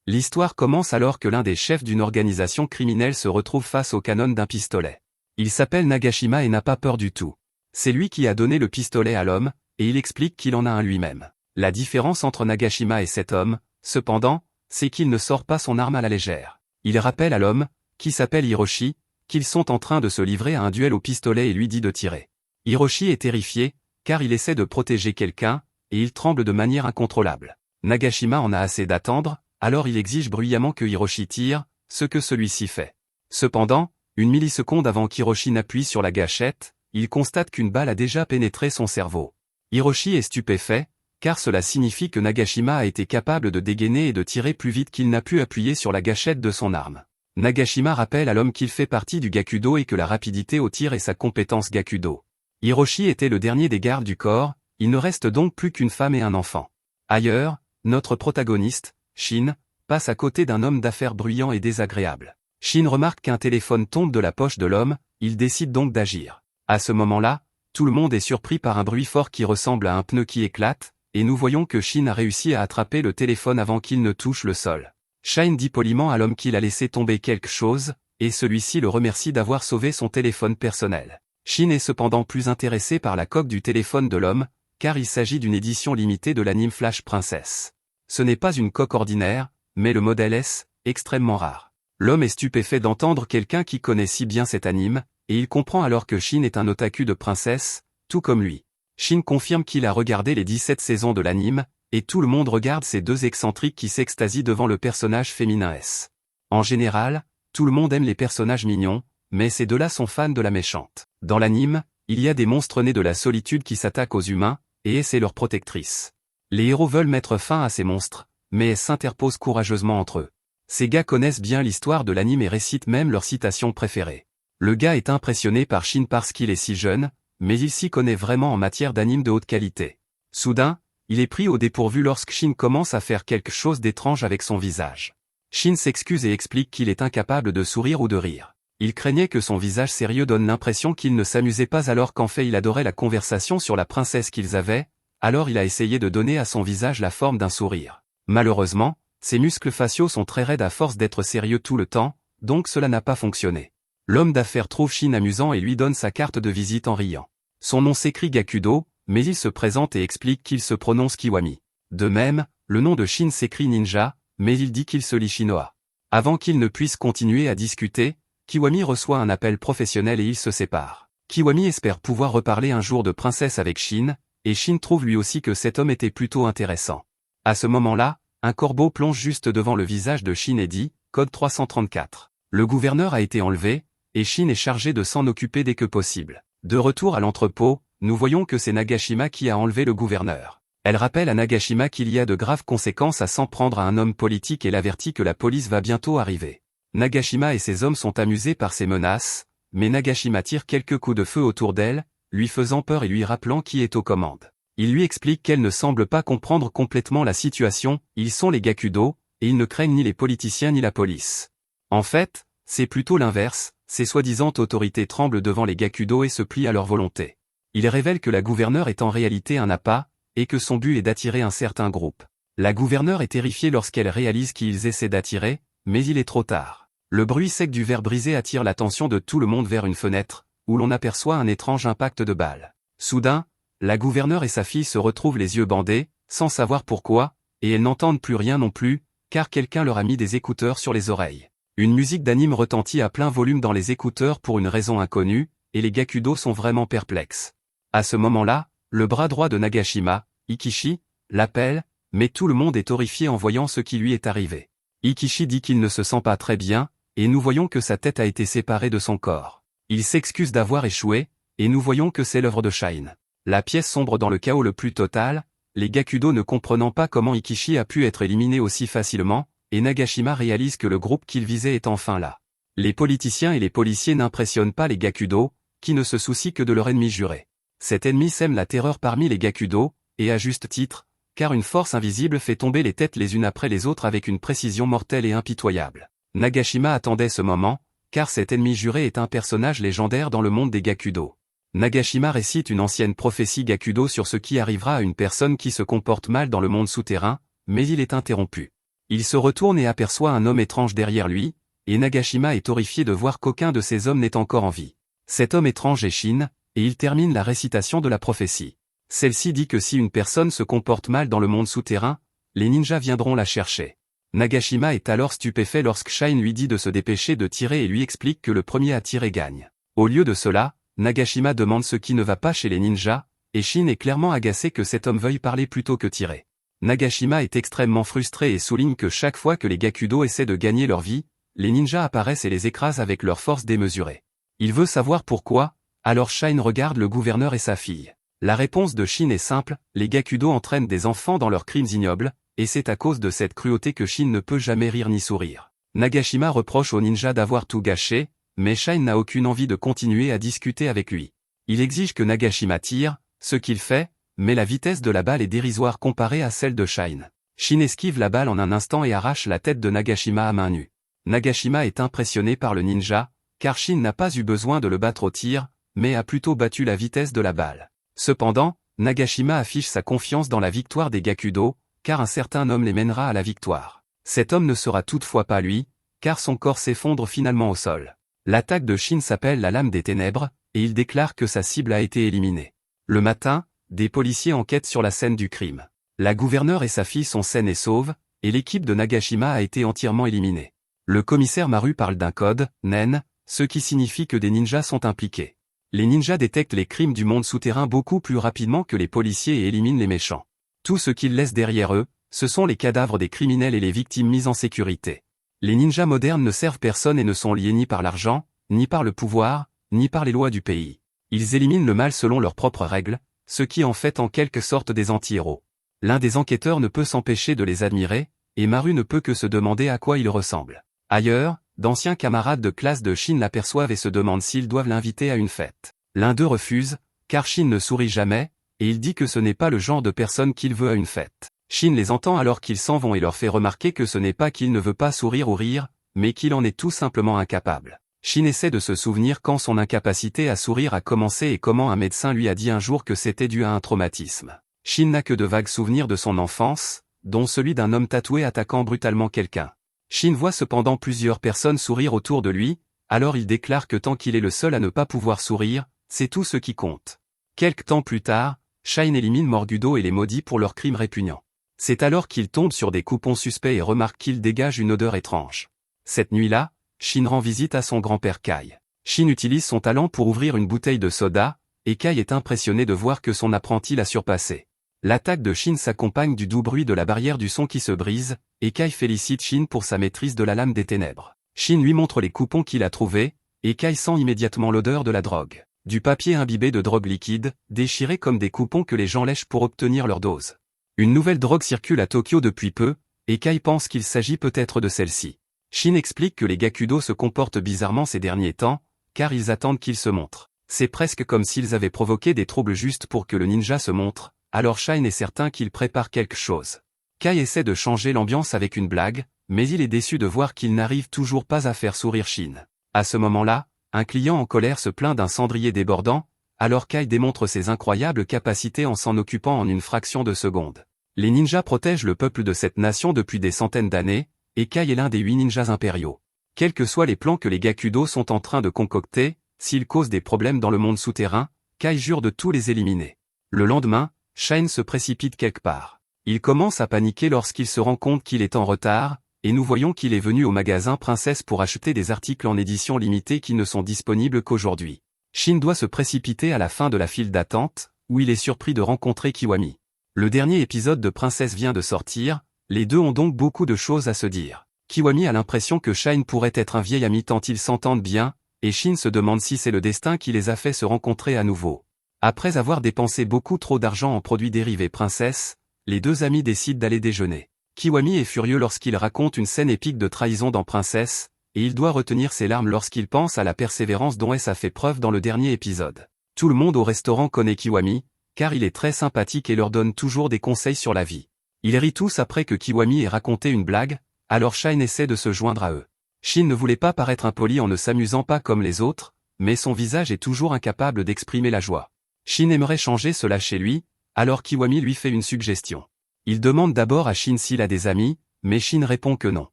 L'histoire commence alors que l'un des chefs d'une organisation criminelle se retrouve face au canon d'un pistolet. Il s'appelle Nagashima et n'a pas peur du tout. C'est lui qui a donné le pistolet à l'homme, et il explique qu'il en a un lui-même. La différence entre Nagashima et cet homme, cependant, c'est qu'il ne sort pas son arme à la légère. Il rappelle à l'homme, qui s'appelle Hiroshi, qu'ils sont en train de se livrer à un duel au pistolet et lui dit de tirer. Hiroshi est terrifié, car il essaie de protéger quelqu'un, et il tremble de manière incontrôlable. Nagashima en a assez d'attendre, alors il exige bruyamment que Hiroshi tire, ce que celui-ci fait. Cependant, une milliseconde avant qu'Hiroshi n'appuie sur la gâchette, il constate qu'une balle a déjà pénétré son cerveau. Hiroshi est stupéfait, car cela signifie que Nagashima a été capable de dégainer et de tirer plus vite qu'il n'a pu appuyer sur la gâchette de son arme. Nagashima rappelle à l'homme qu'il fait partie du Gakudo et que la rapidité au tir est sa compétence Gakudo. Hiroshi était le dernier des gardes du corps, il ne reste donc plus qu'une femme et un enfant. Ailleurs, notre protagoniste, Shin, passe à côté d'un homme d'affaires bruyant et désagréable. Shin remarque qu'un téléphone tombe de la poche de l'homme, il décide donc d'agir. À ce moment-là, tout le monde est surpris par un bruit fort qui ressemble à un pneu qui éclate, et nous voyons que Shin a réussi à attraper le téléphone avant qu'il ne touche le sol. Shin dit poliment à l'homme qu'il a laissé tomber quelque chose, et celui-ci le remercie d'avoir sauvé son téléphone personnel. Shin est cependant plus intéressé par la coque du téléphone de l'homme, car il s'agit d'une édition limitée de l'anime Flash Princess. Ce n'est pas une coque ordinaire, mais le modèle S, extrêmement rare. L'homme est stupéfait d'entendre quelqu'un qui connaît si bien cet anime, et il comprend alors que Shin est un otaku de princesse, tout comme lui. Shin confirme qu'il a regardé les 17 saisons de l'anime, et tout le monde regarde ces deux excentriques qui s'extasient devant le personnage féminin S. En général, tout le monde aime les personnages mignons, mais ces deux-là sont fans de la méchante. Dans l'anime, il y a des monstres nés de la solitude qui s'attaquent aux humains, et S est leur protectrice. Les héros veulent mettre fin à ces monstres, mais S s'interpose courageusement entre eux. Ces gars connaissent bien l'histoire de l'anime et récitent même leur citation préférée. Le gars est impressionné par Shin parce qu'il est si jeune, mais il s'y connaît vraiment en matière d'anime de haute qualité. Soudain, il est pris au dépourvu lorsque Shin commence à faire quelque chose d'étrange avec son visage. Shin s'excuse et explique qu'il est incapable de sourire ou de rire. Il craignait que son visage sérieux donne l'impression qu'il ne s'amusait pas alors qu'en fait il adorait la conversation sur la princesse qu'ils avaient, alors il a essayé de donner à son visage la forme d'un sourire. Malheureusement, ses muscles faciaux sont très raides à force d'être sérieux tout le temps, donc cela n'a pas fonctionné. L'homme d'affaires trouve Shin amusant et lui donne sa carte de visite en riant. Son nom s'écrit Gakudo, mais il se présente et explique qu'il se prononce Kiwami. De même, le nom de Shin s'écrit Ninja, mais il dit qu'il se lit Shinoa. Avant qu'il ne puisse continuer à discuter, Kiwami reçoit un appel professionnel et ils se séparent. Kiwami espère pouvoir reparler un jour de princesse avec Shin, et Shin trouve lui aussi que cet homme était plutôt intéressant. À ce moment-là, un corbeau plonge juste devant le visage de Shin et dit, code 334. Le gouverneur a été enlevé, et Shin est chargé de s'en occuper dès que possible. De retour à l'entrepôt, nous voyons que c'est Nagashima qui a enlevé le gouverneur. Elle rappelle à Nagashima qu'il y a de graves conséquences à s'en prendre à un homme politique et l'avertit que la police va bientôt arriver. Nagashima et ses hommes sont amusés par ces menaces, mais Nagashima tire quelques coups de feu autour d'elle, lui faisant peur et lui rappelant qui est aux commandes. Il lui explique qu'elle ne semble pas comprendre complètement la situation, ils sont les Gakudo, et ils ne craignent ni les politiciens ni la police. En fait, c'est plutôt l'inverse, ces soi-disant autorités tremblent devant les Gakudo et se plient à leur volonté. Il révèle que la gouverneure est en réalité un appât, et que son but est d'attirer un certain groupe. La gouverneure est terrifiée lorsqu'elle réalise qu'ils essaient d'attirer, mais il est trop tard. Le bruit sec du verre brisé attire l'attention de tout le monde vers une fenêtre, où l'on aperçoit un étrange impact de balles. Soudain, la gouverneure et sa fille se retrouvent les yeux bandés, sans savoir pourquoi, et elles n'entendent plus rien non plus, car quelqu'un leur a mis des écouteurs sur les oreilles. Une musique d'anime retentit à plein volume dans les écouteurs pour une raison inconnue, et les Gakudo sont vraiment perplexes. À ce moment-là, le bras droit de Nagashima, Ikishi, l'appelle, mais tout le monde est horrifié en voyant ce qui lui est arrivé. Ikishi dit qu'il ne se sent pas très bien, et nous voyons que sa tête a été séparée de son corps. Il s'excuse d'avoir échoué, et nous voyons que c'est l'œuvre de Shine. La pièce sombre dans le chaos le plus total, les Gakudo ne comprenant pas comment Ikishi a pu être éliminé aussi facilement, et Nagashima réalise que le groupe qu'il visait est enfin là. Les politiciens et les policiers n'impressionnent pas les Gakudo, qui ne se soucient que de leur ennemi juré. Cet ennemi sème la terreur parmi les Gakudo, et à juste titre, car une force invisible fait tomber les têtes les unes après les autres avec une précision mortelle et impitoyable. Nagashima attendait ce moment, car cet ennemi juré est un personnage légendaire dans le monde des Gakudo. Nagashima récite une ancienne prophétie Gakudo sur ce qui arrivera à une personne qui se comporte mal dans le monde souterrain, mais il est interrompu. Il se retourne et aperçoit un homme étrange derrière lui, et Nagashima est horrifié de voir qu'aucun de ces hommes n'est encore en vie. Cet homme étrange est Shin, et il termine la récitation de la prophétie. Celle-ci dit que si une personne se comporte mal dans le monde souterrain, les ninjas viendront la chercher. Nagashima est alors stupéfait lorsque Shine lui dit de se dépêcher de tirer et lui explique que le premier à tirer gagne. Au lieu de cela, Nagashima demande ce qui ne va pas chez les ninjas, et Shin est clairement agacé que cet homme veuille parler plutôt que tirer. Nagashima est extrêmement frustré et souligne que chaque fois que les Gakudo essaient de gagner leur vie, les ninjas apparaissent et les écrasent avec leur force démesurée. Il veut savoir pourquoi, alors Shine regarde le gouverneur et sa fille. La réponse de Shin est simple, les Gakudo entraînent des enfants dans leurs crimes ignobles, et c'est à cause de cette cruauté que Shin ne peut jamais rire ni sourire. Nagashima reproche aux ninjas d'avoir tout gâché, mais Shine n'a aucune envie de continuer à discuter avec lui. Il exige que Nagashima tire, ce qu'il fait, mais la vitesse de la balle est dérisoire comparée à celle de Shine. Shin esquive la balle en un instant et arrache la tête de Nagashima à main nue. Nagashima est impressionné par le ninja, car Shin n'a pas eu besoin de le battre au tir, mais a plutôt battu la vitesse de la balle. Cependant, Nagashima affiche sa confiance dans la victoire des Gakudo, car un certain homme les mènera à la victoire. Cet homme ne sera toutefois pas lui, car son corps s'effondre finalement au sol. L'attaque de Shin s'appelle la lame des ténèbres, et il déclare que sa cible a été éliminée. Le matin, des policiers enquêtent sur la scène du crime. La gouverneure et sa fille sont saines et sauves, et l'équipe de Nagashima a été entièrement éliminée. Le commissaire Maru parle d'un code, NEN, ce qui signifie que des ninjas sont impliqués. Les ninjas détectent les crimes du monde souterrain beaucoup plus rapidement que les policiers et éliminent les méchants. Tout ce qu'ils laissent derrière eux, ce sont les cadavres des criminels et les victimes mises en sécurité. Les ninjas modernes ne servent personne et ne sont liés ni par l'argent, ni par le pouvoir, ni par les lois du pays. Ils éliminent le mal selon leurs propres règles, ce qui en fait en quelque sorte des anti-héros. L'un des enquêteurs ne peut s'empêcher de les admirer, et Maru ne peut que se demander à quoi ils ressemblent. Ailleurs, d'anciens camarades de classe de Shin l'aperçoivent et se demandent s'ils doivent l'inviter à une fête. L'un d'eux refuse, car Shin ne sourit jamais, et il dit que ce n'est pas le genre de personne qu'il veut à une fête. Shin les entend alors qu'ils s'en vont et leur fait remarquer que ce n'est pas qu'il ne veut pas sourire ou rire, mais qu'il en est tout simplement incapable. Shin essaie de se souvenir quand son incapacité à sourire a commencé et comment un médecin lui a dit un jour que c'était dû à un traumatisme. Shin n'a que de vagues souvenirs de son enfance, dont celui d'un homme tatoué attaquant brutalement quelqu'un. Shin voit cependant plusieurs personnes sourire autour de lui, alors il déclare que tant qu'il est le seul à ne pas pouvoir sourire, c'est tout ce qui compte. Quelque temps plus tard, Shine élimine Morgudo et les maudits pour leurs crimes répugnants. C'est alors qu'il tombe sur des coupons suspects et remarque qu'ils dégagent une odeur étrange. Cette nuit-là, Shin rend visite à son grand-père Kai. Shin utilise son talent pour ouvrir une bouteille de soda, et Kai est impressionné de voir que son apprenti l'a surpassé. L'attaque de Shin s'accompagne du doux bruit de la barrière du son qui se brise, et Kai félicite Shin pour sa maîtrise de la lame des ténèbres. Shin lui montre les coupons qu'il a trouvés, et Kai sent immédiatement l'odeur de la drogue. Du papier imbibé de drogue liquide, déchiré comme des coupons que les gens lèchent pour obtenir leur dose. Une nouvelle drogue circule à Tokyo depuis peu, et Kai pense qu'il s'agit peut-être de celle-ci. Shin explique que les Gakudo se comportent bizarrement ces derniers temps, car ils attendent qu'ils se montrent. C'est presque comme s'ils avaient provoqué des troubles juste pour que le ninja se montre, alors Shine est certain qu'il prépare quelque chose. Kai essaie de changer l'ambiance avec une blague, mais il est déçu de voir qu'il n'arrive toujours pas à faire sourire Shin. À ce moment-là, un client en colère se plaint d'un cendrier débordant, alors Kai démontre ses incroyables capacités en s'en occupant en une fraction de seconde. Les ninjas protègent le peuple de cette nation depuis des centaines d'années, et Kai est l'un des 8 ninjas impériaux. Quels que soient les plans que les Gakudo sont en train de concocter, s'ils causent des problèmes dans le monde souterrain, Kai jure de tous les éliminer. Le lendemain, Shine se précipite quelque part. Il commence à paniquer lorsqu'il se rend compte qu'il est en retard, et nous voyons qu'il est venu au magasin Princesse pour acheter des articles en édition limitée qui ne sont disponibles qu'aujourd'hui. Shin doit se précipiter à la fin de la file d'attente, où il est surpris de rencontrer Kiwami. Le dernier épisode de Princesse vient de sortir, les deux ont donc beaucoup de choses à se dire. Kiwami a l'impression que Shine pourrait être un vieil ami tant ils s'entendent bien, et Shin se demande si c'est le destin qui les a fait se rencontrer à nouveau. Après avoir dépensé beaucoup trop d'argent en produits dérivés Princesse, les deux amis décident d'aller déjeuner. Kiwami est furieux lorsqu'il raconte une scène épique de trahison dans Princesse, et il doit retenir ses larmes lorsqu'il pense à la persévérance dont S a fait preuve dans le dernier épisode. Tout le monde au restaurant connaît Kiwami, car il est très sympathique et leur donne toujours des conseils sur la vie. Ils rient tous après que Kiwami ait raconté une blague, alors Shine essaie de se joindre à eux. Shin ne voulait pas paraître impoli en ne s'amusant pas comme les autres, mais son visage est toujours incapable d'exprimer la joie. Shin aimerait changer cela chez lui, alors Kiwami lui fait une suggestion. Il demande d'abord à Shin s'il a des amis, mais Shin répond que non.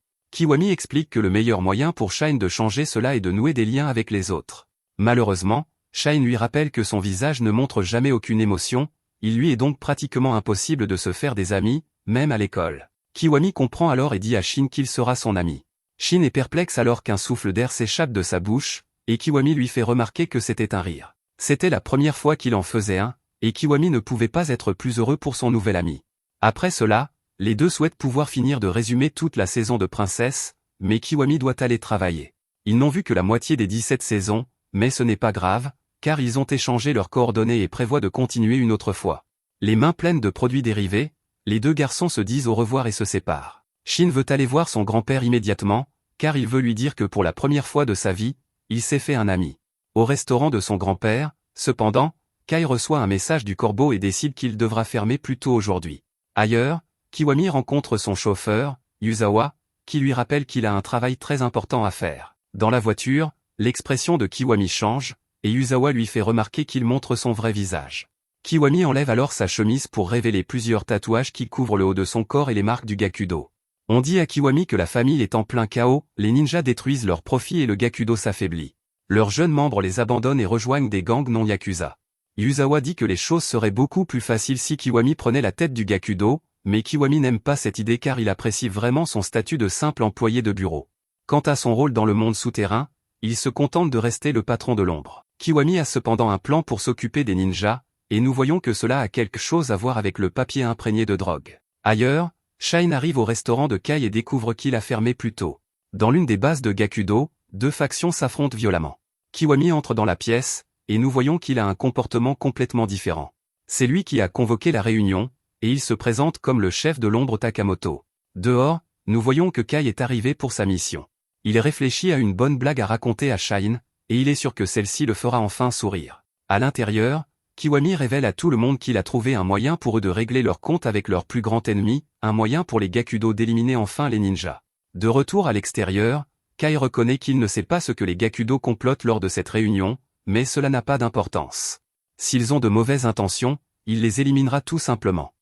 Kiwami explique que le meilleur moyen pour Shine de changer cela est de nouer des liens avec les autres. Malheureusement, Shine lui rappelle que son visage ne montre jamais aucune émotion, il lui est donc pratiquement impossible de se faire des amis, même à l'école. Kiwami comprend alors et dit à Shin qu'il sera son ami. Shin est perplexe alors qu'un souffle d'air s'échappe de sa bouche, et Kiwami lui fait remarquer que c'était un rire. C'était la première fois qu'il en faisait un, et Kiwami ne pouvait pas être plus heureux pour son nouvel ami. Après cela, les deux souhaitent pouvoir finir de résumer toute la saison de Princesse, mais Kiwami doit aller travailler. Ils n'ont vu que la moitié des 17 saisons, mais ce n'est pas grave, car ils ont échangé leurs coordonnées et prévoient de continuer une autre fois. Les mains pleines de produits dérivés, les deux garçons se disent au revoir et se séparent. Shin veut aller voir son grand-père immédiatement, car il veut lui dire que pour la première fois de sa vie, il s'est fait un ami. Au restaurant de son grand-père, cependant, Kai reçoit un message du corbeau et décide qu'il devra fermer plus tôt aujourd'hui. Ailleurs, Kiwami rencontre son chauffeur, Yuzawa, qui lui rappelle qu'il a un travail très important à faire. Dans la voiture, l'expression de Kiwami change, et Yuzawa lui fait remarquer qu'il montre son vrai visage. Kiwami enlève alors sa chemise pour révéler plusieurs tatouages qui couvrent le haut de son corps et les marques du Gakudo. On dit à Kiwami que la famille est en plein chaos, les ninjas détruisent leurs profits et le Gakudo s'affaiblit. Leurs jeunes membres les abandonnent et rejoignent des gangs non yakuza. Yuzawa dit que les choses seraient beaucoup plus faciles si Kiwami prenait la tête du Gakudo, mais Kiwami n'aime pas cette idée car il apprécie vraiment son statut de simple employé de bureau. Quant à son rôle dans le monde souterrain, il se contente de rester le patron de l'ombre. Kiwami a cependant un plan pour s'occuper des ninjas, et nous voyons que cela a quelque chose à voir avec le papier imprégné de drogue. Ailleurs, Shine arrive au restaurant de Kai et découvre qu'il a fermé plus tôt. Dans l'une des bases de Gakudo, deux factions s'affrontent violemment. Kiwami entre dans la pièce, et nous voyons qu'il a un comportement complètement différent. C'est lui qui a convoqué la réunion, et il se présente comme le chef de l'ombre Takamoto. Dehors, nous voyons que Kai est arrivé pour sa mission. Il réfléchit à une bonne blague à raconter à Shine, et il est sûr que celle-ci le fera enfin sourire. À l'intérieur, Kiwami révèle à tout le monde qu'il a trouvé un moyen pour eux de régler leur compte avec leur plus grand ennemi, un moyen pour les Gakudo d'éliminer enfin les ninjas. De retour à l'extérieur, Kai reconnaît qu'il ne sait pas ce que les Gakudo complotent lors de cette réunion, mais cela n'a pas d'importance. S'ils ont de mauvaises intentions, il les éliminera tout simplement.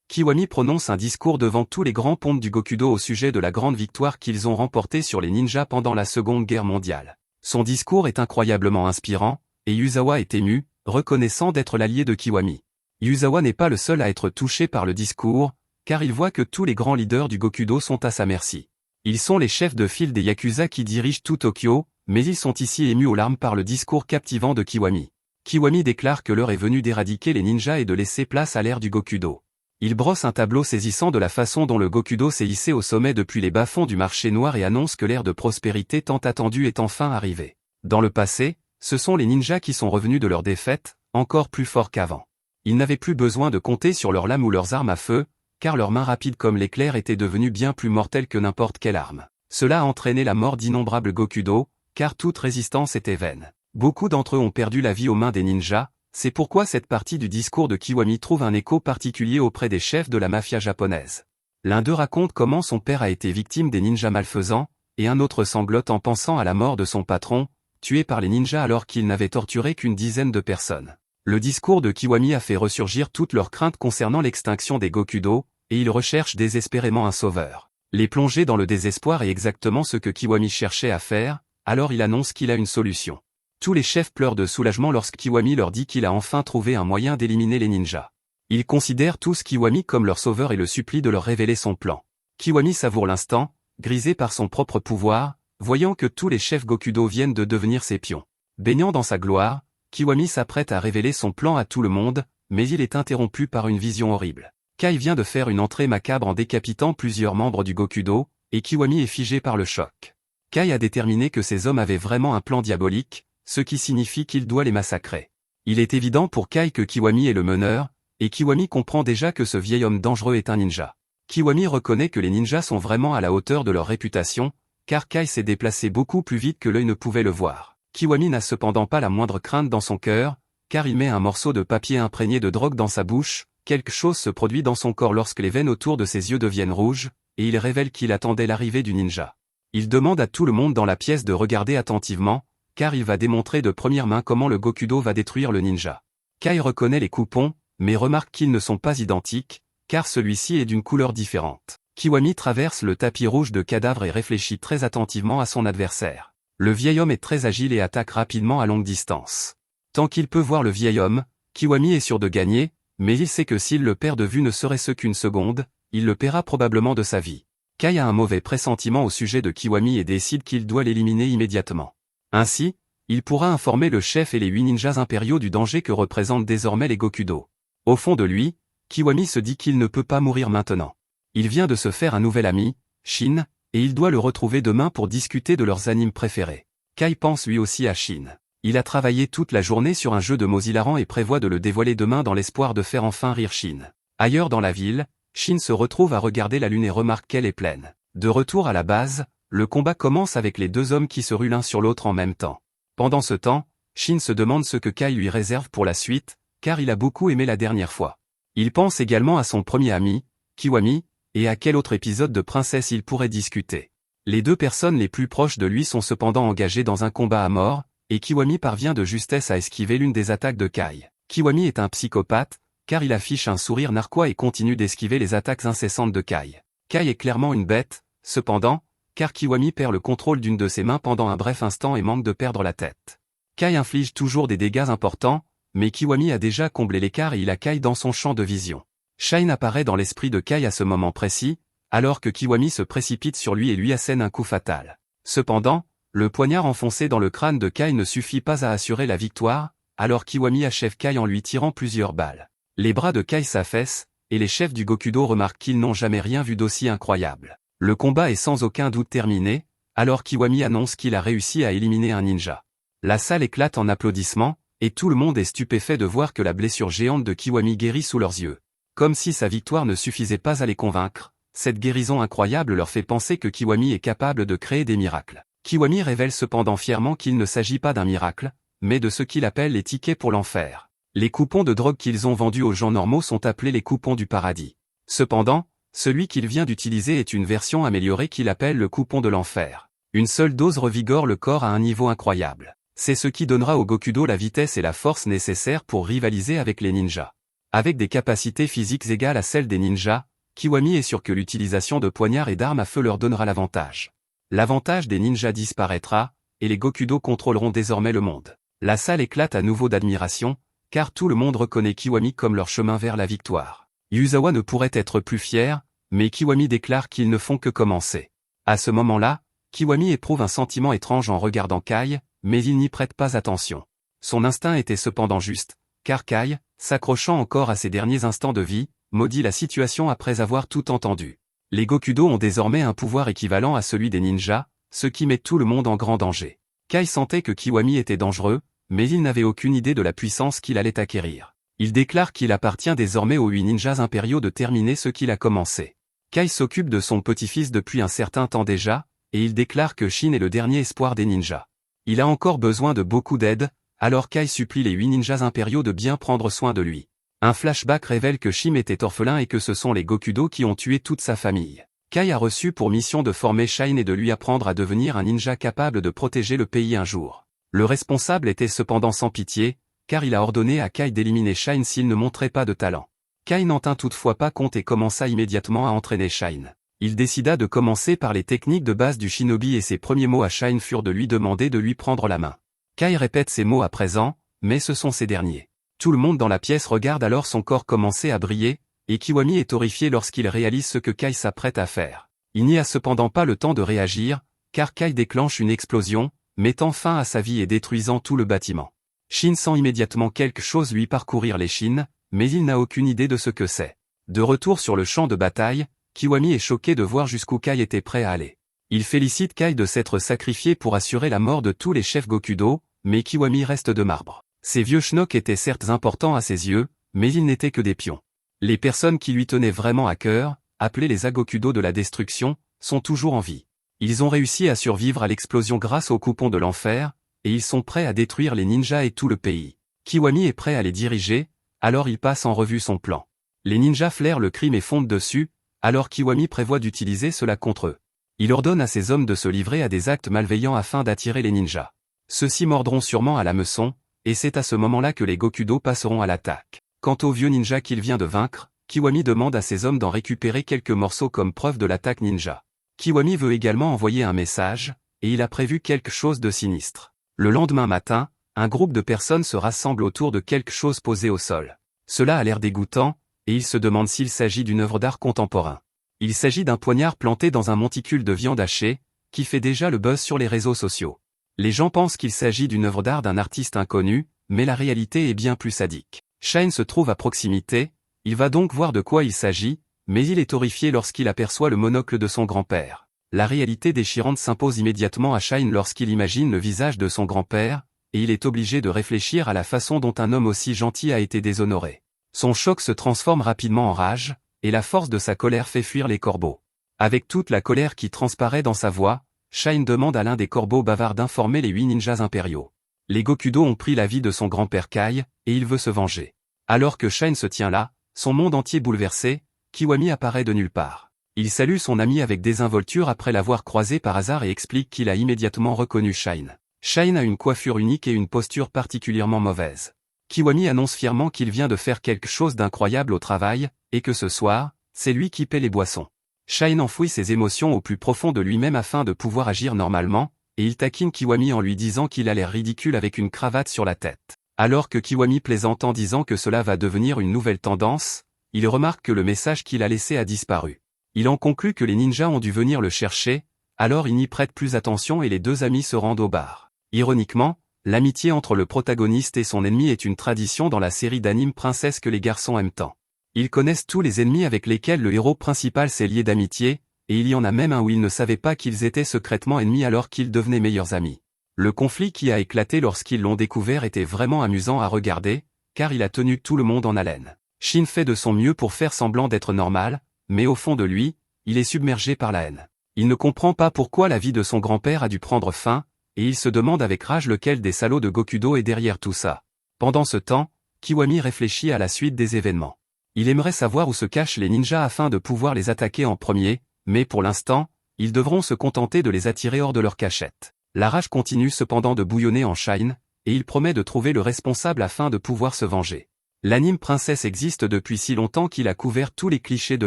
Kiwami prononce un discours devant tous les grands pontes du Gokudo au sujet de la grande victoire qu'ils ont remportée sur les ninjas pendant la Seconde Guerre mondiale. Son discours est incroyablement inspirant, et Yuzawa est ému, reconnaissant d'être l'allié de Kiwami. Yuzawa n'est pas le seul à être touché par le discours, car il voit que tous les grands leaders du Gokudo sont à sa merci. Ils sont les chefs de file des Yakuza qui dirigent tout Tokyo, mais ils sont ici émus aux larmes par le discours captivant de Kiwami. Kiwami déclare que l'heure est venue d'éradiquer les ninjas et de laisser place à l'ère du Gokudo. Il brosse un tableau saisissant de la façon dont le Gokudo s'est hissé au sommet depuis les bas-fonds du marché noir et annonce que l'ère de prospérité tant attendue est enfin arrivée. Dans le passé, ce sont les ninjas qui sont revenus de leur défaite, encore plus forts qu'avant. Ils n'avaient plus besoin de compter sur leurs lames ou leurs armes à feu, car leurs mains rapides comme l'éclair étaient devenues bien plus mortelles que n'importe quelle arme. Cela a entraîné la mort d'innombrables Gokudo, car toute résistance était vaine. Beaucoup d'entre eux ont perdu la vie aux mains des ninjas, c'est pourquoi cette partie du discours de Kiwami trouve un écho particulier auprès des chefs de la mafia japonaise. L'un d'eux raconte comment son père a été victime des ninjas malfaisants, et un autre sanglote en pensant à la mort de son patron, tué par les ninjas alors qu'il n'avait torturé qu'une dizaine de personnes. Le discours de Kiwami a fait ressurgir toutes leurs craintes concernant l'extinction des Gokudo, et ils recherchent désespérément un sauveur. Les plonger dans le désespoir est exactement ce que Kiwami cherchait à faire, alors il annonce qu'il a une solution. Tous les chefs pleurent de soulagement lorsque Kiwami leur dit qu'il a enfin trouvé un moyen d'éliminer les ninjas. Ils considèrent tous Kiwami comme leur sauveur et le supplient de leur révéler son plan. Kiwami savoure l'instant, grisé par son propre pouvoir, voyant que tous les chefs Gokudo viennent de devenir ses pions. Baignant dans sa gloire, Kiwami s'apprête à révéler son plan à tout le monde, mais il est interrompu par une vision horrible. Kai vient de faire une entrée macabre en décapitant plusieurs membres du Gokudo, et Kiwami est figé par le choc. Kai a déterminé que ces hommes avaient vraiment un plan diabolique, ce qui signifie qu'il doit les massacrer. Il est évident pour Kai que Kiwami est le meneur, et Kiwami comprend déjà que ce vieil homme dangereux est un ninja. Kiwami reconnaît que les ninjas sont vraiment à la hauteur de leur réputation, car Kai s'est déplacé beaucoup plus vite que l'œil ne pouvait le voir. Kiwami n'a cependant pas la moindre crainte dans son cœur, car il met un morceau de papier imprégné de drogue dans sa bouche, quelque chose se produit dans son corps lorsque les veines autour de ses yeux deviennent rouges, et il révèle qu'il attendait l'arrivée du ninja. Il demande à tout le monde dans la pièce de regarder attentivement, car il va démontrer de première main comment le Gokudo va détruire le ninja. Kai reconnaît les coupons, mais remarque qu'ils ne sont pas identiques, car celui-ci est d'une couleur différente. Kiwami traverse le tapis rouge de cadavres et réfléchit très attentivement à son adversaire. Le vieil homme est très agile et attaque rapidement à longue distance. Tant qu'il peut voir le vieil homme, Kiwami est sûr de gagner, mais il sait que s'il le perd de vue ne serait-ce qu'une seconde, il le paiera probablement de sa vie. Kai a un mauvais pressentiment au sujet de Kiwami et décide qu'il doit l'éliminer immédiatement. Ainsi, il pourra informer le chef et les 8 ninjas impériaux du danger que représentent désormais les Gokudo. Au fond de lui, Kiwami se dit qu'il ne peut pas mourir maintenant. Il vient de se faire un nouvel ami, Shin, et il doit le retrouver demain pour discuter de leurs animes préférés. Kai pense lui aussi à Shin. Il a travaillé toute la journée sur un jeu de mots hilarant et prévoit de le dévoiler demain dans l'espoir de faire enfin rire Shin. Ailleurs dans la ville, Shin se retrouve à regarder la lune et remarque qu'elle est pleine. De retour à la base, le combat commence avec les deux hommes qui se ruent l'un sur l'autre en même temps. Pendant ce temps, Shin se demande ce que Kai lui réserve pour la suite, car il a beaucoup aimé la dernière fois. Il pense également à son premier ami, Kiwami, et à quel autre épisode de Princesse il pourrait discuter. Les deux personnes les plus proches de lui sont cependant engagées dans un combat à mort, et Kiwami parvient de justesse à esquiver l'une des attaques de Kai. Kiwami est un psychopathe, car il affiche un sourire narquois et continue d'esquiver les attaques incessantes de Kai. Kai est clairement une bête, cependant, car Kiwami perd le contrôle d'une de ses mains pendant un bref instant et manque de perdre la tête. Kai inflige toujours des dégâts importants, mais Kiwami a déjà comblé l'écart et il a Kai dans son champ de vision. Shine apparaît dans l'esprit de Kai à ce moment précis, alors que Kiwami se précipite sur lui et lui assène un coup fatal. Cependant, le poignard enfoncé dans le crâne de Kai ne suffit pas à assurer la victoire, alors Kiwami achève Kai en lui tirant plusieurs balles. Les bras de Kai s'affaissent, et les chefs du Gokudo remarquent qu'ils n'ont jamais rien vu d'aussi incroyable. Le combat est sans aucun doute terminé, alors Kiwami annonce qu'il a réussi à éliminer un ninja. La salle éclate en applaudissements, et tout le monde est stupéfait de voir que la blessure géante de Kiwami guérit sous leurs yeux. Comme si sa victoire ne suffisait pas à les convaincre, cette guérison incroyable leur fait penser que Kiwami est capable de créer des miracles. Kiwami révèle cependant fièrement qu'il ne s'agit pas d'un miracle, mais de ce qu'il appelle les tickets pour l'enfer. Les coupons de drogue qu'ils ont vendus aux gens normaux sont appelés les coupons du paradis. Cependant, celui qu'il vient d'utiliser est une version améliorée qu'il appelle le coupon de l'enfer. Une seule dose revigore le corps à un niveau incroyable. C'est ce qui donnera au Gokudo la vitesse et la force nécessaires pour rivaliser avec les ninjas. Avec des capacités physiques égales à celles des ninjas, Kiwami est sûr que l'utilisation de poignards et d'armes à feu leur donnera l'avantage. L'avantage des ninjas disparaîtra, et les Gokudo contrôleront désormais le monde. La salle éclate à nouveau d'admiration, car tout le monde reconnaît Kiwami comme leur chemin vers la victoire. Yuzawa ne pourrait être plus fier, mais Kiwami déclare qu'ils ne font que commencer. À ce moment-là, Kiwami éprouve un sentiment étrange en regardant Kai, mais il n'y prête pas attention. Son instinct était cependant juste, car Kai, s'accrochant encore à ses derniers instants de vie, maudit la situation après avoir tout entendu. Les Gokudo ont désormais un pouvoir équivalent à celui des ninjas, ce qui met tout le monde en grand danger. Kai sentait que Kiwami était dangereux, mais il n'avait aucune idée de la puissance qu'il allait acquérir. Il déclare qu'il appartient désormais aux 8 ninjas impériaux de terminer ce qu'il a commencé. Kai s'occupe de son petit-fils depuis un certain temps déjà, et il déclare que Shin est le dernier espoir des ninjas. Il a encore besoin de beaucoup d'aide, alors Kai supplie les 8 ninjas impériaux de bien prendre soin de lui. Un flashback révèle que Shin était orphelin et que ce sont les Gokudo qui ont tué toute sa famille. Kai a reçu pour mission de former Shine et de lui apprendre à devenir un ninja capable de protéger le pays un jour. Le responsable était cependant sans pitié, car il a ordonné à Kai d'éliminer Shine s'il ne montrait pas de talent. Kai n'en tint toutefois pas compte et commença immédiatement à entraîner Shine. Il décida de commencer par les techniques de base du shinobi et ses premiers mots à Shine furent de lui demander de lui prendre la main. Kai répète ces mots à présent, mais ce sont ces derniers. Tout le monde dans la pièce regarde alors son corps commencer à briller, et Kiwami est horrifié lorsqu'il réalise ce que Kai s'apprête à faire. Il n'y a cependant pas le temps de réagir, car Kai déclenche une explosion, mettant fin à sa vie et détruisant tout le bâtiment. Shin sent immédiatement quelque chose lui parcourir l'échine, mais il n'a aucune idée de ce que c'est. De retour sur le champ de bataille, Kiwami est choqué de voir jusqu'où Kai était prêt à aller. Il félicite Kai de s'être sacrifié pour assurer la mort de tous les chefs Gokudo, mais Kiwami reste de marbre. Ces vieux schnocks étaient certes importants à ses yeux, mais ils n'étaient que des pions. Les personnes qui lui tenaient vraiment à cœur, appelées les Agokudo de la destruction, sont toujours en vie. Ils ont réussi à survivre à l'explosion grâce au coupon de l'enfer, et ils sont prêts à détruire les ninjas et tout le pays. Kiwami est prêt à les diriger, alors il passe en revue son plan. Les ninjas flairent le crime et fondent dessus, alors Kiwami prévoit d'utiliser cela contre eux. Il ordonne à ses hommes de se livrer à des actes malveillants afin d'attirer les ninjas. Ceux-ci mordront sûrement à l'hameçon, et c'est à ce moment-là que les Gokudo passeront à l'attaque. Quant au vieux ninja qu'il vient de vaincre, Kiwami demande à ses hommes d'en récupérer quelques morceaux comme preuve de l'attaque ninja. Kiwami veut également envoyer un message, et il a prévu quelque chose de sinistre. Le lendemain matin, un groupe de personnes se rassemble autour de quelque chose posé au sol. Cela a l'air dégoûtant, et il se demande s'il s'agit d'une œuvre d'art contemporain. Il s'agit d'un poignard planté dans un monticule de viande hachée, qui fait déjà le buzz sur les réseaux sociaux. Les gens pensent qu'il s'agit d'une œuvre d'art d'un artiste inconnu, mais la réalité est bien plus sadique. Shine se trouve à proximité, il va donc voir de quoi il s'agit, mais il est horrifié lorsqu'il aperçoit le monocle de son grand-père. La réalité déchirante s'impose immédiatement à Shine lorsqu'il imagine le visage de son grand-père, et il est obligé de réfléchir à la façon dont un homme aussi gentil a été déshonoré. Son choc se transforme rapidement en rage, et la force de sa colère fait fuir les corbeaux. Avec toute la colère qui transparaît dans sa voix, Shine demande à l'un des corbeaux bavards d'informer les 8 ninjas impériaux. Les Gokudo ont pris la vie de son grand-père Kai, et il veut se venger. Alors que Shine se tient là, son monde entier bouleversé, Kiwami apparaît de nulle part. Il salue son ami avec désinvolture après l'avoir croisé par hasard et explique qu'il a immédiatement reconnu Shine. Shine a une coiffure unique et une posture particulièrement mauvaise. Kiwami annonce fièrement qu'il vient de faire quelque chose d'incroyable au travail, et que ce soir, c'est lui qui paie les boissons. Shine enfouit ses émotions au plus profond de lui-même afin de pouvoir agir normalement, et il taquine Kiwami en lui disant qu'il a l'air ridicule avec une cravate sur la tête. Alors que Kiwami plaisante en disant que cela va devenir une nouvelle tendance, il remarque que le message qu'il a laissé a disparu. Il en conclut que les ninjas ont dû venir le chercher, alors il n'y prête plus attention et les deux amis se rendent au bar. Ironiquement, l'amitié entre le protagoniste et son ennemi est une tradition dans la série d'animes Princesse que les garçons aiment tant. Ils connaissent tous les ennemis avec lesquels le héros principal s'est lié d'amitié, et il y en a même un où ils ne savaient pas qu'ils étaient secrètement ennemis alors qu'ils devenaient meilleurs amis. Le conflit qui a éclaté lorsqu'ils l'ont découvert était vraiment amusant à regarder, car il a tenu tout le monde en haleine. Shin fait de son mieux pour faire semblant d'être normal, mais au fond de lui, il est submergé par la haine. Il ne comprend pas pourquoi la vie de son grand-père a dû prendre fin, et il se demande avec rage lequel des salauds de Gokudo est derrière tout ça. Pendant ce temps, Kiwami réfléchit à la suite des événements. Il aimerait savoir où se cachent les ninjas afin de pouvoir les attaquer en premier, mais pour l'instant, ils devront se contenter de les attirer hors de leur cachette. La rage continue cependant de bouillonner en Shine, et il promet de trouver le responsable afin de pouvoir se venger. L'anime Princesse existe depuis si longtemps qu'il a couvert tous les clichés de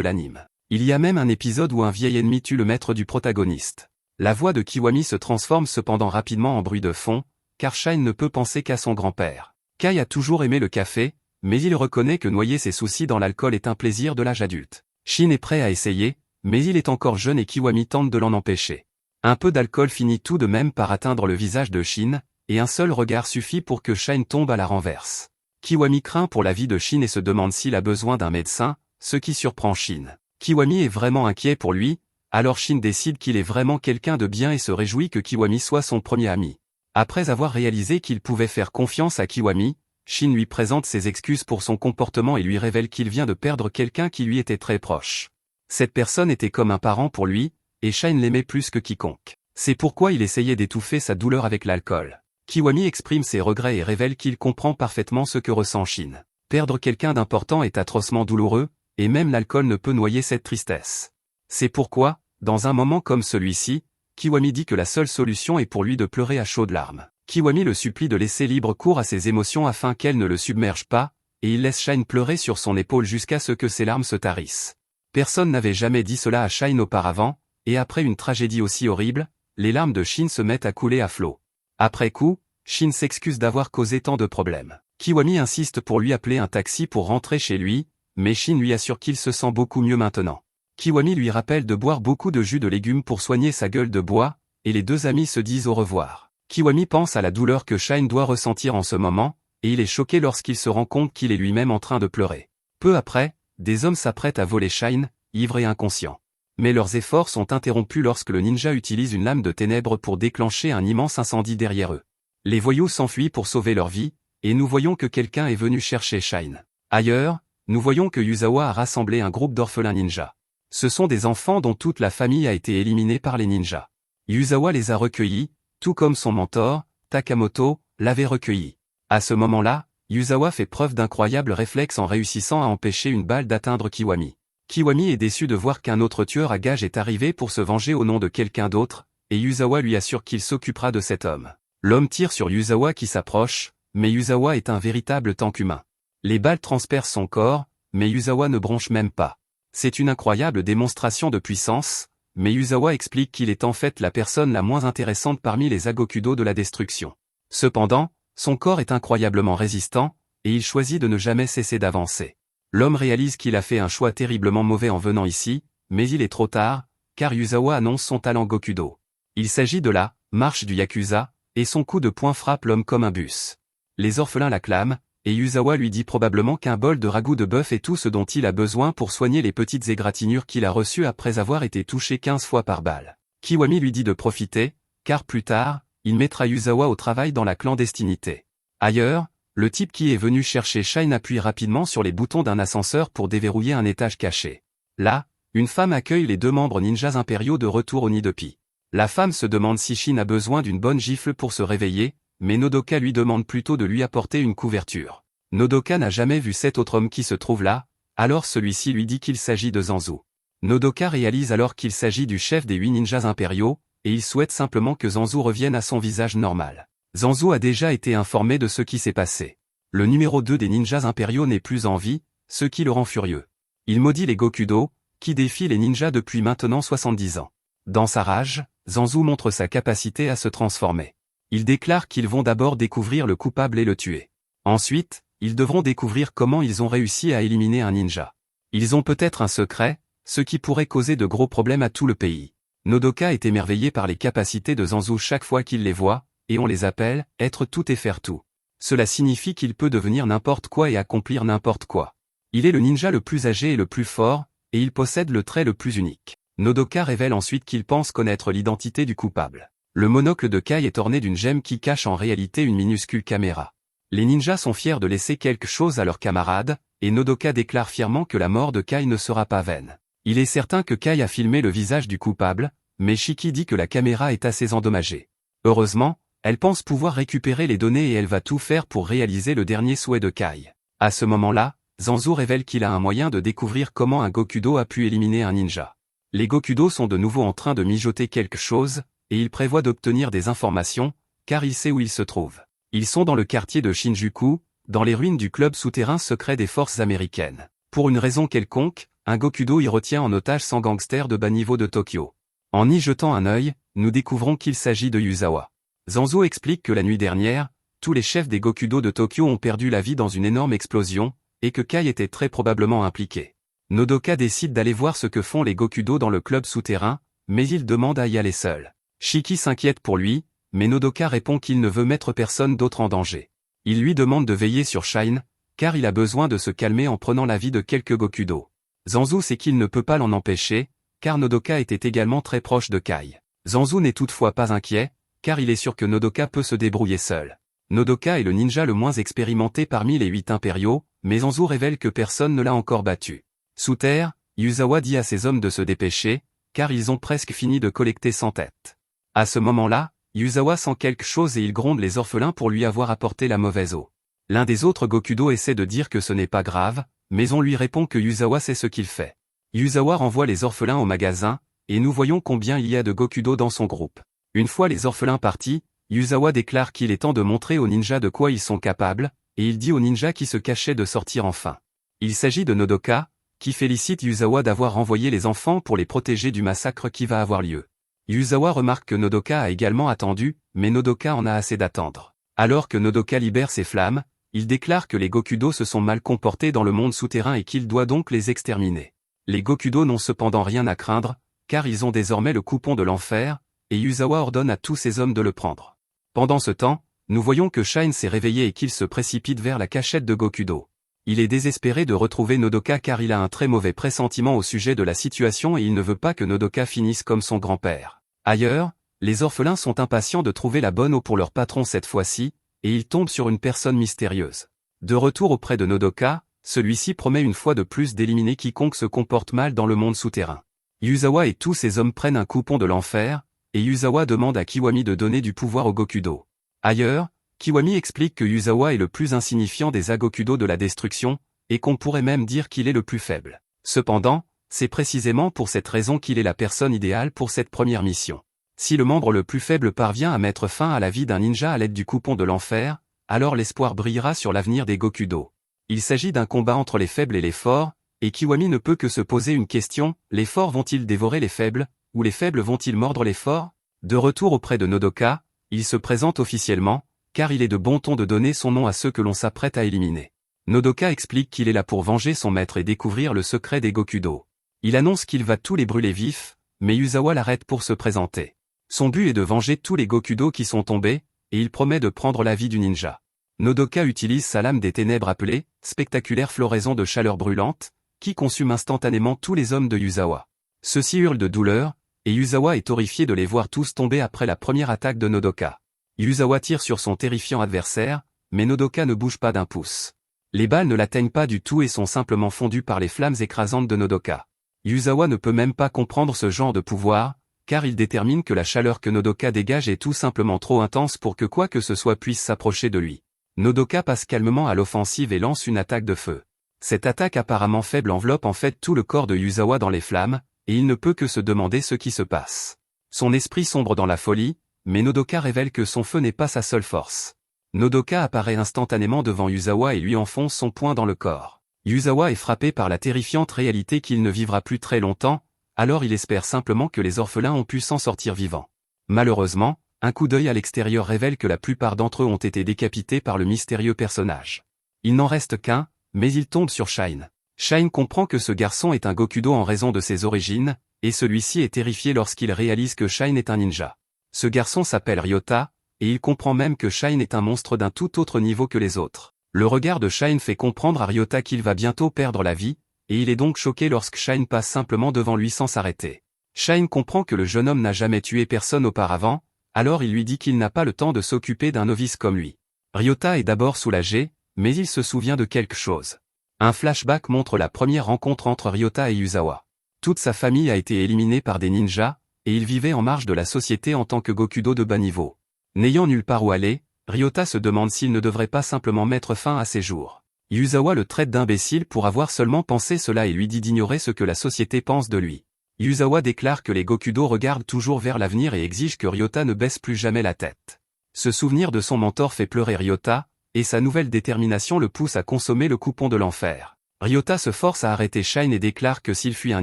l'anime. Il y a même un épisode où un vieil ennemi tue le maître du protagoniste. La voix de Kiwami se transforme cependant rapidement en bruit de fond, car Shine ne peut penser qu'à son grand-père. Kai a toujours aimé le café, mais il reconnaît que noyer ses soucis dans l'alcool est un plaisir de l'âge adulte. Shin est prêt à essayer, mais il est encore jeune et Kiwami tente de l'en empêcher. Un peu d'alcool finit tout de même par atteindre le visage de Shin, et un seul regard suffit pour que Shine tombe à la renverse. Kiwami craint pour la vie de Shin et se demande s'il a besoin d'un médecin, ce qui surprend Shin. Kiwami est vraiment inquiet pour lui, alors Shin décide qu'il est vraiment quelqu'un de bien et se réjouit que Kiwami soit son premier ami. Après avoir réalisé qu'il pouvait faire confiance à Kiwami, Shin lui présente ses excuses pour son comportement et lui révèle qu'il vient de perdre quelqu'un qui lui était très proche. Cette personne était comme un parent pour lui, et Shine l'aimait plus que quiconque. C'est pourquoi il essayait d'étouffer sa douleur avec l'alcool. Kiwami exprime ses regrets et révèle qu'il comprend parfaitement ce que ressent Shin. Perdre quelqu'un d'important est atrocement douloureux, et même l'alcool ne peut noyer cette tristesse. C'est pourquoi, dans un moment comme celui-ci, Kiwami dit que la seule solution est pour lui de pleurer à chaudes larmes. Kiwami le supplie de laisser libre cours à ses émotions afin qu'elles ne le submergent pas, et il laisse Shine pleurer sur son épaule jusqu'à ce que ses larmes se tarissent. Personne n'avait jamais dit cela à Shine auparavant, et après une tragédie aussi horrible, les larmes de Shin se mettent à couler à flot. Après coup, Shin s'excuse d'avoir causé tant de problèmes. Kiwami insiste pour lui appeler un taxi pour rentrer chez lui, mais Shin lui assure qu'il se sent beaucoup mieux maintenant. Kiwami lui rappelle de boire beaucoup de jus de légumes pour soigner sa gueule de bois, et les deux amis se disent au revoir. Kiwami pense à la douleur que Shine doit ressentir en ce moment, et il est choqué lorsqu'il se rend compte qu'il est lui-même en train de pleurer. Peu après, des hommes s'apprêtent à voler Shine, ivre et inconscient. Mais leurs efforts sont interrompus lorsque le ninja utilise une lame de ténèbres pour déclencher un immense incendie derrière eux. Les voyous s'enfuient pour sauver leur vie, et nous voyons que quelqu'un est venu chercher Shine. Ailleurs, nous voyons que Yuzawa a rassemblé un groupe d'orphelins ninjas. Ce sont des enfants dont toute la famille a été éliminée par les ninjas. Yuzawa les a recueillis, tout comme son mentor, Takamoto, l'avait recueilli. À ce moment-là, Yuzawa fait preuve d'incroyables réflexes en réussissant à empêcher une balle d'atteindre Kiwami. Kiwami est déçu de voir qu'un autre tueur à gages est arrivé pour se venger au nom de quelqu'un d'autre, et Yuzawa lui assure qu'il s'occupera de cet homme. L'homme tire sur Yuzawa qui s'approche, mais Yuzawa est un véritable tank humain. Les balles transpercent son corps, mais Yuzawa ne bronche même pas. C'est une incroyable démonstration de puissance, mais Yuzawa explique qu'il est en fait la personne la moins intéressante parmi les Agokudo de la destruction. Cependant, son corps est incroyablement résistant, et il choisit de ne jamais cesser d'avancer. L'homme réalise qu'il a fait un choix terriblement mauvais en venant ici, mais il est trop tard, car Yuzawa annonce son talent Gokudo. Il s'agit de la marche du Yakuza, et son coup de poing frappe l'homme comme un bus. Les orphelins l'acclament, et Yuzawa lui dit probablement qu'un bol de ragoût de bœuf est tout ce dont il a besoin pour soigner les petites égratignures qu'il a reçues après avoir été touché 15 fois par balle. Kiwami lui dit de profiter, car plus tard, il mettra Yuzawa au travail dans la clandestinité. Ailleurs, le type qui est venu chercher Shine appuie rapidement sur les boutons d'un ascenseur pour déverrouiller un étage caché. Là, une femme accueille les deux membres ninjas impériaux de retour au nid de Pi. La femme se demande si Shin a besoin d'une bonne gifle pour se réveiller, mais Nodoka lui demande plutôt de lui apporter une couverture. Nodoka n'a jamais vu cet autre homme qui se trouve là, alors celui-ci lui dit qu'il s'agit de Zanzu. Nodoka réalise alors qu'il s'agit du chef des 8 ninjas impériaux, et il souhaite simplement que Zanzu revienne à son visage normal. Zanzu a déjà été informé de ce qui s'est passé. Le numéro 2 des ninjas impériaux n'est plus en vie, ce qui le rend furieux. Il maudit les Gokudo, qui défient les ninjas depuis maintenant 70 ans. Dans sa rage, Zanzu montre sa capacité à se transformer. Il déclare qu'ils vont d'abord découvrir le coupable et le tuer. Ensuite, ils devront découvrir comment ils ont réussi à éliminer un ninja. Ils ont peut-être un secret, ce qui pourrait causer de gros problèmes à tout le pays. Nodoka est émerveillé par les capacités de Zanzu chaque fois qu'il les voit, et on les appelle « être tout et faire tout ». Cela signifie qu'il peut devenir n'importe quoi et accomplir n'importe quoi. Il est le ninja le plus âgé et le plus fort, et il possède le trait le plus unique. Nodoka révèle ensuite qu'il pense connaître l'identité du coupable. Le monocle de Kai est orné d'une gemme qui cache en réalité une minuscule caméra. Les ninjas sont fiers de laisser quelque chose à leurs camarades, et Nodoka déclare fièrement que la mort de Kai ne sera pas vaine. Il est certain que Kai a filmé le visage du coupable, mais Shiki dit que la caméra est assez endommagée. Heureusement, elle pense pouvoir récupérer les données et elle va tout faire pour réaliser le dernier souhait de Kai. À ce moment-là, Zanzu révèle qu'il a un moyen de découvrir comment un Gokudo a pu éliminer un ninja. Les Gokudo sont de nouveau en train de mijoter quelque chose, et il prévoit d'obtenir des informations, car il sait où ils se trouvent. Ils sont dans le quartier de Shinjuku, dans les ruines du club souterrain secret des forces américaines. Pour une raison quelconque, un Gokudo y retient en otage 100 gangsters de bas niveau de Tokyo. En y jetant un œil, nous découvrons qu'il s'agit de Yuzawa. Zanzu explique que la nuit dernière, tous les chefs des Gokudo de Tokyo ont perdu la vie dans une énorme explosion, et que Kai était très probablement impliqué. Nodoka décide d'aller voir ce que font les Gokudo dans le club souterrain, mais il demande à y aller seul. Shiki s'inquiète pour lui, mais Nodoka répond qu'il ne veut mettre personne d'autre en danger. Il lui demande de veiller sur Shine, car il a besoin de se calmer en prenant la vie de quelques Gokudo. Zanzu sait qu'il ne peut pas l'en empêcher, car Nodoka était également très proche de Kai. Zanzu n'est toutefois pas inquiet, car il est sûr que Nodoka peut se débrouiller seul. Nodoka est le ninja le moins expérimenté parmi les 8 impériaux, mais Zanzu révèle que personne ne l'a encore battu. Sous terre, Yuzawa dit à ses hommes de se dépêcher, car ils ont presque fini de collecter 100 têtes. À ce moment-là, Yuzawa sent quelque chose et il gronde les orphelins pour lui avoir apporté la mauvaise eau. L'un des autres Gokudo essaie de dire que ce n'est pas grave, mais on lui répond que Yuzawa sait ce qu'il fait. Yuzawa renvoie les orphelins au magasin, et nous voyons combien il y a de Gokudo dans son groupe. Une fois les orphelins partis, Yuzawa déclare qu'il est temps de montrer aux ninjas de quoi ils sont capables, et il dit aux ninjas qui se cachaient de sortir enfin. Il s'agit de Nodoka, qui félicite Yuzawa d'avoir renvoyé les enfants pour les protéger du massacre qui va avoir lieu. Yuzawa remarque que Nodoka a également attendu, mais Nodoka en a assez d'attendre. Alors que Nodoka libère ses flammes, il déclare que les Gokudo se sont mal comportés dans le monde souterrain et qu'il doit donc les exterminer. Les Gokudo n'ont cependant rien à craindre, car ils ont désormais le coupon de l'enfer, et Yuzawa ordonne à tous ses hommes de le prendre. Pendant ce temps, nous voyons que Shine s'est réveillé et qu'il se précipite vers la cachette de Gokudo. Il est désespéré de retrouver Nodoka car il a un très mauvais pressentiment au sujet de la situation et il ne veut pas que Nodoka finisse comme son grand-père. Ailleurs, les orphelins sont impatients de trouver la bonne eau pour leur patron cette fois-ci, et ils tombent sur une personne mystérieuse. De retour auprès de Nodoka, celui-ci promet une fois de plus d'éliminer quiconque se comporte mal dans le monde souterrain. Yuzawa et tous ses hommes prennent un coupon de l'enfer, et Yuzawa demande à Kiwami de donner du pouvoir au Gokudo. Ailleurs, Kiwami explique que Yuzawa est le plus insignifiant des Agokudo de la destruction, et qu'on pourrait même dire qu'il est le plus faible. Cependant, c'est précisément pour cette raison qu'il est la personne idéale pour cette première mission. Si le membre le plus faible parvient à mettre fin à la vie d'un ninja à l'aide du coupon de l'enfer, alors l'espoir brillera sur l'avenir des Gokudo. Il s'agit d'un combat entre les faibles et les forts, et Kiwami ne peut que se poser une question, les forts vont-ils dévorer les faibles, ou les faibles vont-ils mordre les forts? De retour auprès de Nodoka, il se présente officiellement, car il est de bon ton de donner son nom à ceux que l'on s'apprête à éliminer. Nodoka explique qu'il est là pour venger son maître et découvrir le secret des Gokudo. Il annonce qu'il va tous les brûler vifs, mais Yuzawa l'arrête pour se présenter. Son but est de venger tous les Gokudo qui sont tombés, et il promet de prendre la vie du ninja. Nodoka utilise sa lame des ténèbres appelée « spectaculaire floraison de chaleur brûlante », qui consume instantanément tous les hommes de Yuzawa. Ceux-ci hurlent de douleur, et Yuzawa est horrifié de les voir tous tomber après la première attaque de Nodoka. Yuzawa tire sur son terrifiant adversaire, mais Nodoka ne bouge pas d'un pouce. Les balles ne l'atteignent pas du tout et sont simplement fondues par les flammes écrasantes de Nodoka. Yuzawa ne peut même pas comprendre ce genre de pouvoir, car il détermine que la chaleur que Nodoka dégage est tout simplement trop intense pour que quoi que ce soit puisse s'approcher de lui. Nodoka passe calmement à l'offensive et lance une attaque de feu. Cette attaque apparemment faible enveloppe en fait tout le corps de Yuzawa dans les flammes, et il ne peut que se demander ce qui se passe. Son esprit sombre dans la folie, mais Nodoka révèle que son feu n'est pas sa seule force. Nodoka apparaît instantanément devant Yuzawa et lui enfonce son poing dans le corps. Yuzawa est frappé par la terrifiante réalité qu'il ne vivra plus très longtemps, alors il espère simplement que les orphelins ont pu s'en sortir vivants. Malheureusement, un coup d'œil à l'extérieur révèle que la plupart d'entre eux ont été décapités par le mystérieux personnage. Il n'en reste qu'un, mais il tombe sur Shine. Shine comprend que ce garçon est un Gokudo en raison de ses origines, et celui-ci est terrifié lorsqu'il réalise que Shine est un ninja. Ce garçon s'appelle Ryota, et il comprend même que Shine est un monstre d'un tout autre niveau que les autres. Le regard de Shine fait comprendre à Ryota qu'il va bientôt perdre la vie, et il est donc choqué lorsque Shine passe simplement devant lui sans s'arrêter. Shine comprend que le jeune homme n'a jamais tué personne auparavant, alors il lui dit qu'il n'a pas le temps de s'occuper d'un novice comme lui. Ryota est d'abord soulagé, mais il se souvient de quelque chose. Un flashback montre la première rencontre entre Ryota et Yuzawa. Toute sa famille a été éliminée par des ninjas, et il vivait en marge de la société en tant que Gokudo de bas niveau. N'ayant nulle part où aller, Ryota se demande s'il ne devrait pas simplement mettre fin à ses jours. Yuzawa le traite d'imbécile pour avoir seulement pensé cela et lui dit d'ignorer ce que la société pense de lui. Yuzawa déclare que les Gokudo regardent toujours vers l'avenir et exige que Ryota ne baisse plus jamais la tête. Ce souvenir de son mentor fait pleurer Ryota, et sa nouvelle détermination le pousse à consommer le coupon de l'enfer. Ryota se force à arrêter Shine et déclare que s'il fuit un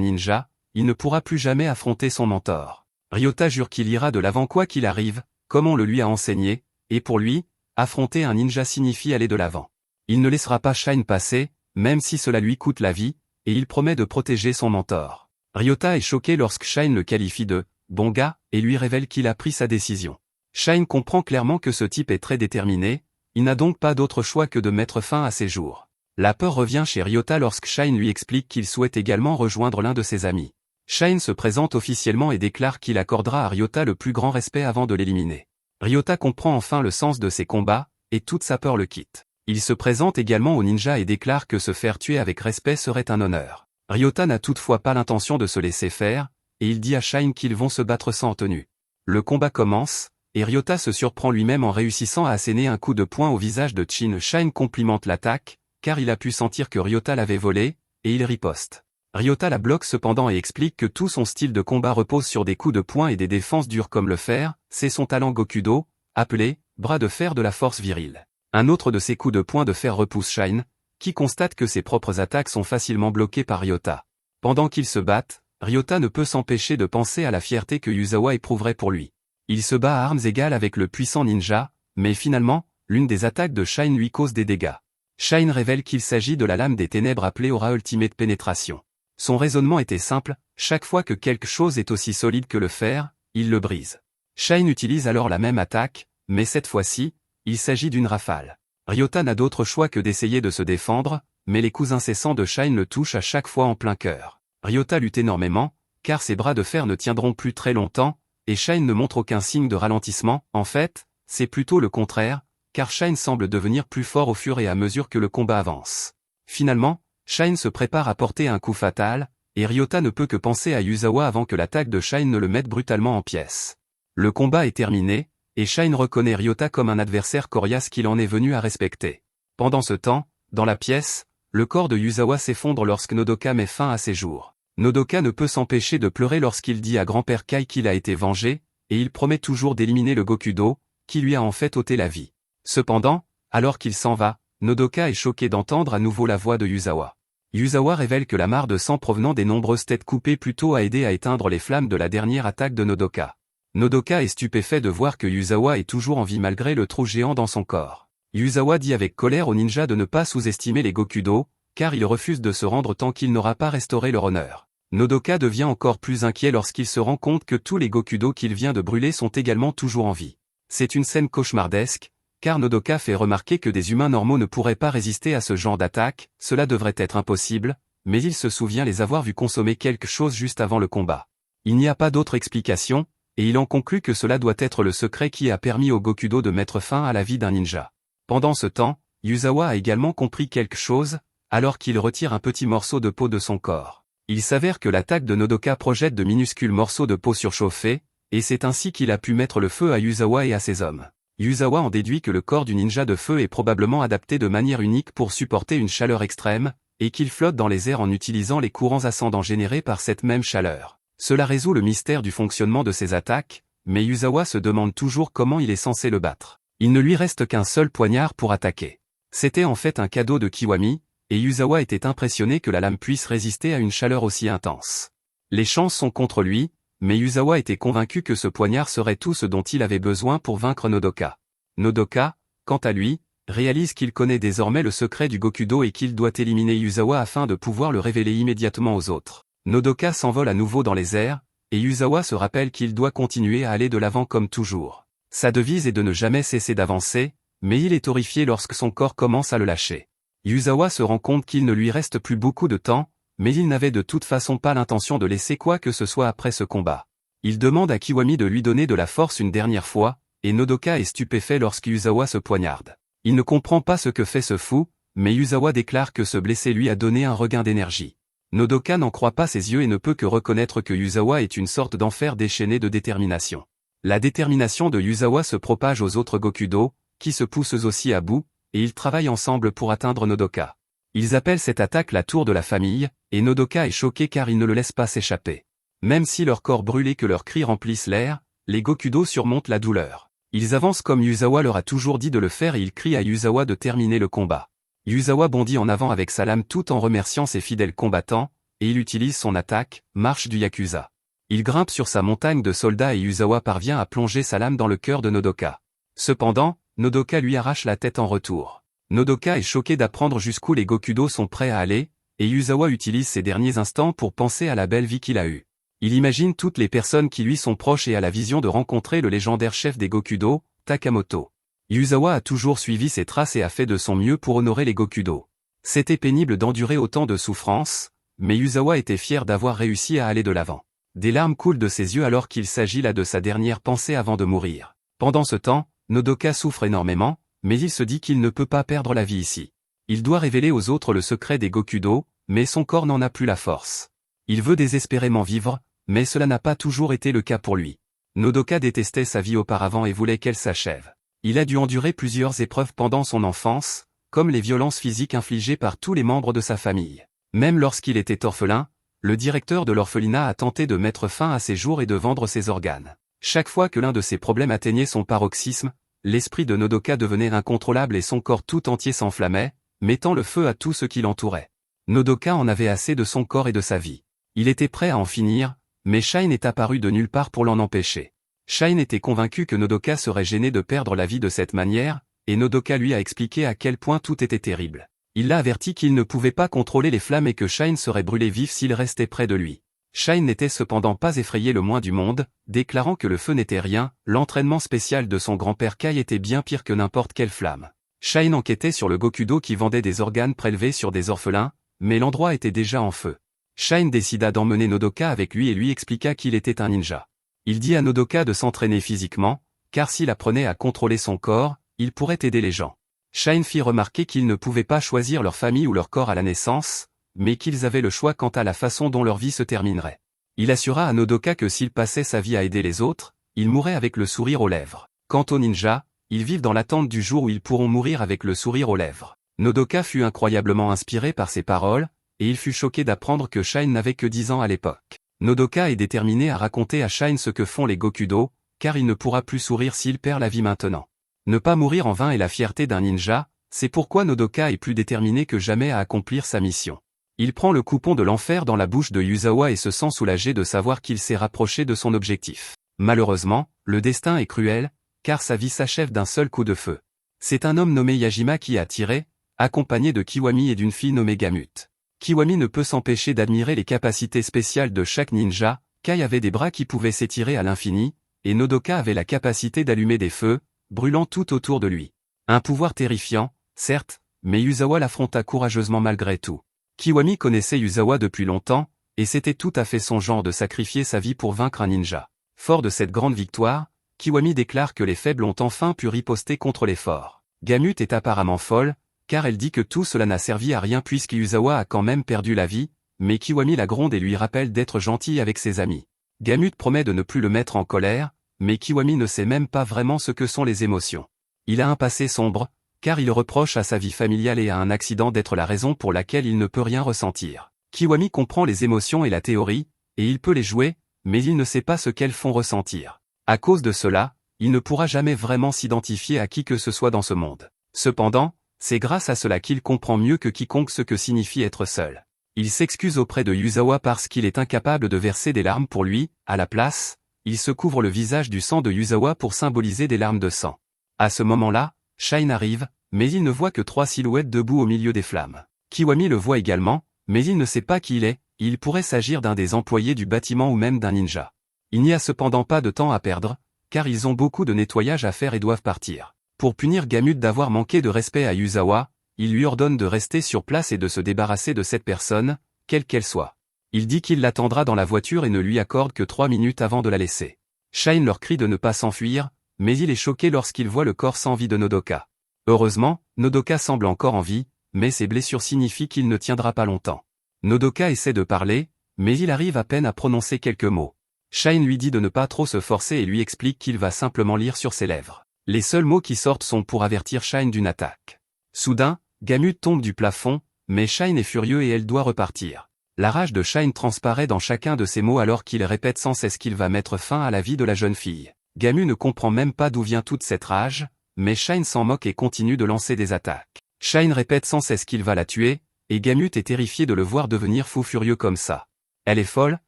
ninja, il ne pourra plus jamais affronter son mentor. Ryota jure qu'il ira de l'avant quoi qu'il arrive, comme on le lui a enseigné, et pour lui, affronter un ninja signifie aller de l'avant. Il ne laissera pas Shine passer, même si cela lui coûte la vie, et il promet de protéger son mentor. Ryota est choqué lorsque Shine le qualifie de « bon gars » et lui révèle qu'il a pris sa décision. Shine comprend clairement que ce type est très déterminé, il n'a donc pas d'autre choix que de mettre fin à ses jours. La peur revient chez Ryota lorsque Shine lui explique qu'il souhaite également rejoindre l'un de ses amis. Shine se présente officiellement et déclare qu'il accordera à Ryota le plus grand respect avant de l'éliminer. Ryota comprend enfin le sens de ses combats, et toute sa peur le quitte. Il se présente également au ninja et déclare que se faire tuer avec respect serait un honneur. Ryota n'a toutefois pas l'intention de se laisser faire, et il dit à Shine qu'ils vont se battre sans tenue. Le combat commence, et Ryota se surprend lui-même en réussissant à asséner un coup de poing au visage de Chin. Shine complimente l'attaque, car il a pu sentir que Ryota l'avait volé, et il riposte. Ryota la bloque cependant et explique que tout son style de combat repose sur des coups de poing et des défenses dures comme le fer, c'est son talent Gokudo, appelé « bras de fer de la force virile ». Un autre de ses coups de poing de fer repousse Shine, qui constate que ses propres attaques sont facilement bloquées par Ryota. Pendant qu'ils se battent, Ryota ne peut s'empêcher de penser à la fierté que Yuzawa éprouverait pour lui. Il se bat à armes égales avec le puissant ninja, mais finalement, l'une des attaques de Shine lui cause des dégâts. Shine révèle qu'il s'agit de la lame des ténèbres appelée Aura Ultimate Pénétration. Son raisonnement était simple, chaque fois que quelque chose est aussi solide que le fer, il le brise. Shine utilise alors la même attaque, mais cette fois-ci, il s'agit d'une rafale. Ryota n'a d'autre choix que d'essayer de se défendre, mais les coups incessants de Shine le touchent à chaque fois en plein cœur. Ryota lutte énormément, car ses bras de fer ne tiendront plus très longtemps, et Shine ne montre aucun signe de ralentissement. En fait, c'est plutôt le contraire, car Shine semble devenir plus fort au fur et à mesure que le combat avance. Finalement, Shine se prépare à porter un coup fatal, et Ryota ne peut que penser à Yuzawa avant que l'attaque de Shine ne le mette brutalement en pièces. Le combat est terminé, et Shine reconnaît Ryota comme un adversaire coriace qu'il en est venu à respecter. Pendant ce temps, dans la pièce, le corps de Yuzawa s'effondre lorsque Nodoka met fin à ses jours. Nodoka ne peut s'empêcher de pleurer lorsqu'il dit à grand-père Kai qu'il a été vengé, et il promet toujours d'éliminer le Gokudo, qui lui a en fait ôté la vie. Cependant, alors qu'il s'en va, Nodoka est choqué d'entendre à nouveau la voix de Yuzawa. Yuzawa révèle que la mare de sang provenant des nombreuses têtes coupées plus tôt a aidé à éteindre les flammes de la dernière attaque de Nodoka. Nodoka est stupéfait de voir que Yuzawa est toujours en vie malgré le trou géant dans son corps. Yuzawa dit avec colère au ninja de ne pas sous-estimer les Gokudo, car il refuse de se rendre tant qu'il n'aura pas restauré leur honneur. Nodoka devient encore plus inquiet lorsqu'il se rend compte que tous les Gokudo qu'il vient de brûler sont également toujours en vie. C'est une scène cauchemardesque, car Nodoka fait remarquer que des humains normaux ne pourraient pas résister à ce genre d'attaque, cela devrait être impossible, mais il se souvient les avoir vus consommer quelque chose juste avant le combat. Il n'y a pas d'autre explication, et il en conclut que cela doit être le secret qui a permis au Gokudo de mettre fin à la vie d'un ninja. Pendant ce temps, Yuzawa a également compris quelque chose, alors qu'il retire un petit morceau de peau de son corps. Il s'avère que l'attaque de Nodoka projette de minuscules morceaux de peau surchauffés, et c'est ainsi qu'il a pu mettre le feu à Yuzawa et à ses hommes. Yuzawa en déduit que le corps du ninja de feu est probablement adapté de manière unique pour supporter une chaleur extrême, et qu'il flotte dans les airs en utilisant les courants ascendants générés par cette même chaleur. Cela résout le mystère du fonctionnement de ses attaques, mais Yuzawa se demande toujours comment il est censé le battre. Il ne lui reste qu'un seul poignard pour attaquer. C'était en fait un cadeau de Kiwami, et Yuzawa était impressionné que la lame puisse résister à une chaleur aussi intense. Les chances sont contre lui, mais Yuzawa était convaincu que ce poignard serait tout ce dont il avait besoin pour vaincre Nodoka. Nodoka, quant à lui, réalise qu'il connaît désormais le secret du Gokudo et qu'il doit éliminer Yuzawa afin de pouvoir le révéler immédiatement aux autres. Nodoka s'envole à nouveau dans les airs, et Yuzawa se rappelle qu'il doit continuer à aller de l'avant comme toujours. Sa devise est de ne jamais cesser d'avancer, mais il est horrifié lorsque son corps commence à le lâcher. Yuzawa se rend compte qu'il ne lui reste plus beaucoup de temps, mais il n'avait de toute façon pas l'intention de laisser quoi que ce soit après ce combat. Il demande à Kiwami de lui donner de la force une dernière fois, et Nodoka est stupéfait lorsque Yuzawa se poignarde. Il ne comprend pas ce que fait ce fou, mais Yuzawa déclare que ce blessé lui a donné un regain d'énergie. Nodoka n'en croit pas ses yeux et ne peut que reconnaître que Yuzawa est une sorte d'enfer déchaîné de détermination. La détermination de Yuzawa se propage aux autres Gokudo, qui se poussent eux aussi à bout, et ils travaillent ensemble pour atteindre Nodoka. Ils appellent cette attaque la tour de la famille, et Nodoka est choqué car ils ne le laissent pas s'échapper. Même si leur corps brûle et que leurs cris remplissent l'air, les Gokudo surmontent la douleur. Ils avancent comme Yuzawa leur a toujours dit de le faire et ils crient à Yuzawa de terminer le combat. Yuzawa bondit en avant avec sa lame tout en remerciant ses fidèles combattants, et il utilise son attaque, marche du Yakuza. Il grimpe sur sa montagne de soldats et Yuzawa parvient à plonger sa lame dans le cœur de Nodoka. Cependant, Nodoka lui arrache la tête en retour. Nodoka est choqué d'apprendre jusqu'où les Gokudo sont prêts à aller, et Yuzawa utilise ses derniers instants pour penser à la belle vie qu'il a eue. Il imagine toutes les personnes qui lui sont proches et à la vision de rencontrer le légendaire chef des Gokudo, Takamoto. Yuzawa a toujours suivi ses traces et a fait de son mieux pour honorer les Gokudo. C'était pénible d'endurer autant de souffrances, mais Yuzawa était fier d'avoir réussi à aller de l'avant. Des larmes coulent de ses yeux alors qu'il s'agit là de sa dernière pensée avant de mourir. Pendant ce temps, Nodoka souffre énormément, mais il se dit qu'il ne peut pas perdre la vie ici. Il doit révéler aux autres le secret des Gokudo, mais son corps n'en a plus la force. Il veut désespérément vivre, mais cela n'a pas toujours été le cas pour lui. Nodoka détestait sa vie auparavant et voulait qu'elle s'achève. Il a dû endurer plusieurs épreuves pendant son enfance, comme les violences physiques infligées par tous les membres de sa famille. Même lorsqu'il était orphelin, le directeur de l'orphelinat a tenté de mettre fin à ses jours et de vendre ses organes. Chaque fois que l'un de ses problèmes atteignait son paroxysme, l'esprit de Nodoka devenait incontrôlable et son corps tout entier s'enflammait, mettant le feu à tout ce qui l'entourait. Nodoka en avait assez de son corps et de sa vie. Il était prêt à en finir, mais Shine est apparu de nulle part pour l'en empêcher. Shine était convaincu que Nodoka serait gêné de perdre la vie de cette manière, et Nodoka lui a expliqué à quel point tout était terrible. Il l'a averti qu'il ne pouvait pas contrôler les flammes et que Shine serait brûlé vif s'il restait près de lui. Shine n'était cependant pas effrayé le moins du monde, déclarant que le feu n'était rien, l'entraînement spécial de son grand-père Kai était bien pire que n'importe quelle flamme. Shine enquêtait sur le Gokudo qui vendait des organes prélevés sur des orphelins, mais l'endroit était déjà en feu. Shine décida d'emmener Nodoka avec lui et lui expliqua qu'il était un ninja. Il dit à Nodoka de s'entraîner physiquement, car s'il apprenait à contrôler son corps, il pourrait aider les gens. Shine fit remarquer qu'ils ne pouvaient pas choisir leur famille ou leur corps à la naissance, mais qu'ils avaient le choix quant à la façon dont leur vie se terminerait. Il assura à Nodoka que s'il passait sa vie à aider les autres, il mourrait avec le sourire aux lèvres. Quant aux ninjas, ils vivent dans l'attente du jour où ils pourront mourir avec le sourire aux lèvres. Nodoka fut incroyablement inspiré par ces paroles, et il fut choqué d'apprendre que Shine n'avait que 10 ans à l'époque. Nodoka est déterminé à raconter à Shine ce que font les Gokudo, car il ne pourra plus sourire s'il perd la vie maintenant. Ne pas mourir en vain est la fierté d'un ninja, C'est pourquoi Nodoka est plus déterminé que jamais à accomplir sa mission. Il prend le coupon de l'enfer dans la bouche de Yuzawa et se sent soulagé de savoir qu'il s'est rapproché de son objectif. Malheureusement, le destin est cruel, car sa vie s'achève d'un seul coup de feu. C'est un homme nommé Yajima qui a tiré, accompagné de Kiwami et d'une fille nommée Gamut. Kiwami ne peut s'empêcher d'admirer les capacités spéciales de chaque ninja. Kai avait des bras qui pouvaient s'étirer à l'infini, et Nodoka avait la capacité d'allumer des feux, brûlant tout autour de lui. Un pouvoir terrifiant, certes, mais Yuzawa l'affronta courageusement malgré tout. Kiwami connaissait Yuzawa depuis longtemps, et c'était tout à fait son genre de sacrifier sa vie pour vaincre un ninja. Fort de cette grande victoire, Kiwami déclare que les faibles ont enfin pu riposter contre les forts. Gamut est apparemment folle, car elle dit que tout cela n'a servi à rien puisque Yuzawa a quand même perdu la vie, mais Kiwami la gronde et lui rappelle d'être gentil avec ses amis. Gamut promet de ne plus le mettre en colère, mais Kiwami ne sait même pas vraiment ce que sont les émotions. Il a un passé sombre, car il reproche à sa vie familiale et à un accident d'être la raison pour laquelle il ne peut rien ressentir. Kiwami comprend les émotions et la théorie, et il peut les jouer, mais il ne sait pas ce qu'elles font ressentir. À cause de cela, il ne pourra jamais vraiment s'identifier à qui que ce soit dans ce monde. Cependant, c'est grâce à cela qu'il comprend mieux que quiconque ce que signifie être seul. Il s'excuse auprès de Yuzawa parce qu'il est incapable de verser des larmes pour lui. À la place, il se couvre le visage du sang de Yuzawa pour symboliser des larmes de sang. À ce moment-là, Shine arrive, mais il ne voit que 3 silhouettes debout au milieu des flammes. Kiwami le voit également, mais il ne sait pas qui il est. Il pourrait s'agir d'un des employés du bâtiment ou même d'un ninja. Il n'y a cependant pas de temps à perdre, car ils ont beaucoup de nettoyage à faire et doivent partir. Pour punir Gamut d'avoir manqué de respect à Yuzawa, il lui ordonne de rester sur place et de se débarrasser de cette personne, quelle qu'elle soit. Il dit qu'il l'attendra dans la voiture et ne lui accorde que 3 minutes avant de la laisser. Shine leur crie de ne pas s'enfuir, mais il est choqué lorsqu'il voit le corps sans vie de Nodoka. Heureusement, Nodoka semble encore en vie, mais ses blessures signifient qu'il ne tiendra pas longtemps. Nodoka essaie de parler, mais il arrive à peine à prononcer quelques mots. Shine lui dit de ne pas trop se forcer et lui explique qu'il va simplement lire sur ses lèvres. Les seuls mots qui sortent sont pour avertir Shine d'une attaque. Soudain, Gamut tombe du plafond, mais Shine est furieux et elle doit repartir. La rage de Shine transparaît dans chacun de ses mots alors qu'il répète sans cesse qu'il va mettre fin à la vie de la jeune fille. Gamut ne comprend même pas d'où vient toute cette rage, mais Shine s'en moque et continue de lancer des attaques. Shine répète sans cesse qu'il va la tuer, et Gamut est terrifiée de le voir devenir fou furieux comme ça. Elle est folle,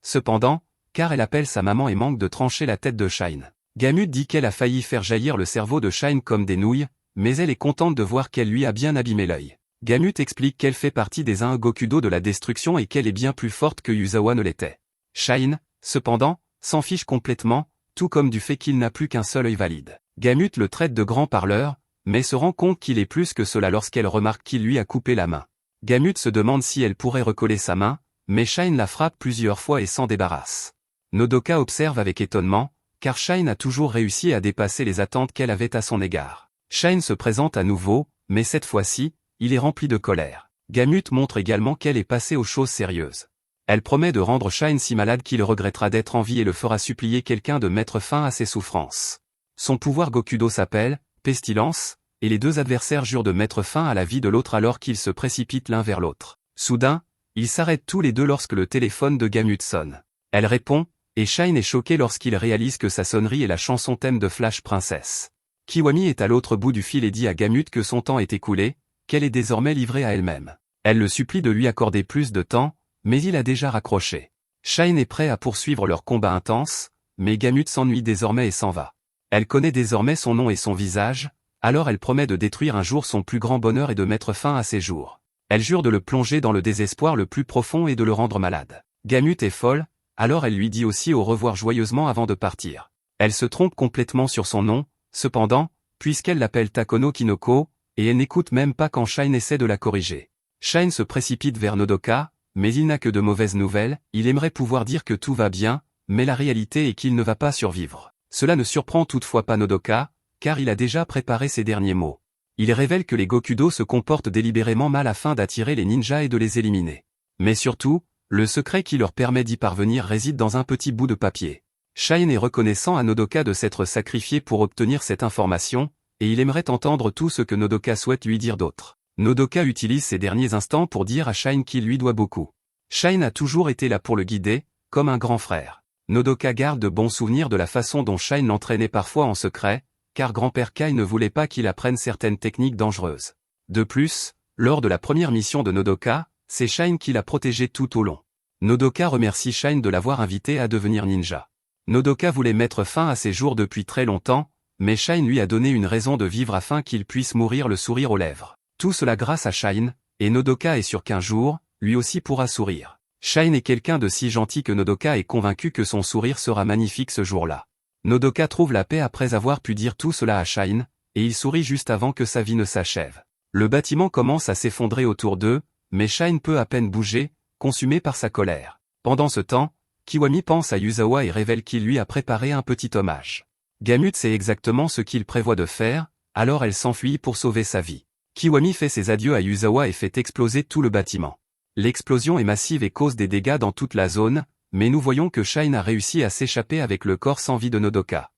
cependant, car elle appelle sa maman et manque de trancher la tête de Shine. Gamut dit qu'elle a failli faire jaillir le cerveau de Shine comme des nouilles, mais elle est contente de voir qu'elle lui a bien abîmé l'œil. Gamut explique qu'elle fait partie des Gokudo de la destruction et qu'elle est bien plus forte que Yuzawa ne l'était. Shine, cependant, s'en fiche complètement, tout comme du fait qu'il n'a plus qu'un seul œil valide. Gamut le traite de grand parleur, mais se rend compte qu'il est plus que cela lorsqu'elle remarque qu'il lui a coupé la main. Gamut se demande si elle pourrait recoller sa main, mais Shine la frappe plusieurs fois et s'en débarrasse. Nodoka observe avec étonnement, car Shine a toujours réussi à dépasser les attentes qu'elle avait à son égard. Shine se présente à nouveau, mais cette fois-ci, il est rempli de colère. Gamut montre également qu'elle est passée aux choses sérieuses. Elle promet de rendre Shine si malade qu'il regrettera d'être en vie et le fera supplier quelqu'un de mettre fin à ses souffrances. Son pouvoir Gokudo s'appelle Pestilence, et les deux adversaires jurent de mettre fin à la vie de l'autre alors qu'ils se précipitent l'un vers l'autre. Soudain, ils s'arrêtent tous les deux lorsque le téléphone de Gamut sonne. Elle répond, et Shine est choqué lorsqu'il réalise que sa sonnerie est la chanson thème de Flash Princess. Kiwami est à l'autre bout du fil et dit à Gamut que son temps est écoulé, qu'elle est désormais livrée à elle-même. Elle le supplie de lui accorder plus de temps, mais il a déjà raccroché. Shine est prêt à poursuivre leur combat intense, mais Gamut s'ennuie désormais et s'en va. Elle connaît désormais son nom et son visage, alors elle promet de détruire un jour son plus grand bonheur et de mettre fin à ses jours. Elle jure de le plonger dans le désespoir le plus profond et de le rendre malade. Gamut est folle, alors elle lui dit aussi au revoir joyeusement avant de partir. Elle se trompe complètement sur son nom, cependant, puisqu'elle l'appelle Takono Kinoko, et elle n'écoute même pas quand Shine essaie de la corriger. Shine se précipite vers Nodoka, mais il n'a que de mauvaises nouvelles, il aimerait pouvoir dire que tout va bien, mais la réalité est qu'il ne va pas survivre. Cela ne surprend toutefois pas Nodoka, car il a déjà préparé ses derniers mots. Il révèle que les Gokudo se comportent délibérément mal afin d'attirer les ninjas et de les éliminer. Mais surtout, le secret qui leur permet d'y parvenir réside dans un petit bout de papier. Shine est reconnaissant à Nodoka de s'être sacrifié pour obtenir cette information, et il aimerait entendre tout ce que Nodoka souhaite lui dire d'autre. Nodoka utilise ses derniers instants pour dire à Shine qu'il lui doit beaucoup. Shine a toujours été là pour le guider, comme un grand frère. Nodoka garde de bons souvenirs de la façon dont Shine l'entraînait parfois en secret, car grand-père Kai ne voulait pas qu'il apprenne certaines techniques dangereuses. De plus, lors de la première mission de Nodoka, c'est Shine qui l'a protégé tout au long. Nodoka remercie Shine de l'avoir invité à devenir ninja. Nodoka voulait mettre fin à ses jours depuis très longtemps, mais Shine lui a donné une raison de vivre afin qu'il puisse mourir le sourire aux lèvres. Tout cela grâce à Shine, et Nodoka est sûr qu'un jour, lui aussi pourra sourire. Shine est quelqu'un de si gentil que Nodoka est convaincu que son sourire sera magnifique ce jour-là. Nodoka trouve la paix après avoir pu dire tout cela à Shine, et il sourit juste avant que sa vie ne s'achève. Le bâtiment commence à s'effondrer autour d'eux, mais Shine peut à peine bouger, consumé par sa colère. Pendant ce temps, Kiwami pense à Yuzawa et révèle qu'il lui a préparé un petit hommage. Gamut sait exactement ce qu'il prévoit de faire, alors elle s'enfuit pour sauver sa vie. Kiwami fait ses adieux à Yuzawa et fait exploser tout le bâtiment. L'explosion est massive et cause des dégâts dans toute la zone, mais nous voyons que Shine a réussi à s'échapper avec le corps sans vie de Nodoka.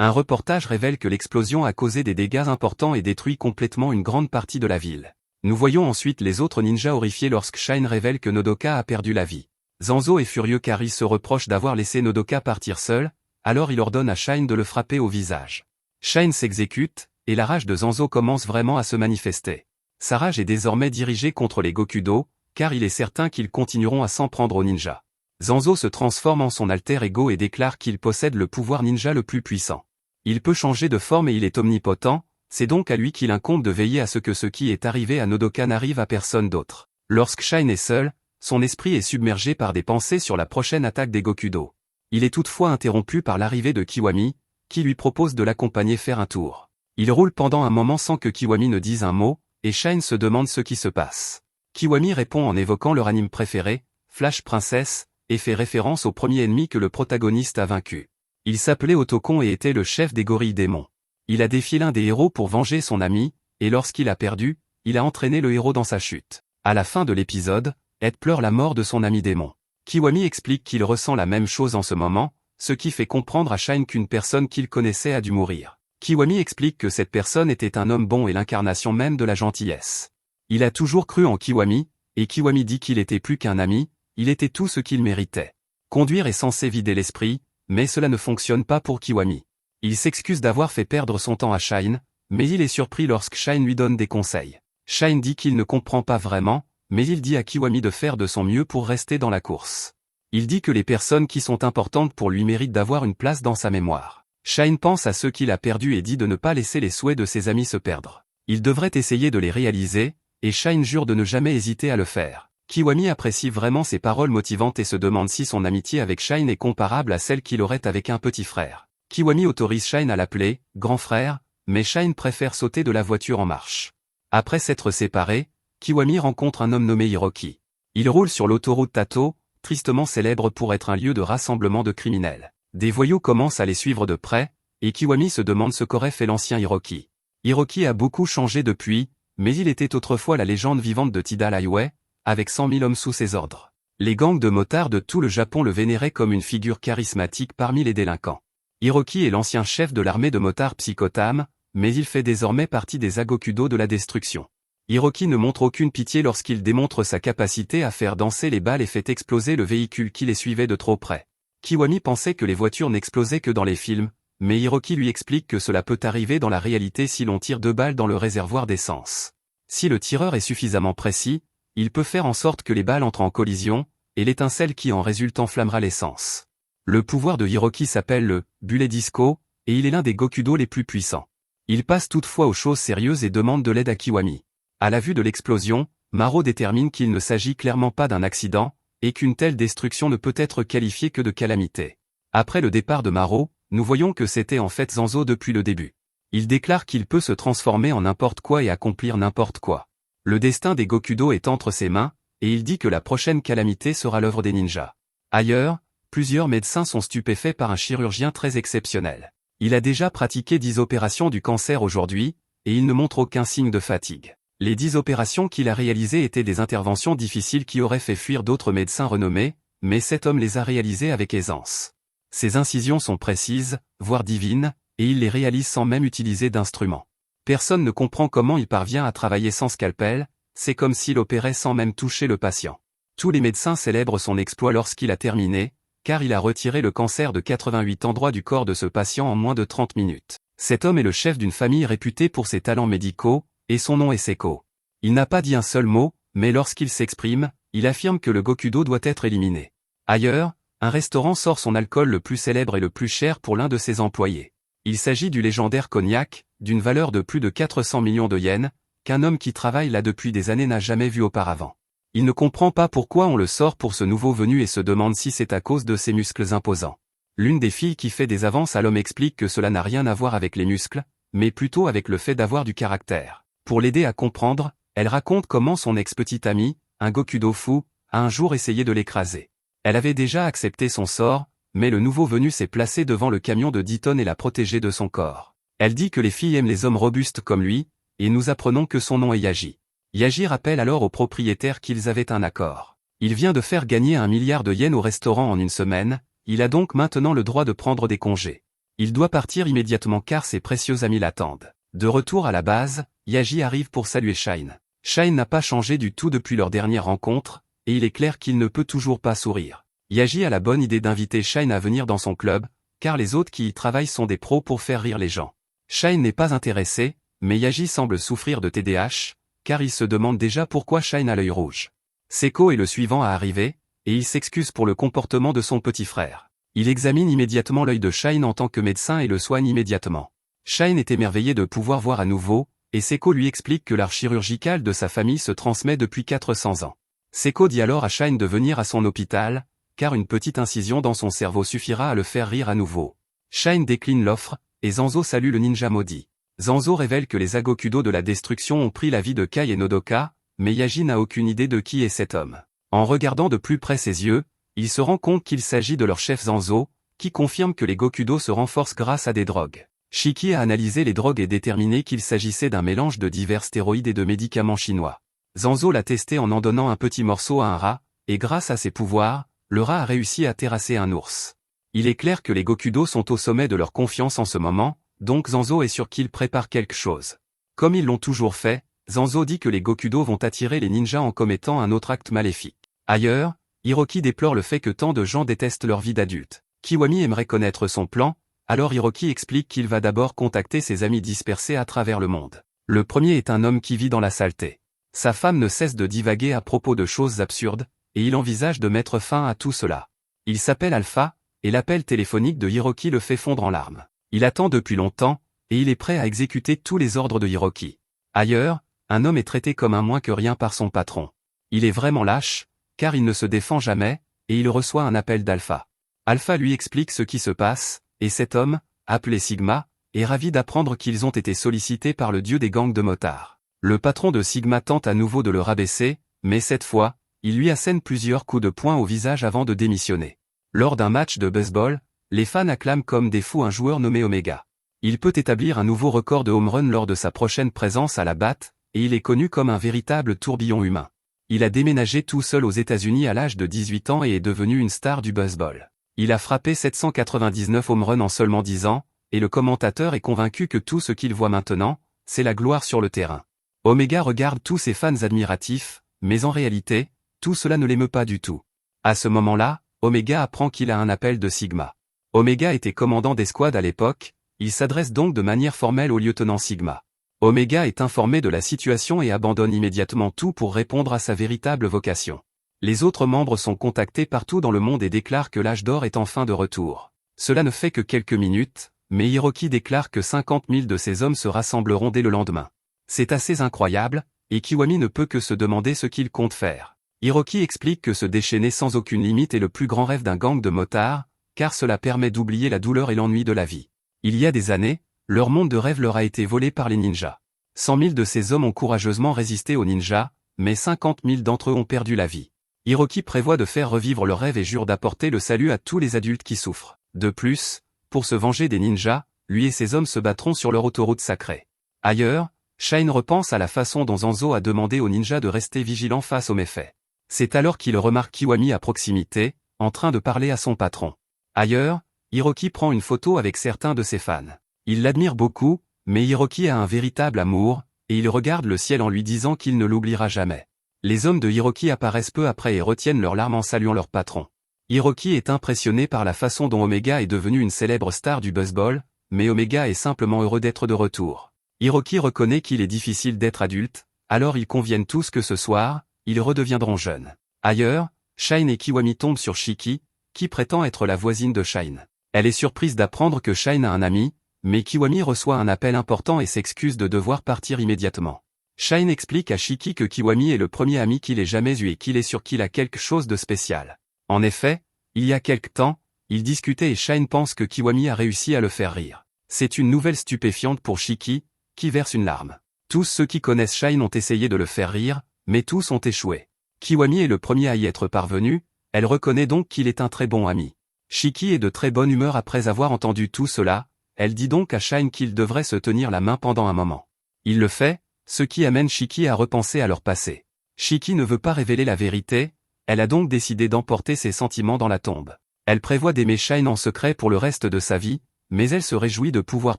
Un reportage révèle que l'explosion a causé des dégâts importants et détruit complètement une grande partie de la ville. Nous voyons ensuite les autres ninjas horrifiés lorsque Shine révèle que Nodoka a perdu la vie. Zanzo est furieux car il se reproche d'avoir laissé Nodoka partir seul, alors il ordonne à Shine de le frapper au visage. Shine s'exécute, et la rage de Zanzo commence vraiment à se manifester. Sa rage est désormais dirigée contre les Gokudo, car il est certain qu'ils continueront à s'en prendre aux ninjas. Zanzo se transforme en son alter ego et déclare qu'il possède le pouvoir ninja le plus puissant. Il peut changer de forme et il est omnipotent, c'est donc à lui qu'il incombe de veiller à ce que ce qui est arrivé à Nodoka n'arrive à personne d'autre. Lorsque Shine est seul, son esprit est submergé par des pensées sur la prochaine attaque des Gokudo. Il est toutefois interrompu par l'arrivée de Kiwami, qui lui propose de l'accompagner faire un tour. Il roule pendant un moment sans que Kiwami ne dise un mot, et Shine se demande ce qui se passe. Kiwami répond en évoquant leur anime préféré, Flash Princess, et fait référence au premier ennemi que le protagoniste a vaincu. Il s'appelait Otokon et était le chef des gorilles démons. Il a défié l'un des héros pour venger son ami, et lorsqu'il a perdu, il a entraîné le héros dans sa chute. À la fin de l'épisode, Ed pleure la mort de son ami démon. Kiwami explique qu'il ressent la même chose en ce moment, ce qui fait comprendre à Shine qu'une personne qu'il connaissait a dû mourir. Kiwami explique que cette personne était un homme bon et l'incarnation même de la gentillesse. Il a toujours cru en Kiwami, et Kiwami dit qu'il était plus qu'un ami, il était tout ce qu'il méritait. Conduire est censé vider l'esprit, mais cela ne fonctionne pas pour Kiwami. Il s'excuse d'avoir fait perdre son temps à Shine, mais il est surpris lorsque Shine lui donne des conseils. Shine dit qu'il ne comprend pas vraiment, mais il dit à Kiwami de faire de son mieux pour rester dans la course. Il dit que les personnes qui sont importantes pour lui méritent d'avoir une place dans sa mémoire. Shine pense à ceux qu'il a perdus et dit de ne pas laisser les souhaits de ses amis se perdre. Il devrait essayer de les réaliser, et Shine jure de ne jamais hésiter à le faire. Kiwami apprécie vraiment ses paroles motivantes et se demande si son amitié avec Shine est comparable à celle qu'il aurait avec un petit frère. Kiwami autorise Shine à l'appeler « grand frère », mais Shine préfère sauter de la voiture en marche. Après s'être séparés, Kiwami rencontre un homme nommé Hiroki. Il roule sur l'autoroute Tato, tristement célèbre pour être un lieu de rassemblement de criminels. Des voyous commencent à les suivre de près, et Kiwami se demande ce qu'aurait fait l'ancien Hiroki. Hiroki a beaucoup changé depuis, mais il était autrefois la légende vivante de Tidal Highway, avec 100 000 hommes sous ses ordres. Les gangs de motards de tout le Japon le vénéraient comme une figure charismatique parmi les délinquants. Hiroki est l'ancien chef de l'armée de motards Psychotam, mais il fait désormais partie des Agokudo de la destruction. Hiroki ne montre aucune pitié lorsqu'il démontre sa capacité à faire danser les balles et fait exploser le véhicule qui les suivait de trop près. Kiwami pensait que les voitures n'explosaient que dans les films, mais Hiroki lui explique que cela peut arriver dans la réalité si l'on tire 2 balles dans le réservoir d'essence. Si le tireur est suffisamment précis, il peut faire en sorte que les balles entrent en collision, et l'étincelle qui en résulte enflammera l'essence. Le pouvoir de Hiroki s'appelle le Bullet Disco, et il est l'un des Gokudo les plus puissants. Il passe toutefois aux choses sérieuses et demande de l'aide à Kiwami. À la vue de l'explosion, Maro détermine qu'il ne s'agit clairement pas d'un accident, et qu'une telle destruction ne peut être qualifiée que de calamité. Après le départ de Maro, nous voyons que c'était en fait Zanzo depuis le début. Il déclare qu'il peut se transformer en n'importe quoi et accomplir n'importe quoi. Le destin des Gokudo est entre ses mains, et il dit que la prochaine calamité sera l'œuvre des ninjas. Ailleurs, plusieurs médecins sont stupéfaits par un chirurgien très exceptionnel. Il a déjà pratiqué 10 opérations du cancer aujourd'hui, et il ne montre aucun signe de fatigue. Les 10 opérations qu'il a réalisées étaient des interventions difficiles qui auraient fait fuir d'autres médecins renommés, mais cet homme les a réalisées avec aisance. Ses incisions sont précises, voire divines, et il les réalise sans même utiliser d'instruments. Personne ne comprend comment il parvient à travailler sans scalpel, c'est comme s'il opérait sans même toucher le patient. Tous les médecins célèbrent son exploit lorsqu'il a terminé, car il a retiré le cancer de 88 endroits du corps de ce patient en moins de 30 minutes. Cet homme est le chef d'une famille réputée pour ses talents médicaux, et son nom est Seko. Il n'a pas dit un seul mot, mais lorsqu'il s'exprime, il affirme que le Gokudo doit être éliminé. Ailleurs, un restaurant sort son alcool le plus célèbre et le plus cher pour l'un de ses employés. Il s'agit du légendaire cognac, d'une valeur de plus de 400 millions de yens, qu'un homme qui travaille là depuis des années n'a jamais vu auparavant. Il ne comprend pas pourquoi on le sort pour ce nouveau venu et se demande si c'est à cause de ses muscles imposants. L'une des filles qui fait des avances à l'homme explique que cela n'a rien à voir avec les muscles, mais plutôt avec le fait d'avoir du caractère. Pour l'aider à comprendre, elle raconte comment son ex-petit ami, un Gokudo fou, a un jour essayé de l'écraser. Elle avait déjà accepté son sort, mais le nouveau venu s'est placé devant le camion de 10 tonnes et l'a protégé de son corps. Elle dit que les filles aiment les hommes robustes comme lui, et nous apprenons que son nom est Yaji. Yaji rappelle alors aux propriétaires qu'ils avaient un accord. Il vient de faire gagner 1 milliard de yens au restaurant en une semaine, il a donc maintenant le droit de prendre des congés. Il doit partir immédiatement car ses précieux amis l'attendent. De retour à la base, Yaji arrive pour saluer Shine. Shine n'a pas changé du tout depuis leur dernière rencontre, et il est clair qu'il ne peut toujours pas sourire. Yaji a la bonne idée d'inviter Shine à venir dans son club, car les autres qui y travaillent sont des pros pour faire rire les gens. Shine n'est pas intéressé, mais Yaji semble souffrir de TDAH, car il se demande déjà pourquoi Shine a l'œil rouge. Seko est le suivant à arriver, et il s'excuse pour le comportement de son petit frère. Il examine immédiatement l'œil de Shine en tant que médecin et le soigne immédiatement. Shine est émerveillé de pouvoir voir à nouveau, et Seko lui explique que l'art chirurgical de sa famille se transmet depuis 400 ans. Seko dit alors à Shine de venir à son hôpital, car une petite incision dans son cerveau suffira à le faire rire à nouveau. Shine décline l'offre, et Zanzo salue le ninja maudit. Zanzo révèle que les Agokudo de la destruction ont pris la vie de Kai et Nodoka, mais Yaji n'a aucune idée de qui est cet homme. En regardant de plus près ses yeux, il se rend compte qu'il s'agit de leur chef Zanzo, qui confirme que les Gokudo se renforcent grâce à des drogues. Shiki a analysé les drogues et déterminé qu'il s'agissait d'un mélange de divers stéroïdes et de médicaments chinois. Zanzo l'a testé en donnant un petit morceau à un rat, et grâce à ses pouvoirs, le rat a réussi à terrasser un ours. Il est clair que les Gokudo sont au sommet de leur confiance en ce moment, donc Zanzo est sûr qu'ils préparent quelque chose. Comme ils l'ont toujours fait, Zanzo dit que les Gokudo vont attirer les ninjas en commettant un autre acte maléfique. Ailleurs, Hiroki déplore le fait que tant de gens détestent leur vie d'adulte. Kiwami aimerait connaître son plan, alors Hiroki explique qu'il va d'abord contacter ses amis dispersés à travers le monde. Le premier est un homme qui vit dans la saleté. Sa femme ne cesse de divaguer à propos de choses absurdes, et il envisage de mettre fin à tout cela. Il s'appelle Alpha, et l'appel téléphonique de Hiroki le fait fondre en larmes. Il attend depuis longtemps, et il est prêt à exécuter tous les ordres de Hiroki. Ailleurs, un homme est traité comme un moins que rien par son patron. Il est vraiment lâche, car il ne se défend jamais, et il reçoit un appel d'Alpha. Alpha lui explique ce qui se passe, et cet homme, appelé Sigma, est ravi d'apprendre qu'ils ont été sollicités par le dieu des gangs de motards. Le patron de Sigma tente à nouveau de le rabaisser, mais cette fois, il lui assène plusieurs coups de poing au visage avant de démissionner. Lors d'un match de baseball, les fans acclament comme des fous un joueur nommé Omega. Il peut établir un nouveau record de home run lors de sa prochaine présence à la batte, et il est connu comme un véritable tourbillon humain. Il a déménagé tout seul aux États-Unis à l'âge de 18 ans et est devenu une star du baseball. Il a frappé 799 home runs en seulement 10 ans, et le commentateur est convaincu que tout ce qu'il voit maintenant, c'est la gloire sur le terrain. Omega regarde tous ses fans admiratifs, mais en réalité, tout cela ne l'émeut pas du tout. À ce moment-là, Omega apprend qu'il a un appel de Sigma. Omega était commandant d'escouade à l'époque, il s'adresse donc de manière formelle au lieutenant Sigma. Omega est informé de la situation et abandonne immédiatement tout pour répondre à sa véritable vocation. Les autres membres sont contactés partout dans le monde et déclarent que l'âge d'or est enfin de retour. Cela ne fait que quelques minutes, mais Hiroki déclare que 50 000 de ces hommes se rassembleront dès le lendemain. C'est assez incroyable, et Kiwami ne peut que se demander ce qu'il compte faire. Hiroki explique que se déchaîner sans aucune limite est le plus grand rêve d'un gang de motards, car cela permet d'oublier la douleur et l'ennui de la vie. Il y a des années, leur monde de rêve leur a été volé par les ninjas. 100 000 de ces hommes ont courageusement résisté aux ninjas, mais 50 000 d'entre eux ont perdu la vie. Hiroki prévoit de faire revivre leur rêve et jure d'apporter le salut à tous les adultes qui souffrent. De plus, pour se venger des ninjas, lui et ses hommes se battront sur leur autoroute sacrée. Ailleurs, Shine repense à la façon dont Zanzo a demandé aux ninjas de rester vigilants face aux méfaits. C'est alors qu'il remarque Kiwami à proximité, en train de parler à son patron. Ailleurs, Hiroki prend une photo avec certains de ses fans. Il l'admire beaucoup, mais Hiroki a un véritable amour, et il regarde le ciel en lui disant qu'il ne l'oubliera jamais. Les hommes de Hiroki apparaissent peu après et retiennent leurs larmes en saluant leur patron. Hiroki est impressionné par la façon dont Omega est devenu une célèbre star du baseball, mais Omega est simplement heureux d'être de retour. Hiroki reconnaît qu'il est difficile d'être adulte, Alors ils conviennent tous que ce soir, ils redeviendront jeunes. Ailleurs, Shine et Kiwami tombent sur Shiki, qui prétend être la voisine de Shine. Elle est surprise d'apprendre que Shine a un ami, mais Kiwami reçoit un appel important et s'excuse de devoir partir immédiatement. Shine explique à Shiki que Kiwami est le premier ami qu'il ait jamais eu et qu'il est sûr qu'il a quelque chose de spécial. En effet, il y a quelque temps, ils discutaient et Shine pense que Kiwami a réussi à le faire rire. C'est une nouvelle stupéfiante pour Shiki, qui verse une larme. Tous ceux qui connaissent Shine ont essayé de le faire rire, mais tous ont échoué. Kiwami est le premier à y être parvenu, elle reconnaît donc qu'il est un très bon ami. Shiki est de très bonne humeur après avoir entendu tout cela, elle dit donc à Shine qu'il devrait se tenir la main pendant un moment. Il le fait, ce qui amène Shiki à repenser à leur passé. Shiki ne veut pas révéler la vérité, elle a donc décidé d'emporter ses sentiments dans la tombe. Elle prévoit d'aimer Shine en secret pour le reste de sa vie, mais elle se réjouit de pouvoir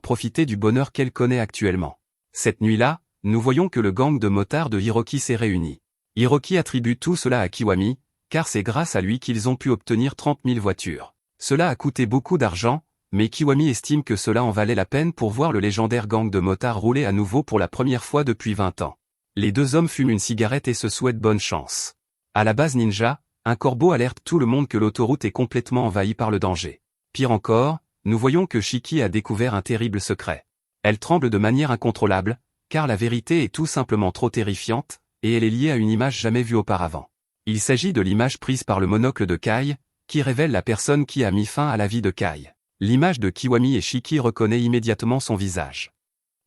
profiter du bonheur qu'elle connaît actuellement. Cette nuit-là, nous voyons que le gang de motards de Hiroki s'est réuni. Hiroki attribue tout cela à Kiwami, car c'est grâce à lui qu'ils ont pu obtenir 30 000 voitures. Cela a coûté beaucoup d'argent, mais Kiwami estime que cela en valait la peine pour voir le légendaire gang de motards rouler à nouveau pour la première fois depuis 20 ans. Les deux hommes fument une cigarette et se souhaitent bonne chance. À la base ninja, un corbeau alerte tout le monde que l'autoroute est complètement envahie par le danger. Pire encore, nous voyons que Shiki a découvert un terrible secret. Elle tremble de manière incontrôlable, car la vérité est tout simplement trop terrifiante, et elle est liée à une image jamais vue auparavant. Il s'agit de l'image prise par le monocle de Kai, qui révèle la personne qui a mis fin à la vie de Kai. L'image de Kiwami et Shiki reconnaît immédiatement son visage.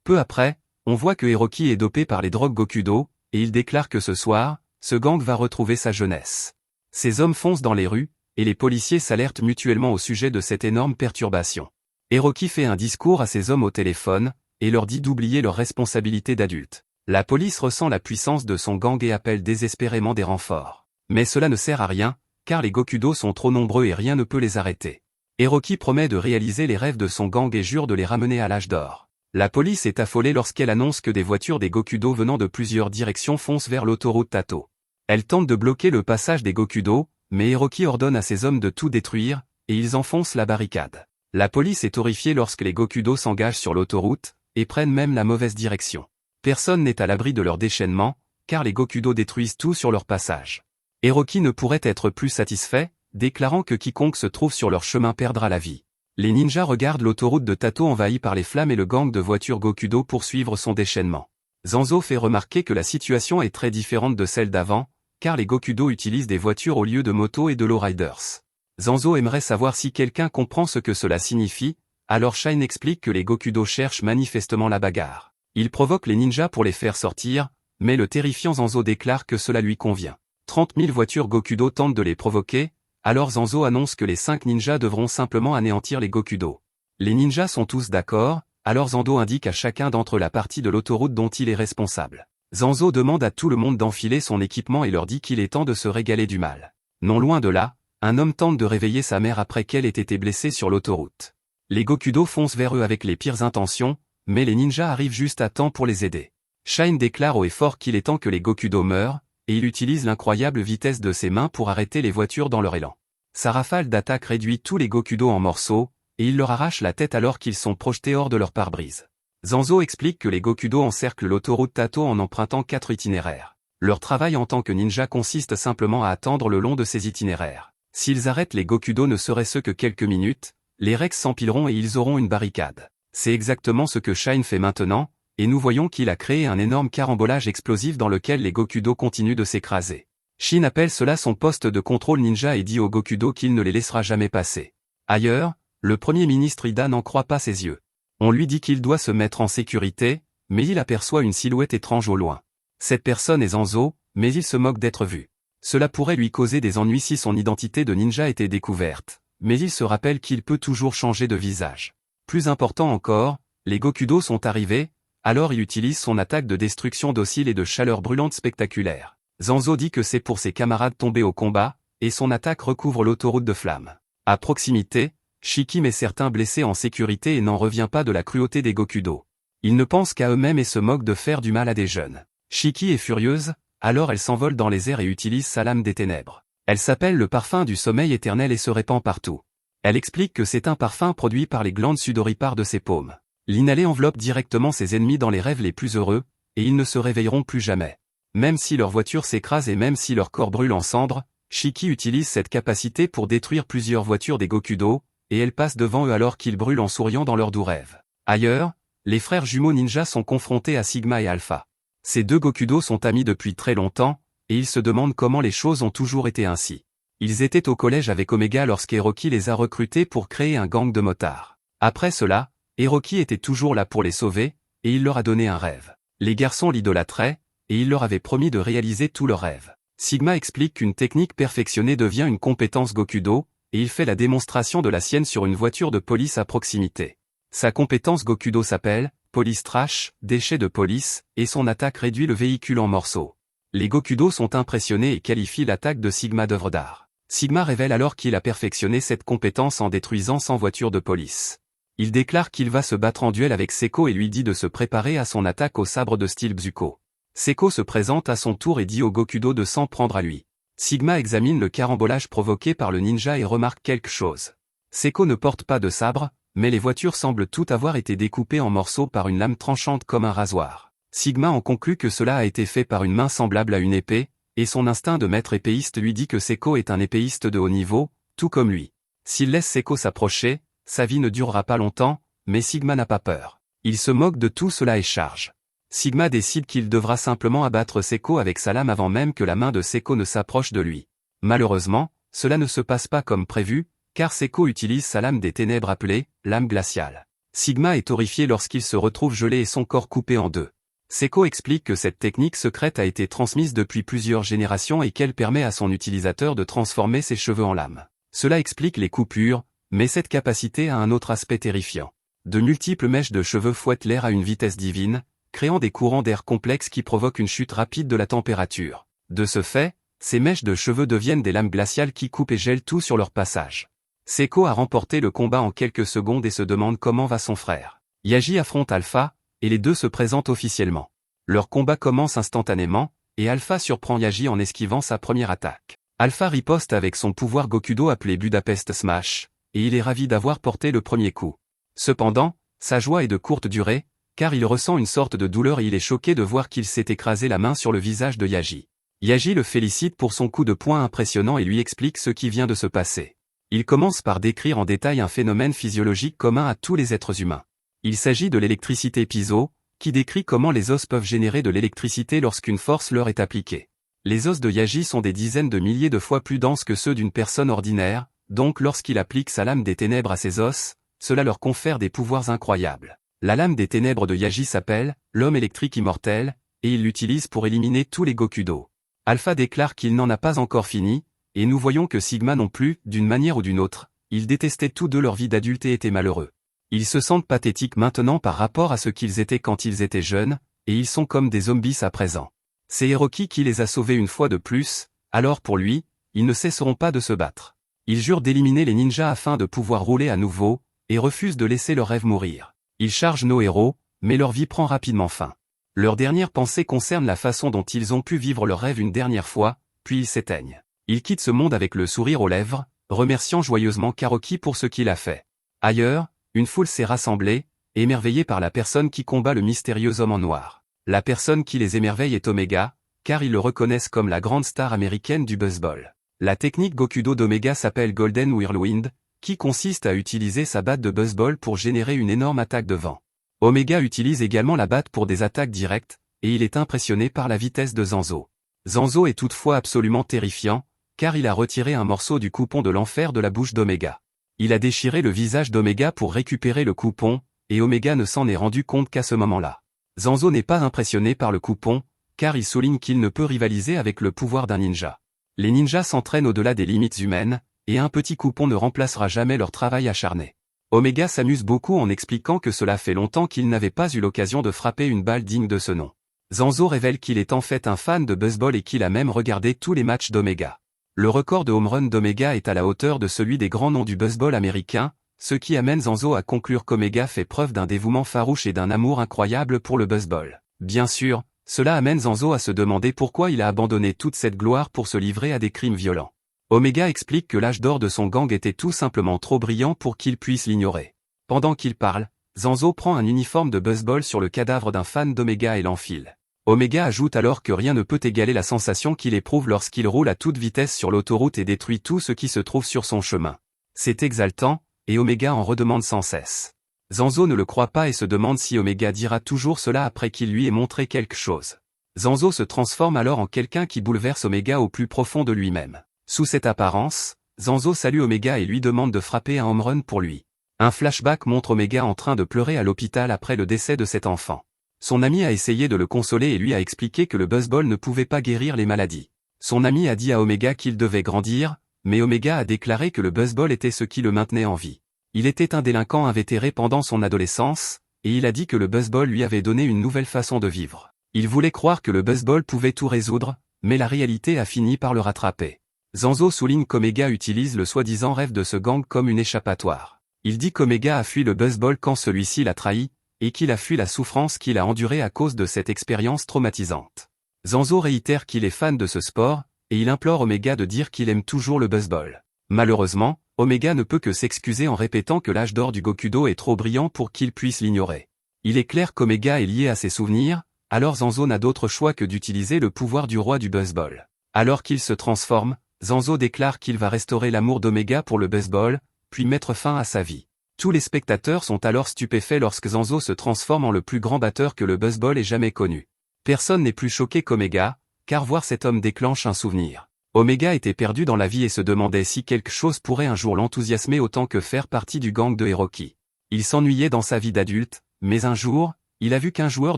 Peu après, on voit que Hiroki est dopé par les drogues Gokudo, et il déclare que ce soir, ce gang va retrouver sa jeunesse. Ces hommes foncent dans les rues, et les policiers s'alertent mutuellement au sujet de cette énorme perturbation. Hiroki fait un discours à ces hommes au téléphone, et leur dit d'oublier leurs responsabilités d'adultes. La police ressent la puissance de son gang et appelle désespérément des renforts. Mais cela ne sert à rien, car les Gokudo sont trop nombreux et rien ne peut les arrêter. Hiroki promet de réaliser les rêves de son gang et jure de les ramener à l'âge d'or. La police est affolée lorsqu'elle annonce que des voitures des Gokudo venant de plusieurs directions foncent vers l'autoroute Tato. Elle tente de bloquer le passage des Gokudo, mais Hiroki ordonne à ses hommes de tout détruire, et ils enfoncent la barricade. La police est horrifiée lorsque les Gokudo s'engagent sur l'autoroute, et prennent même la mauvaise direction. Personne n'est à l'abri de leur déchaînement, car les Gokudo détruisent tout sur leur passage. Hiroki ne pourrait être plus satisfait, déclarant que quiconque se trouve sur leur chemin perdra la vie. Les ninjas regardent l'autoroute de Tato envahie par les flammes et le gang de voitures Gokudo poursuivre son déchaînement. Zanzo fait remarquer que la situation est très différente de celle d'avant, car les Gokudo utilisent des voitures au lieu de motos et de lowriders. Zanzo aimerait savoir si quelqu'un comprend ce que cela signifie, alors Shine explique que les Gokudo cherchent manifestement la bagarre. Il provoque les ninjas pour les faire sortir, mais le terrifiant Zanzo déclare que cela lui convient. 30 000 voitures Gokudo tentent de les provoquer, alors Zanzo annonce que les 5 ninjas devront simplement anéantir les Gokudo. Les ninjas sont tous d'accord, alors Zanzo indique à chacun d'entre eux la partie de l'autoroute dont il est responsable. Zanzo demande à tout le monde d'enfiler son équipement et leur dit qu'il est temps de se régaler du mal. Non loin de là, un homme tente de réveiller sa mère après qu'elle ait été blessée sur l'autoroute. Les Gokudo foncent vers eux avec les pires intentions, mais les ninjas arrivent juste à temps pour les aider. Shine déclare haut et fort qu'il est temps que les Gokudo meurent, et il utilise l'incroyable vitesse de ses mains pour arrêter les voitures dans leur élan. Sa rafale d'attaque réduit tous les Gokudo en morceaux, et il leur arrache la tête alors qu'ils sont projetés hors de leur pare-brise. Zanzo explique que les Gokudo encerclent l'autoroute Tato en empruntant 4 itinéraires. Leur travail en tant que ninja consiste simplement à attendre le long de ces itinéraires. S'ils arrêtent les Gokudo ne serait-ce que quelques minutes, les Rex s'empileront et ils auront une barricade. C'est exactement ce que Shine fait maintenant, et nous voyons qu'il a créé un énorme carambolage explosif dans lequel les Gokudo continuent de s'écraser. Shin appelle cela son poste de contrôle ninja et dit aux Gokudo qu'il ne les laissera jamais passer. Ailleurs, le premier ministre Ida n'en croit pas ses yeux. On lui dit qu'il doit se mettre en sécurité, mais il aperçoit une silhouette étrange au loin. Cette personne est Zanzo, mais il se moque d'être vu. Cela pourrait lui causer des ennuis si son identité de ninja était découverte, mais il se rappelle qu'il peut toujours changer de visage. Plus important encore, les Gokudo sont arrivés, alors il utilise son attaque de destruction docile et de chaleur brûlante spectaculaire. Zanzo dit que c'est pour ses camarades tombés au combat, et son attaque recouvre l'autoroute de flammes. À proximité, Shiki met certains blessés en sécurité et n'en revient pas de la cruauté des Gokudo. Ils ne pensent qu'à eux-mêmes et se moquent de faire du mal à des jeunes. Shiki est furieuse, alors elle s'envole dans les airs et utilise sa lame des ténèbres. Elle s'appelle le parfum du sommeil éternel et se répand partout. Elle explique que c'est un parfum produit par les glandes sudoripares de ses paumes. L'inhaler enveloppe directement ses ennemis dans les rêves les plus heureux, et ils ne se réveilleront plus jamais. Même si leur voiture s'écrase et même si leur corps brûle en cendres, Shiki utilise cette capacité pour détruire plusieurs voitures des Gokudo, et elle passe devant eux alors qu'ils brûlent en souriant dans leurs doux rêves. Ailleurs, les frères jumeaux ninja sont confrontés à Sigma et Alpha. Ces deux Gokudo sont amis depuis très longtemps, et ils se demandent comment les choses ont toujours été ainsi. Ils étaient au collège avec Omega lorsqu'Hiroki les a recrutés pour créer un gang de motards. Après cela, Hiroki était toujours là pour les sauver, et il leur a donné un rêve. Les garçons l'idolâtraient, et il leur avait promis de réaliser tous leurs rêves. Sigma explique qu'une technique perfectionnée devient une compétence Gokudo, et il fait la démonstration de la sienne sur une voiture de police à proximité. Sa compétence Gokudo s'appelle Police Trash, déchet de police, et son attaque réduit le véhicule en morceaux. Les Gokudo sont impressionnés et qualifient l'attaque de Sigma d'œuvre d'art. Sigma révèle alors qu'il a perfectionné cette compétence en détruisant 100 voitures de police. Il déclare qu'il va se battre en duel avec Seko et lui dit de se préparer à son attaque au sabre de style Bzuko. Seko se présente à son tour et dit au Gokudo de s'en prendre à lui. Sigma examine le carambolage provoqué par le ninja et remarque quelque chose. Seko ne porte pas de sabre, mais les voitures semblent toutes avoir été découpées en morceaux par une lame tranchante comme un rasoir. Sigma en conclut que cela a été fait par une main semblable à une épée, et son instinct de maître épéiste lui dit que Seko est un épéiste de haut niveau, tout comme lui. S'il laisse Seko s'approcher, sa vie ne durera pas longtemps, mais Sigma n'a pas peur. Il se moque de tout cela et charge. Sigma décide qu'il devra simplement abattre Seko avec sa lame avant même que la main de Seko ne s'approche de lui. Malheureusement, cela ne se passe pas comme prévu, car Seko utilise sa lame des ténèbres appelée lame glaciale. Sigma est horrifié lorsqu'il se retrouve gelé et son corps coupé en deux. Seko explique que cette technique secrète a été transmise depuis plusieurs générations et qu'elle permet à son utilisateur de transformer ses cheveux en lames. Cela explique les coupures, mais cette capacité a un autre aspect terrifiant. De multiples mèches de cheveux fouettent l'air à une vitesse divine, créant des courants d'air complexes qui provoquent une chute rapide de la température. De ce fait, ces mèches de cheveux deviennent des lames glaciales qui coupent et gèlent tout sur leur passage. Seko a remporté le combat en quelques secondes et se demande comment va son frère. Yaji affronte Alpha, et les deux se présentent officiellement. Leur combat commence instantanément, et Alpha surprend Yaji en esquivant sa première attaque. Alpha riposte avec son pouvoir Gokudo appelé Budapest Smash, et il est ravi d'avoir porté le premier coup. Cependant, sa joie est de courte durée, car il ressent une sorte de douleur et il est choqué de voir qu'il s'est écrasé la main sur le visage de Yaji. Yaji le félicite pour son coup de poing impressionnant et lui explique ce qui vient de se passer. Il commence par décrire en détail un phénomène physiologique commun à tous les êtres humains. Il s'agit de l'électricité piezo, qui décrit comment les os peuvent générer de l'électricité lorsqu'une force leur est appliquée. Les os de Yaji sont des dizaines de milliers de fois plus denses que ceux d'une personne ordinaire, donc lorsqu'il applique sa lame des ténèbres à ses os, cela leur confère des pouvoirs incroyables. La lame des ténèbres de Yaji s'appelle l'homme électrique immortel, et il l'utilise pour éliminer tous les Gokudo. Alpha déclare qu'il n'en a pas encore fini, et nous voyons que Sigma non plus, d'une manière ou d'une autre, ils détestaient tous deux leur vie d'adulte et étaient malheureux. Ils se sentent pathétiques maintenant par rapport à ce qu'ils étaient quand ils étaient jeunes, et ils sont comme des zombies à présent. C'est Hiroki qui les a sauvés une fois de plus, alors pour lui, ils ne cesseront pas de se battre. Ils jurent d'éliminer les ninjas afin de pouvoir rouler à nouveau, et refusent de laisser leur rêve mourir. Ils chargent nos héros, mais leur vie prend rapidement fin. Leur dernière pensée concerne la façon dont ils ont pu vivre leur rêve une dernière fois, puis ils s'éteignent. Ils quittent ce monde avec le sourire aux lèvres, remerciant joyeusement Karoki pour ce qu'il a fait. Ailleurs, une foule s'est rassemblée, émerveillée par la personne qui combat le mystérieux homme en noir. La personne qui les émerveille est Omega, car ils le reconnaissent comme la grande star américaine du baseball. La technique Gokudo d'Omega s'appelle Golden Whirlwind, qui consiste à utiliser sa batte de baseball pour générer une énorme attaque de vent. Omega utilise également la batte pour des attaques directes, et il est impressionné par la vitesse de Zanzo. Zanzo est toutefois absolument terrifiant, car il a retiré un morceau du coupon de l'enfer de la bouche d'Omega. Il a déchiré le visage d'Omega pour récupérer le coupon, et Omega ne s'en est rendu compte qu'à ce moment-là. Zanzo n'est pas impressionné par le coupon, car il souligne qu'il ne peut rivaliser avec le pouvoir d'un ninja. Les ninjas s'entraînent au-delà des limites humaines, et un petit coupon ne remplacera jamais leur travail acharné. Omega s'amuse beaucoup en expliquant que cela fait longtemps qu'il n'avait pas eu l'occasion de frapper une balle digne de ce nom. Zanzo révèle qu'il est en fait un fan de baseball et qu'il a même regardé tous les matchs d'Omega. Le record de home run d'Omega est à la hauteur de celui des grands noms du baseball américain, ce qui amène Zanzo à conclure qu'Omega fait preuve d'un dévouement farouche et d'un amour incroyable pour le baseball. Bien sûr, cela amène Zanzo à se demander pourquoi il a abandonné toute cette gloire pour se livrer à des crimes violents. Omega explique que l'âge d'or de son gang était tout simplement trop brillant pour qu'il puisse l'ignorer. Pendant qu'il parle, Zanzo prend un uniforme de baseball sur le cadavre d'un fan d'Omega et l'enfile. Omega ajoute alors que rien ne peut égaler la sensation qu'il éprouve lorsqu'il roule à toute vitesse sur l'autoroute et détruit tout ce qui se trouve sur son chemin. C'est exaltant, et Omega en redemande sans cesse. Zanzo ne le croit pas et se demande si Omega dira toujours cela après qu'il lui ait montré quelque chose. Zanzo se transforme alors en quelqu'un qui bouleverse Omega au plus profond de lui-même. Sous cette apparence, Zanzo salue Omega et lui demande de frapper un home run pour lui. Un flashback montre Omega en train de pleurer à l'hôpital après le décès de cet enfant. Son ami a essayé de le consoler et lui a expliqué que le baseball ne pouvait pas guérir les maladies. Son ami a dit à Omega qu'il devait grandir, mais Omega a déclaré que le baseball était ce qui le maintenait en vie. Il était un délinquant invétéré pendant son adolescence, et il a dit que le baseball lui avait donné une nouvelle façon de vivre. Il voulait croire que le baseball pouvait tout résoudre, mais la réalité a fini par le rattraper. Zanzo souligne qu'Omega utilise le soi-disant rêve de ce gang comme une échappatoire. Il dit qu'Omega a fui le baseball quand celui-ci l'a trahi, et qu'il a fui la souffrance qu'il a endurée à cause de cette expérience traumatisante. Zanzo réitère qu'il est fan de ce sport, et il implore Omega de dire qu'il aime toujours le baseball. Malheureusement, Omega ne peut que s'excuser en répétant que l'âge d'or du Gokudo est trop brillant pour qu'il puisse l'ignorer. Il est clair qu'Omega est lié à ses souvenirs, alors Zanzo n'a d'autre choix que d'utiliser le pouvoir du roi du baseball. Alors qu'il se transforme, Zanzo déclare qu'il va restaurer l'amour d'Omega pour le baseball, puis mettre fin à sa vie. Tous les spectateurs sont alors stupéfaits lorsque Zanzo se transforme en le plus grand batteur que le baseball ait jamais connu. Personne n'est plus choqué qu'Omega, car voir cet homme déclenche un souvenir. Omega était perdu dans la vie et se demandait si quelque chose pourrait un jour l'enthousiasmer autant que faire partie du gang de Hiroki. Il s'ennuyait dans sa vie d'adulte, mais un jour, il a vu qu'un joueur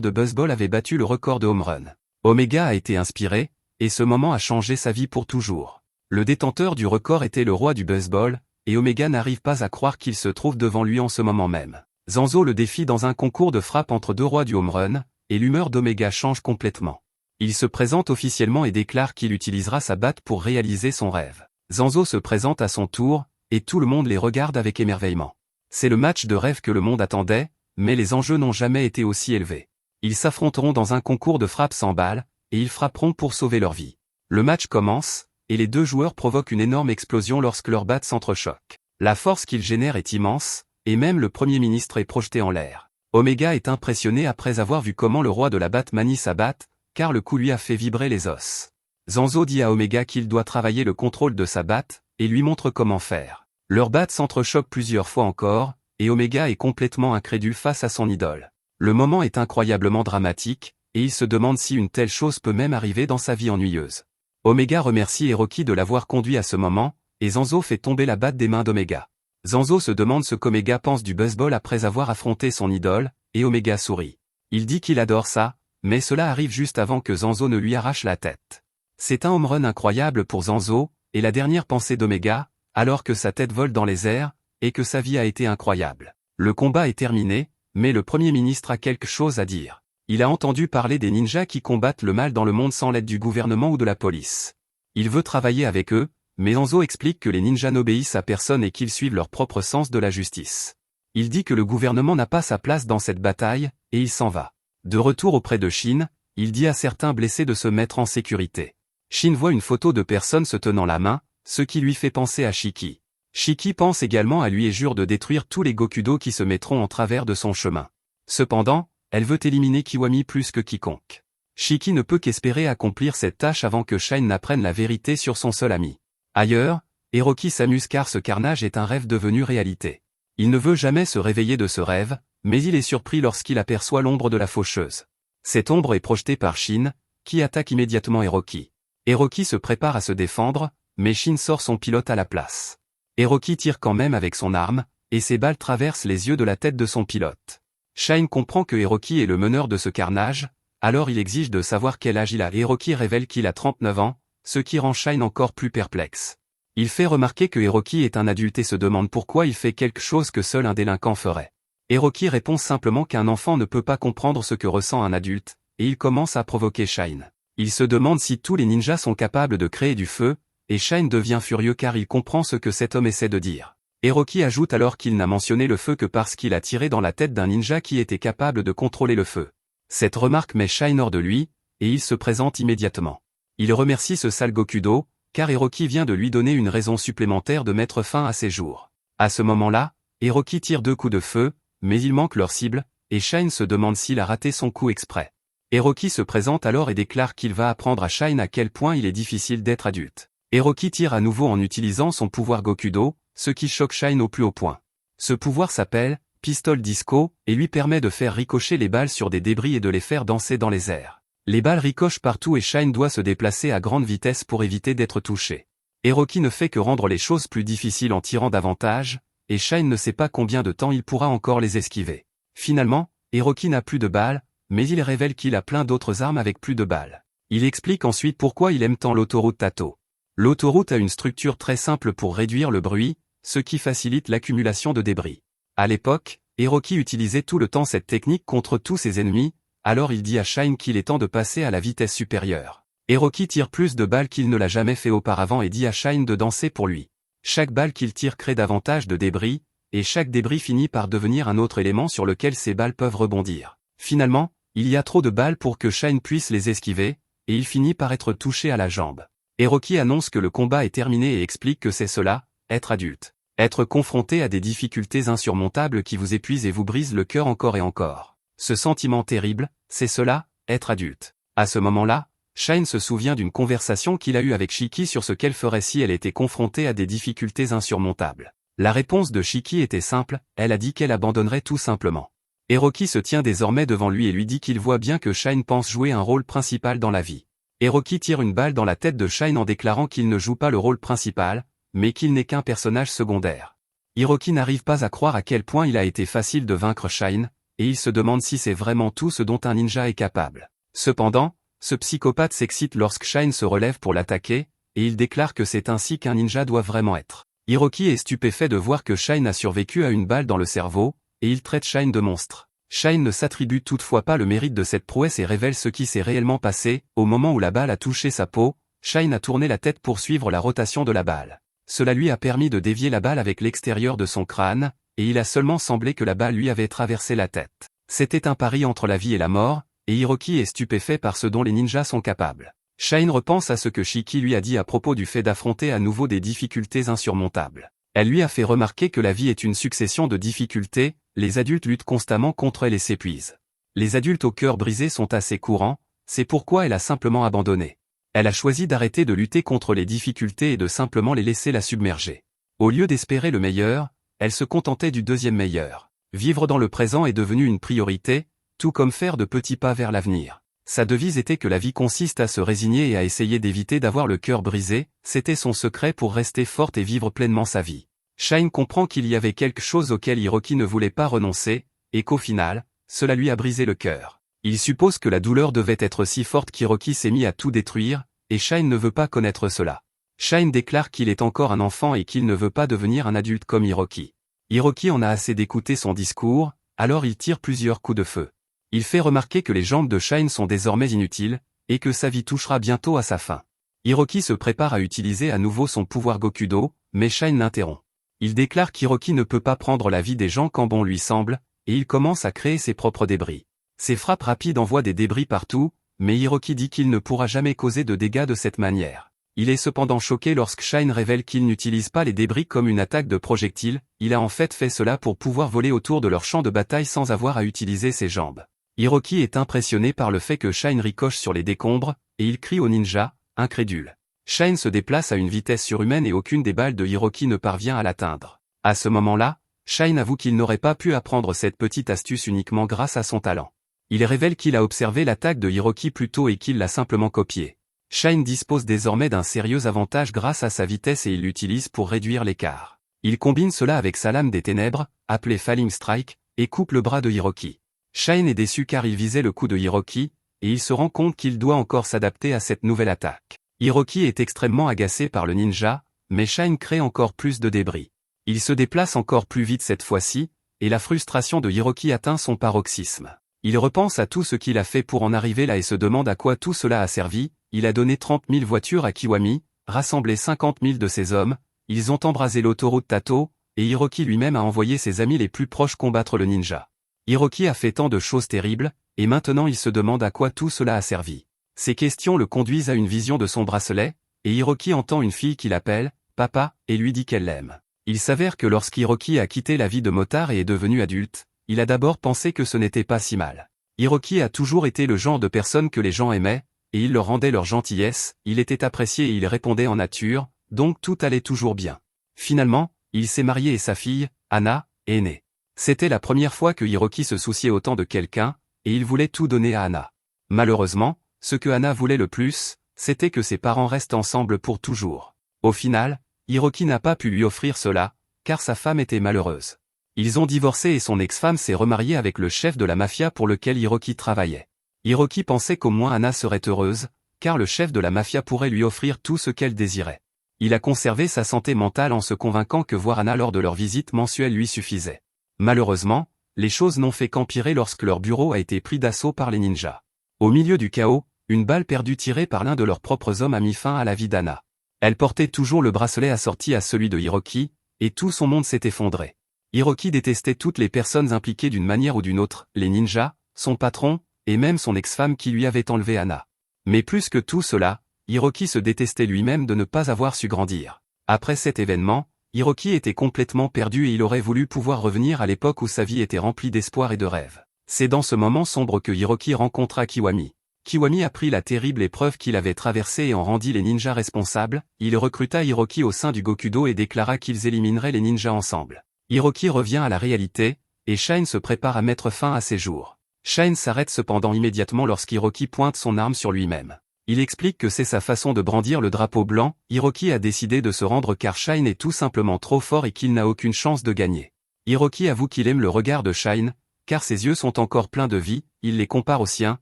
de baseball avait battu le record de home run. Omega a été inspiré, et ce moment a changé sa vie pour toujours. Le détenteur du record était le roi du baseball, et Omega n'arrive pas à croire qu'il se trouve devant lui en ce moment même. Zanzo le défie dans un concours de frappe entre deux rois du home run, et l'humeur d'Omega change complètement. Il se présente officiellement et déclare qu'il utilisera sa batte pour réaliser son rêve. Zanzo se présente à son tour, et tout le monde les regarde avec émerveillement. C'est le match de rêve que le monde attendait, mais les enjeux n'ont jamais été aussi élevés. Ils s'affronteront dans un concours de frappe sans balles, et ils frapperont pour sauver leur vie. Le match commence, et les deux joueurs provoquent une énorme explosion lorsque leurs battes s'entrechoquent. La force qu'ils génèrent est immense, et même le Premier ministre est projeté en l'air. Omega est impressionné après avoir vu comment le roi de la batte manie sa batte, car le coup lui a fait vibrer les os. Zanzo dit à Omega qu'il doit travailler le contrôle de sa batte, et lui montre comment faire. Leurs battes s'entrechoquent plusieurs fois encore, et Omega est complètement incrédule face à son idole. Le moment est incroyablement dramatique, et il se demande si une telle chose peut même arriver dans sa vie ennuyeuse. Omega remercie Hiroki de l'avoir conduit à ce moment, et Zanzo fait tomber la batte des mains d'Omega. Zanzo se demande ce qu'Omega pense du baseball après avoir affronté son idole, et Omega sourit. Il dit qu'il adore ça, mais cela arrive juste avant que Zanzo ne lui arrache la tête. C'est un home run incroyable pour Zanzo, et la dernière pensée d'Omega, alors que sa tête vole dans les airs, et que sa vie a été incroyable. Le combat est terminé, mais le Premier ministre a quelque chose à dire. Il a entendu parler des ninjas qui combattent le mal dans le monde sans l'aide du gouvernement ou de la police. Il veut travailler avec eux, mais Zanzo explique que les ninjas n'obéissent à personne et qu'ils suivent leur propre sens de la justice. Il dit que le gouvernement n'a pas sa place dans cette bataille, et il s'en va. De retour auprès de Shin, il dit à certains blessés de se mettre en sécurité. Shin voit une photo de personnes se tenant la main, ce qui lui fait penser à Shiki. Shiki pense également à lui et jure de détruire tous les Gokudo qui se mettront en travers de son chemin. Cependant, elle veut éliminer Kiwami plus que quiconque. Shiki ne peut qu'espérer accomplir cette tâche avant que Shine n'apprenne la vérité sur son seul ami. Ailleurs, Hiroki s'amuse car ce carnage est un rêve devenu réalité. Il ne veut jamais se réveiller de ce rêve, mais il est surpris lorsqu'il aperçoit l'ombre de la faucheuse. Cette ombre est projetée par Shin, qui attaque immédiatement Hiroki. Hiroki se prépare à se défendre, mais Shin sort son pilote à la place. Hiroki tire quand même avec son arme, et ses balles traversent les yeux de la tête de son pilote. Shine comprend que Hiroki est le meneur de ce carnage, alors il exige de savoir quel âge il a. Hiroki révèle qu'il a 39 ans, ce qui rend Shine encore plus perplexe. Il fait remarquer que Hiroki est un adulte et se demande pourquoi il fait quelque chose que seul un délinquant ferait. Hiroki répond simplement qu'un enfant ne peut pas comprendre ce que ressent un adulte, et il commence à provoquer Shine. Il se demande si tous les ninjas sont capables de créer du feu, et Shine devient furieux car il comprend ce que cet homme essaie de dire. Hiroki ajoute alors qu'il n'a mentionné le feu que parce qu'il a tiré dans la tête d'un ninja qui était capable de contrôler le feu. Cette remarque met Shine hors de lui, et il se présente immédiatement. Il remercie ce sale Gokudo, car Hiroki vient de lui donner une raison supplémentaire de mettre fin à ses jours. À ce moment-là, Hiroki tire 2 coups de feu, mais il manque leur cible, et Shine se demande s'il a raté son coup exprès. Hiroki se présente alors et déclare qu'il va apprendre à Shine à quel point il est difficile d'être adulte. Hiroki tire à nouveau en utilisant son pouvoir Gokudo, ce qui choque Shine au plus haut point. Ce pouvoir s'appelle Pistol Disco et lui permet de faire ricocher les balles sur des débris et de les faire danser dans les airs. Les balles ricochent partout et Shine doit se déplacer à grande vitesse pour éviter d'être touché. Hiroki ne fait que rendre les choses plus difficiles en tirant davantage, et Shine ne sait pas combien de temps il pourra encore les esquiver. Finalement, Hiroki n'a plus de balles, mais il révèle qu'il a plein d'autres armes avec plus de balles. Il explique ensuite pourquoi il aime tant l'autoroute Tato. L'autoroute a une structure très simple pour réduire le bruit, ce qui facilite l'accumulation de débris. À l'époque, Hiroki utilisait tout le temps cette technique contre tous ses ennemis, alors il dit à Shine qu'il est temps de passer à la vitesse supérieure. Hiroki tire plus de balles qu'il ne l'a jamais fait auparavant et dit à Shine de danser pour lui. Chaque balle qu'il tire crée davantage de débris, et chaque débris finit par devenir un autre élément sur lequel ces balles peuvent rebondir. Finalement, il y a trop de balles pour que Shine puisse les esquiver, et il finit par être touché à la jambe. Hiroki annonce que le combat est terminé et explique que c'est cela, être adulte. Être confronté à des difficultés insurmontables qui vous épuisent et vous brisent le cœur encore et encore. Ce sentiment terrible, c'est cela, être adulte. À ce moment-là, Shine se souvient d'une conversation qu'il a eue avec Shiki sur ce qu'elle ferait si elle était confrontée à des difficultés insurmontables. La réponse de Shiki était simple, elle a dit qu'elle abandonnerait tout simplement. Hiroki se tient désormais devant lui et lui dit qu'il voit bien que Shine pense jouer un rôle principal dans la vie. Hiroki tire une balle dans la tête de Shine en déclarant qu'il ne joue pas le rôle principal, mais qu'il n'est qu'un personnage secondaire. Hiroki n'arrive pas à croire à quel point il a été facile de vaincre Shine, et il se demande si c'est vraiment tout ce dont un ninja est capable. Cependant, ce psychopathe s'excite lorsque Shine se relève pour l'attaquer, et il déclare que c'est ainsi qu'un ninja doit vraiment être. Hiroki est stupéfait de voir que Shine a survécu à une balle dans le cerveau, et il traite Shine de monstre. Shine ne s'attribue toutefois pas le mérite de cette prouesse et révèle ce qui s'est réellement passé. Au moment où la balle a touché sa peau, Shine a tourné la tête pour suivre la rotation de la balle. Cela lui a permis de dévier la balle avec l'extérieur de son crâne, et il a seulement semblé que la balle lui avait traversé la tête. C'était un pari entre la vie et la mort, et Hiroki est stupéfait par ce dont les ninjas sont capables. Shine repense à ce que Shiki lui a dit à propos du fait d'affronter à nouveau des difficultés insurmontables. Elle lui a fait remarquer que la vie est une succession de difficultés, les adultes luttent constamment contre elles et s'épuisent. Les adultes au cœur brisé sont assez courants, c'est pourquoi elle a simplement abandonné. Elle a choisi d'arrêter de lutter contre les difficultés et de simplement les laisser la submerger. Au lieu d'espérer le meilleur, elle se contentait du deuxième meilleur. Vivre dans le présent est devenu une priorité, tout comme faire de petits pas vers l'avenir. Sa devise était que la vie consiste à se résigner et à essayer d'éviter d'avoir le cœur brisé, c'était son secret pour rester forte et vivre pleinement sa vie. Shine comprend qu'il y avait quelque chose auquel Hiroki ne voulait pas renoncer, et qu'au final, cela lui a brisé le cœur. Il suppose que la douleur devait être si forte qu'Hiroki s'est mis à tout détruire, et Shine ne veut pas connaître cela. Shine déclare qu'il est encore un enfant et qu'il ne veut pas devenir un adulte comme Hiroki. Hiroki en a assez d'écouter son discours, alors il tire plusieurs coups de feu. Il fait remarquer que les jambes de Shine sont désormais inutiles, et que sa vie touchera bientôt à sa fin. Hiroki se prépare à utiliser à nouveau son pouvoir Gokudo, mais Shine l'interrompt. Il déclare qu'Hiroki ne peut pas prendre la vie des gens quand bon lui semble, et il commence à créer ses propres débris. Ses frappes rapides envoient des débris partout, mais Hiroki dit qu'il ne pourra jamais causer de dégâts de cette manière. Il est cependant choqué lorsque Shine révèle qu'il n'utilise pas les débris comme une attaque de projectile, il a en fait cela pour pouvoir voler autour de leur champ de bataille sans avoir à utiliser ses jambes. Hiroki est impressionné par le fait que Shine ricoche sur les décombres, et il crie au ninja, incrédule. Shine se déplace à une vitesse surhumaine et aucune des balles de Hiroki ne parvient à l'atteindre. À ce moment-là, Shine avoue qu'il n'aurait pas pu apprendre cette petite astuce uniquement grâce à son talent. Il révèle qu'il a observé l'attaque de Hiroki plus tôt et qu'il l'a simplement copiée. Shine dispose désormais d'un sérieux avantage grâce à sa vitesse et il l'utilise pour réduire l'écart. Il combine cela avec sa lame des ténèbres, appelée Falling Strike, et coupe le bras de Hiroki. Shine est déçu car il visait le coup de Hiroki, et il se rend compte qu'il doit encore s'adapter à cette nouvelle attaque. Hiroki est extrêmement agacé par le ninja, mais Shine crée encore plus de débris. Il se déplace encore plus vite cette fois-ci, et la frustration de Hiroki atteint son paroxysme. Il repense à tout ce qu'il a fait pour en arriver là et se demande à quoi tout cela a servi. Il a donné 30 000 voitures à Kiwami, rassemblé 50 000 de ses hommes, ils ont embrasé l'autoroute Tato, et Hiroki lui-même a envoyé ses amis les plus proches combattre le ninja. Hiroki a fait tant de choses terribles, et maintenant il se demande à quoi tout cela a servi. Ces questions le conduisent à une vision de son bracelet, et Hiroki entend une fille qui l'appelle « Papa » et lui dit qu'elle l'aime. Il s'avère que lorsqu'Hiroki a quitté la vie de motard et est devenu adulte, il a d'abord pensé que ce n'était pas si mal. Hiroki a toujours été le genre de personne que les gens aimaient, et il leur rendait leur gentillesse, il était apprécié et il répondait en nature, donc tout allait toujours bien. Finalement, il s'est marié et sa fille, Anna, est née. C'était la première fois que Hiroki se souciait autant de quelqu'un, et il voulait tout donner à Anna. Malheureusement, ce que Anna voulait le plus, c'était que ses parents restent ensemble pour toujours. Au final, Hiroki n'a pas pu lui offrir cela, car sa femme était malheureuse. Ils ont divorcé et son ex-femme s'est remariée avec le chef de la mafia pour lequel Hiroki travaillait. Hiroki pensait qu'au moins Anna serait heureuse, car le chef de la mafia pourrait lui offrir tout ce qu'elle désirait. Il a conservé sa santé mentale en se convainquant que voir Anna lors de leur visite mensuelle lui suffisait. Malheureusement, les choses n'ont fait qu'empirer lorsque leur bureau a été pris d'assaut par les ninjas. Au milieu du chaos, une balle perdue tirée par l'un de leurs propres hommes a mis fin à la vie d'Anna. Elle portait toujours le bracelet assorti à celui de Hiroki, et tout son monde s'est effondré. Hiroki détestait toutes les personnes impliquées d'une manière ou d'une autre, les ninjas, son patron, et même son ex-femme qui lui avait enlevé Anna. Mais plus que tout cela, Hiroki se détestait lui-même de ne pas avoir su grandir. Après cet événement, Hiroki était complètement perdu et il aurait voulu pouvoir revenir à l'époque où sa vie était remplie d'espoir et de rêves. C'est dans ce moment sombre que Hiroki rencontra Kiwami. Kiwami apprit la terrible épreuve qu'il avait traversée et en rendit les ninjas responsables, il recruta Hiroki au sein du Gokudo et déclara qu'ils élimineraient les ninjas ensemble. Hiroki revient à la réalité, et Shine se prépare à mettre fin à ses jours. Shine s'arrête cependant immédiatement lorsqu'Hiroki pointe son arme sur lui-même. Il explique que c'est sa façon de brandir le drapeau blanc, Hiroki a décidé de se rendre car Shine est tout simplement trop fort et qu'il n'a aucune chance de gagner. Hiroki avoue qu'il aime le regard de Shine, car ses yeux sont encore pleins de vie, il les compare aux siens,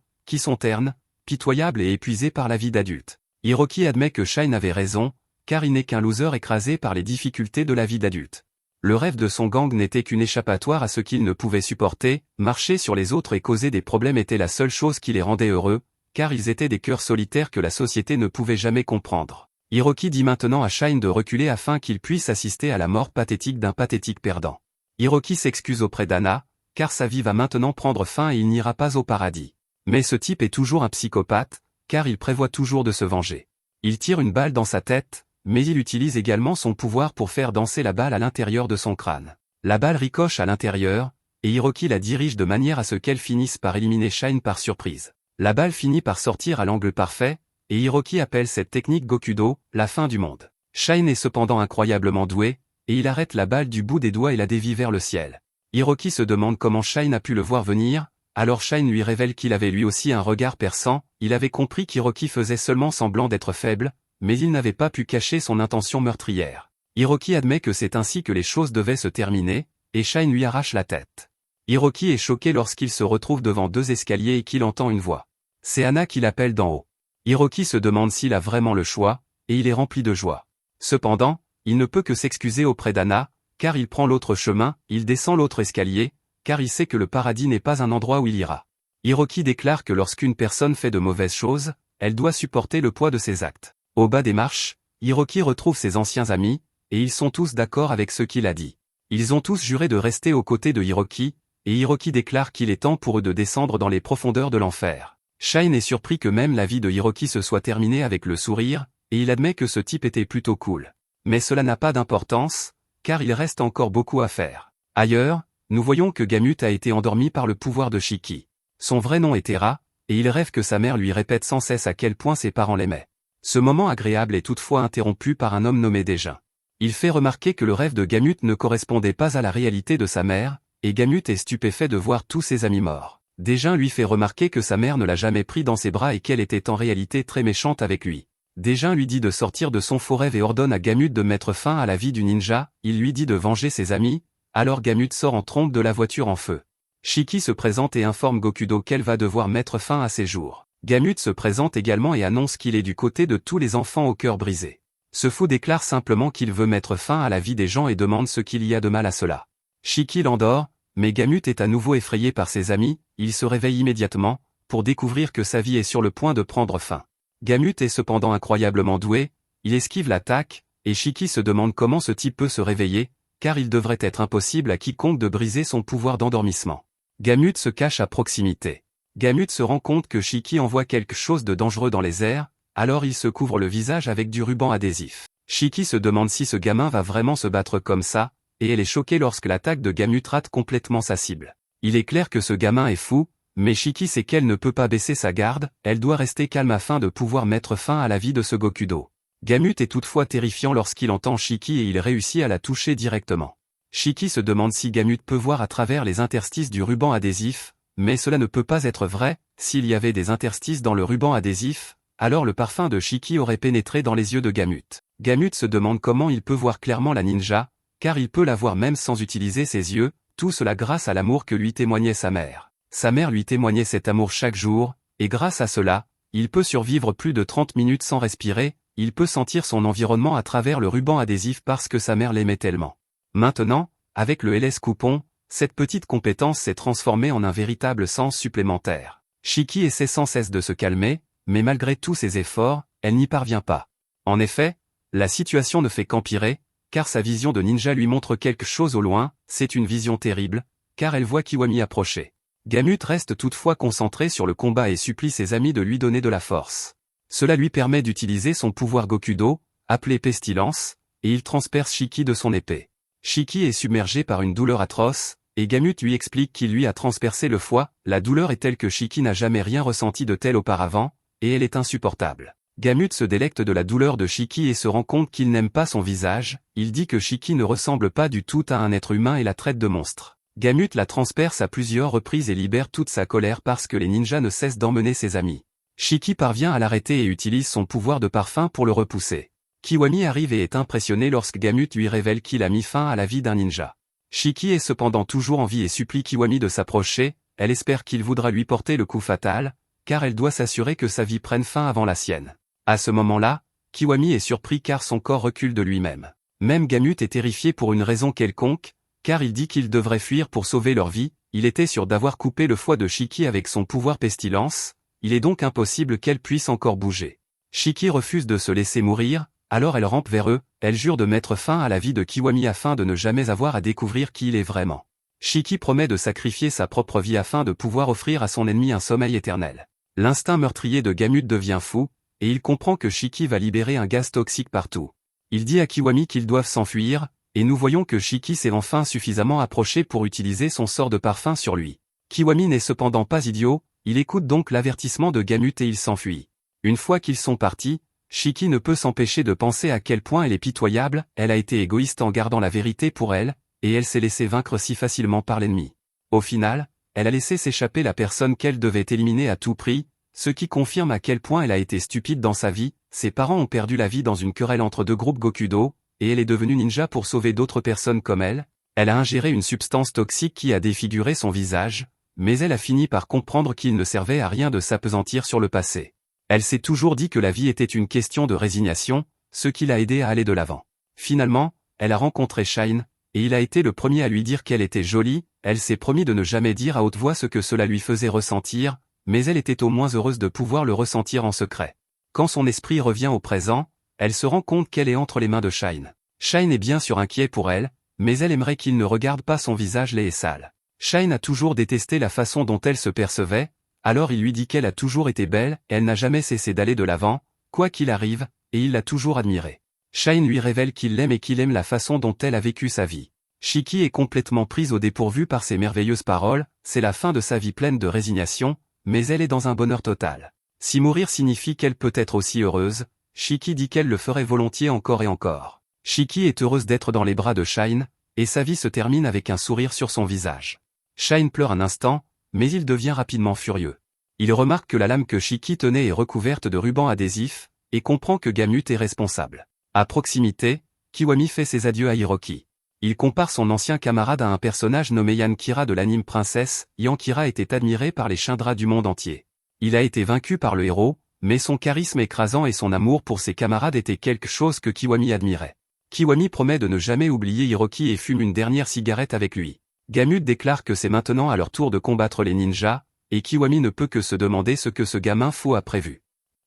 qui sont ternes, pitoyables et épuisés par la vie d'adulte. Hiroki admet que Shine avait raison, car il n'est qu'un loser écrasé par les difficultés de la vie d'adulte. Le rêve de son gang n'était qu'une échappatoire à ce qu'il ne pouvait supporter, marcher sur les autres et causer des problèmes était la seule chose qui les rendait heureux, car ils étaient des cœurs solitaires que la société ne pouvait jamais comprendre. Hiroki dit maintenant à Shine de reculer afin qu'il puisse assister à la mort pathétique d'un pathétique perdant. Hiroki s'excuse auprès d'Anna, car sa vie va maintenant prendre fin et il n'ira pas au paradis. Mais ce type est toujours un psychopathe, car il prévoit toujours de se venger. Il tire une balle dans sa tête, mais il utilise également son pouvoir pour faire danser la balle à l'intérieur de son crâne. La balle ricoche à l'intérieur, et Hiroki la dirige de manière à ce qu'elle finisse par éliminer Shine par surprise. La balle finit par sortir à l'angle parfait, et Hiroki appelle cette technique Gokudo, la fin du monde. Shine est cependant incroyablement doué, et il arrête la balle du bout des doigts et la dévie vers le ciel. Hiroki se demande comment Shine a pu le voir venir, alors Shine lui révèle qu'il avait lui aussi un regard perçant, il avait compris qu'Hiroki faisait seulement semblant d'être faible, mais il n'avait pas pu cacher son intention meurtrière. Hiroki admet que c'est ainsi que les choses devaient se terminer, et Shine lui arrache la tête. Hiroki est choqué lorsqu'il se retrouve devant deux escaliers et qu'il entend une voix. C'est Anna qui l'appelle d'en haut. Hiroki se demande s'il a vraiment le choix, et il est rempli de joie. Cependant, il ne peut que s'excuser auprès d'Anna, car il prend l'autre chemin, il descend l'autre escalier, car il sait que le paradis n'est pas un endroit où il ira. Hiroki déclare que lorsqu'une personne fait de mauvaises choses, elle doit supporter le poids de ses actes. Au bas des marches, Hiroki retrouve ses anciens amis, et ils sont tous d'accord avec ce qu'il a dit. Ils ont tous juré de rester aux côtés de Hiroki, et Hiroki déclare qu'il est temps pour eux de descendre dans les profondeurs de l'enfer. Shine est surpris que même la vie de Hiroki se soit terminée avec le sourire, et il admet que ce type était plutôt cool. Mais cela n'a pas d'importance, car il reste encore beaucoup à faire. Ailleurs, nous voyons que Gamut a été endormi par le pouvoir de Shiki. Son vrai nom est Tera, et il rêve que sa mère lui répète sans cesse à quel point ses parents l'aimaient. Ce moment agréable est toutefois interrompu par un homme nommé Daejin. Il fait remarquer que le rêve de Gamut ne correspondait pas à la réalité de sa mère, et Gamut est stupéfait de voir tous ses amis morts. Daejin lui fait remarquer que sa mère ne l'a jamais pris dans ses bras et qu'elle était en réalité très méchante avec lui. Daejin lui dit de sortir de son faux rêve et ordonne à Gamut de mettre fin à la vie du ninja, il lui dit de venger ses amis, alors Gamut sort en trompe de la voiture en feu. Shiki se présente et informe Gokudo qu'elle va devoir mettre fin à ses jours. Gamut se présente également et annonce qu'il est du côté de tous les enfants au cœur brisé. Ce fou déclare simplement qu'il veut mettre fin à la vie des gens et demande ce qu'il y a de mal à cela. Shiki l'endort, mais Gamut est à nouveau effrayé par ses amis, il se réveille immédiatement, pour découvrir que sa vie est sur le point de prendre fin. Gamut est cependant incroyablement doué, il esquive l'attaque, et Shiki se demande comment ce type peut se réveiller, car il devrait être impossible à quiconque de briser son pouvoir d'endormissement. Gamut se cache à proximité. Gamut se rend compte que Shiki envoie quelque chose de dangereux dans les airs, alors il se couvre le visage avec du ruban adhésif. Shiki se demande si ce gamin va vraiment se battre comme ça, et elle est choquée lorsque l'attaque de Gamut rate complètement sa cible. Il est clair que ce gamin est fou, Mais Shiki sait qu'elle ne peut pas baisser sa garde, elle doit rester calme afin de pouvoir mettre fin à la vie de ce Gokudo. Gamut est toutefois terrifiant lorsqu'il entend Shiki et il réussit à la toucher directement. Shiki se demande si Gamut peut voir à travers les interstices du ruban adhésif, mais cela ne peut pas être vrai, s'il y avait des interstices dans le ruban adhésif, alors le parfum de Shiki aurait pénétré dans les yeux de Gamut. Gamut se demande comment il peut voir clairement la ninja, car il peut la voir même sans utiliser ses yeux, tout cela grâce à l'amour que lui témoignait sa mère. Sa mère lui témoignait cet amour chaque jour, et grâce à cela, il peut survivre plus de 30 minutes sans respirer, il peut sentir son environnement à travers le ruban adhésif parce que sa mère l'aimait tellement. Maintenant, avec le LS Coupon, cette petite compétence s'est transformée en un véritable sens supplémentaire. Shiki essaie sans cesse de se calmer, mais malgré tous ses efforts, elle n'y parvient pas. En effet, la situation ne fait qu'empirer, car sa vision de ninja lui montre quelque chose au loin, c'est une vision terrible, car elle voit Kiwami approcher. Gamut reste toutefois concentré sur le combat et supplie ses amis de lui donner de la force. Cela lui permet d'utiliser son pouvoir Gokudo, appelé Pestilence, et il transperce Shiki de son épée. Shiki est submergé par une douleur atroce, et Gamut lui explique qu'il lui a transpercé le foie, la douleur est telle que Shiki n'a jamais rien ressenti de tel auparavant, et elle est insupportable. Gamut se délecte de la douleur de Shiki et se rend compte qu'il n'aime pas son visage, il dit que Shiki ne ressemble pas du tout à un être humain et la traite de monstre. Gamut la transperce à plusieurs reprises et libère toute sa colère parce que les ninjas ne cessent d'emmener ses amis. Shiki parvient à l'arrêter et utilise son pouvoir de parfum pour le repousser. Kiwami arrive et est impressionné lorsque Gamut lui révèle qu'il a mis fin à la vie d'un ninja. Shiki est cependant toujours en vie et supplie Kiwami de s'approcher, elle espère qu'il voudra lui porter le coup fatal, car elle doit s'assurer que sa vie prenne fin avant la sienne. À ce moment-là, Kiwami est surpris car son corps recule de lui-même. Même Gamut est terrifié pour une raison quelconque, car il dit qu'ils devraient fuir pour sauver leur vie, il était sûr d'avoir coupé le foie de Shiki avec son pouvoir pestilence, il est donc impossible qu'elle puisse encore bouger. Shiki refuse de se laisser mourir, alors elle rampe vers eux, elle jure de mettre fin à la vie de Kiwami afin de ne jamais avoir à découvrir qui il est vraiment. Shiki promet de sacrifier sa propre vie afin de pouvoir offrir à son ennemi un sommeil éternel. L'instinct meurtrier de Gamut devient fou, et il comprend que Shiki va libérer un gaz toxique partout. Il dit à Kiwami qu'ils doivent s'enfuir, et nous voyons que Shiki s'est enfin suffisamment approché pour utiliser son sort de parfum sur lui. Kiwami n'est cependant pas idiot, il écoute donc l'avertissement de Gamut et il s'enfuit. Une fois qu'ils sont partis, Shiki ne peut s'empêcher de penser à quel point elle est pitoyable, elle a été égoïste en gardant la vérité pour elle, et elle s'est laissée vaincre si facilement par l'ennemi. Au final, elle a laissé s'échapper la personne qu'elle devait éliminer à tout prix, ce qui confirme à quel point elle a été stupide dans sa vie, ses parents ont perdu la vie dans une querelle entre deux groupes Gokudo, et elle est devenue ninja pour sauver d'autres personnes comme elle a ingéré une substance toxique qui a défiguré son visage, mais elle a fini par comprendre qu'il ne servait à rien de s'appesantir sur le passé. Elle s'est toujours dit que la vie était une question de résignation, ce qui l'a aidé à aller de l'avant. Finalement, elle a rencontré Shine, et il a été le premier à lui dire qu'elle était jolie, elle s'est promis de ne jamais dire à haute voix ce que cela lui faisait ressentir, mais elle était au moins heureuse de pouvoir le ressentir en secret. Quand son esprit revient au présent, elle se rend compte qu'elle est entre les mains de Shine. Shine est bien sûr inquiet pour elle, mais elle aimerait qu'il ne regarde pas son visage laid et sale. Shine a toujours détesté la façon dont elle se percevait, alors il lui dit qu'elle a toujours été belle, et elle n'a jamais cessé d'aller de l'avant, quoi qu'il arrive, et il l'a toujours admirée. Shine lui révèle qu'il l'aime et qu'il aime la façon dont elle a vécu sa vie. Shiki est complètement prise au dépourvu par ces merveilleuses paroles, c'est la fin de sa vie pleine de résignation, mais elle est dans un bonheur total. Si mourir signifie qu'elle peut être aussi heureuse, Shiki dit qu'elle le ferait volontiers encore et encore. Shiki est heureuse d'être dans les bras de Shine, et sa vie se termine avec un sourire sur son visage. Shine pleure un instant, mais il devient rapidement furieux. Il remarque que la lame que Shiki tenait est recouverte de rubans adhésifs, et comprend que Gamut est responsable. À proximité, Kiwami fait ses adieux à Hiroki. Il compare son ancien camarade à un personnage nommé Yankira de l'anime Princesse. Yankira était admiré par les Shindras du monde entier. Il a été vaincu par le héros, mais son charisme écrasant et son amour pour ses camarades étaient quelque chose que Kiwami admirait. Kiwami promet de ne jamais oublier Hiroki et fume une dernière cigarette avec lui. Gamut déclare que c'est maintenant à leur tour de combattre les ninjas, et Kiwami ne peut que se demander ce que ce gamin fou a prévu.